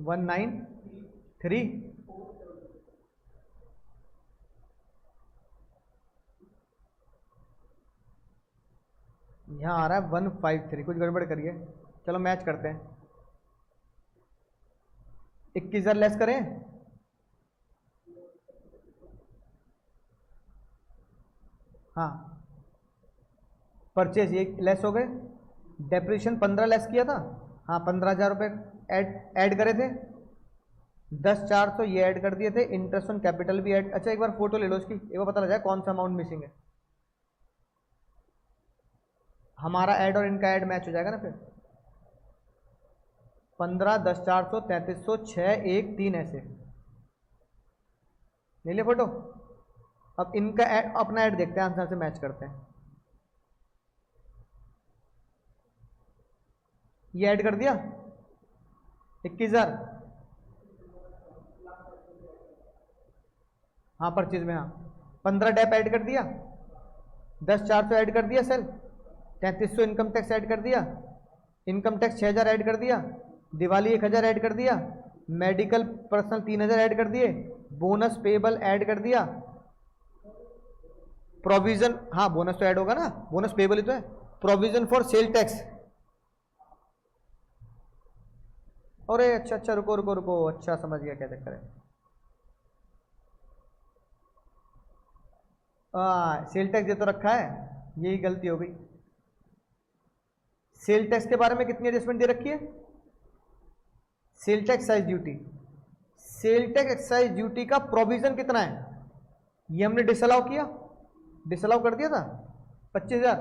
193 यहाँ आ रहा है 153, कुछ गड़बड़ करिए। चलो मैच करते हैं, 21,000 लेस करें। हाँ परचेज ये लेस हो गए, डेप्रिसिएशन 15 लेस किया था, हाँ 15,000 रुपये ऐड करे थे, 10,400 ये ऐड कर दिए थे, इंटरेस्ट ऑन कैपिटल भी ऐड। अच्छा एक बार फोटो ले लो इसकी, एक बार पता लग जाए कौन सा अमाउंट मिसिंग है। हमारा ऐड और इनका ऐड मैच हो जाएगा ना फिर। 15, 10,400, 3,300, 6, 1, 3 ऐसे ले लिया फोटो। अब इनका ऐड, अपना ऐड देखते हैं, आंसर से मैच करते हैं। ये ऐड कर दिया 21,000, हाँ परचेज में, हाँ 15 डेप ऐड कर दिया, 10,400 ऐड कर दिया सेल, 3,300 इनकम टैक्स ऐड कर दिया, इनकम टैक्स 6,000 ऐड कर दिया, दिवाली 1,000 ऐड कर दिया, मेडिकल पर्सनल 3,000 ऐड कर दिए, बोनस पेबल ऐड कर दिया, प्रोविजन, हाँ बोनस तो ऐड होगा ना, बोनस पेबल ही तो है, प्रोविजन फॉर सेल टैक्स। अरे अच्छा रुको रुको रुको, अच्छा समझ गया क्या चक्कर है। सेल टैक्स दे तो रखा है, यही गलती हो गई। सेल टैक्स के बारे में कितनी एडजस्टमेंट दे रखी है? Sale tax excise duty, cell tax excise duty का प्रोविजन कितना है, ये हमने डिसअलाउ किया, डिसअलाउ कर दिया था 25,000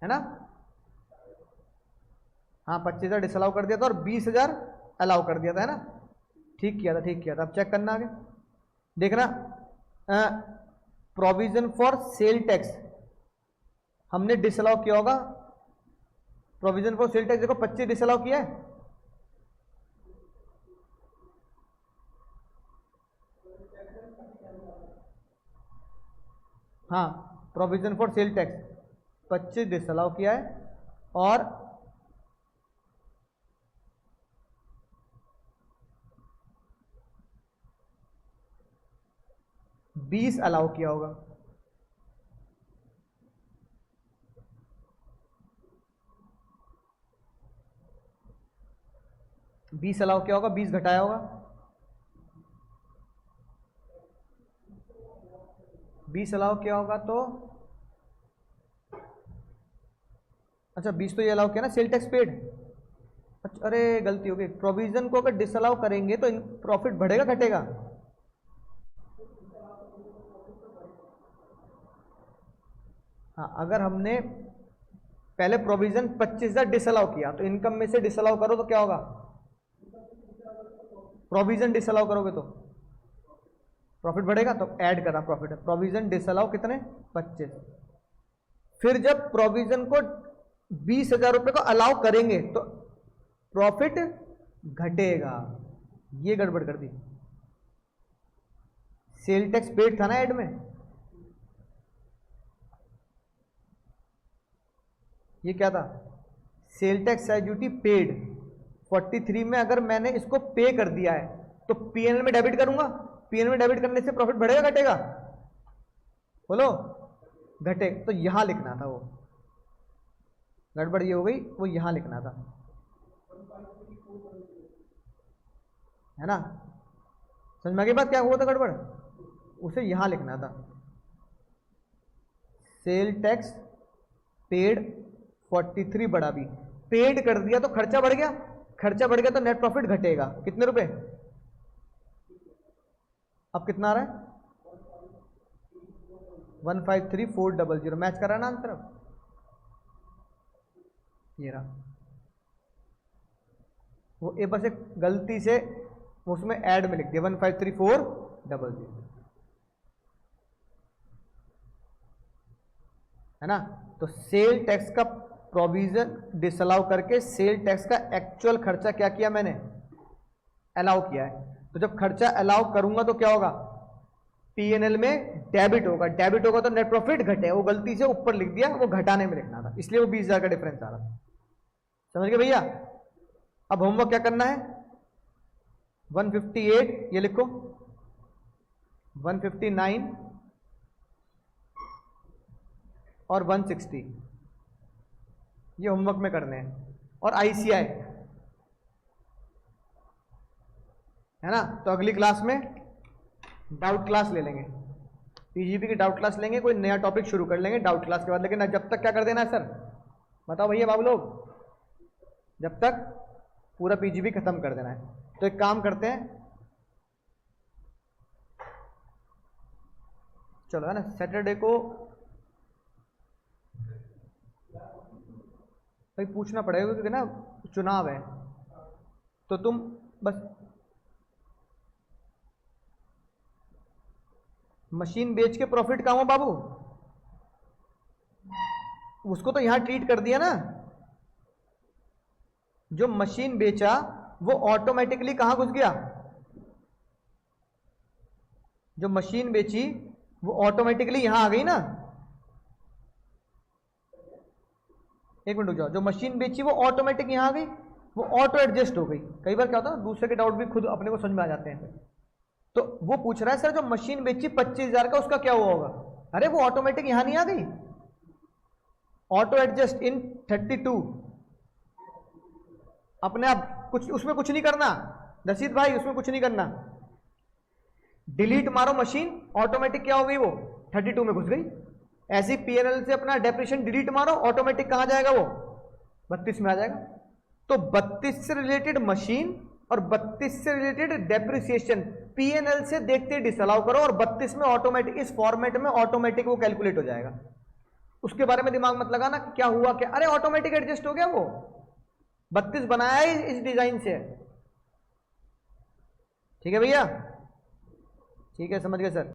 है ना, हाँ 25,000 डिसअलाउ कर दिया था और 20,000 अलाउ कर दिया था, है ना। ठीक किया था, ठीक किया था। अब चेक करना आगे, देखना प्रोविजन फॉर सेल टैक्स हमने डिसअलाउ किया होगा, प्रोविजन फॉर सेल टैक्स देखो 25 डिसअलाउ किया है, हाँ provision for sale tax 25 disallow किया है और 20 अलाउ किया होगा। बीस अलाउ किया होगा, 20 घटाया होगा, 20 अलाउ किया होगा तो अच्छा 20 तो ये अलाउ किया ना, सेल टैक्स पेड। अच्छा अरे गलती हो गई, प्रोविजन को अगर डिसअलाउ करेंगे तो प्रॉफिट बढ़ेगा घटेगा? हाँ अगर हमने पहले प्रोविजन 25,000 डिसअलाउ किया, तो इनकम में से डिसअलाउ करो तो क्या होगा, प्रोविजन डिसअलाउ करोगे तो प्रॉफिट बढ़ेगा, तो ऐड करना प्रॉफिट। प्रोविजन डिसअलाउ कितने, 25। फिर जब प्रोविजन को 20,000 रुपए को अलाउ करेंगे तो प्रॉफिट घटेगा। ये गड़बड़ कर दी। सेल टैक्स पेड था ना ऐड में, ये क्या था, सेल टैक्स ड्यूटी पेड। 43 में अगर मैंने इसको पे कर दिया है तो पीएनएल में डेबिट करूंगा, पीएनएल में डेबिट करने से प्रॉफिट बढ़ेगा घटेगा, बोलो घटे। तो यहां लिखना था, वो गड़बड़ ये हो गई, वो यहां लिखना था, है ना। समझ में आ गई बात, क्या हुआ था गड़बड़, उसे यहां लिखना था। सेल टैक्स पेड 43 बढ़ा भी, पेड कर दिया तो खर्चा बढ़ गया, खर्चा बढ़ गया तो नेट प्रॉफिट घटेगा। कितने रुपए, अब कितना आ रहा है, 153,400। मैच कर रहा है ना आंसर, ये रहा वो। ए बस एक गलती से उसमें ऐड में लिख दिया 153,400, है ना। तो सेल टैक्स का प्रोविजन डिसअलाउ करके सेल टैक्स का एक्चुअल खर्चा क्या किया मैंने, अलाउ किया है। तो जब खर्चा अलाउ करूंगा तो क्या होगा, पीएनएल में डेबिट होगा, डेबिट होगा तो नेट प्रॉफिट घटे, वो गलती से ऊपर लिख दिया, वो घटाने में लिखना था, इसलिए वो 20,000 का डिफरेंस आ रहा था। समझ गए भैया। अब होमवर्क क्या करना है, 158 ये लिखो, 159 और 160 ये होमवर्क में करने हैं, और आईसीआई, है ना। तो अगली क्लास में डाउट क्लास ले लेंगे, पीजीपी की डाउट क्लास लेंगे, कोई नया टॉपिक शुरू कर लेंगे डाउट क्लास के बाद। लेकिन जब तक क्या कर देना है सर, बताओ भैया बाबू लोग, जब तक पूरा पीजीपी खत्म कर देना है। तो एक काम करते हैं, चलो, है ना, सैटरडे को भाई पूछना पड़ेगा क्योंकि ना चुनाव है, तो तुम बस मशीन बेच के प्रॉफिट कहाँ हो बाबू, उसको तो यहां ट्रीट कर दिया ना। जो मशीन बेचा वो ऑटोमेटिकली कहां घुस गया, जो मशीन बेची वो ऑटोमेटिकली यहां आ गई ना। एक मिनट रुक जाओ, जो मशीन बेची वो ऑटोमेटिक यहां आ गई, वो ऑटो एडजस्ट हो गई। कई बार क्या होता है दूसरे के डाउट भी खुद अपने को समझ में आ जाते हैं। तो वो पूछ रहा है सर जो मशीन बेची 25,000 का उसका क्या हुआ होगा, अरे वो ऑटोमेटिक यहां नहीं आ गई, ऑटो एडजस्ट इन 32 अपने आप, कुछ उसमें कुछ नहीं करना रशीद भाई, उसमें कुछ नहीं करना। डिलीट मारो मशीन, ऑटोमेटिक क्या हो गई वो 32 में घुस गई। ऐसी पीएनएल से अपना डेप्रिसिएशन डिलीट मारो, ऑटोमेटिक कहां जाएगा वो 32 में आ जाएगा। तो 32 से रिलेटेड मशीन और 32 से रिलेटेड डेप्रिसिएशन पीएनएल से देखते डिसअलाउ करो, और 32 में ऑटोमेटिक, इस फॉर्मेट में ऑटोमेटिक वो कैलकुलेट हो जाएगा। उसके बारे में दिमाग मत लगाना क्या हुआ क्या, अरे ऑटोमेटिक एडजस्ट हो गया, वो 32 बनाया है इस डिजाइन से। ठीक है भैया, ठीक है, समझ गए सर।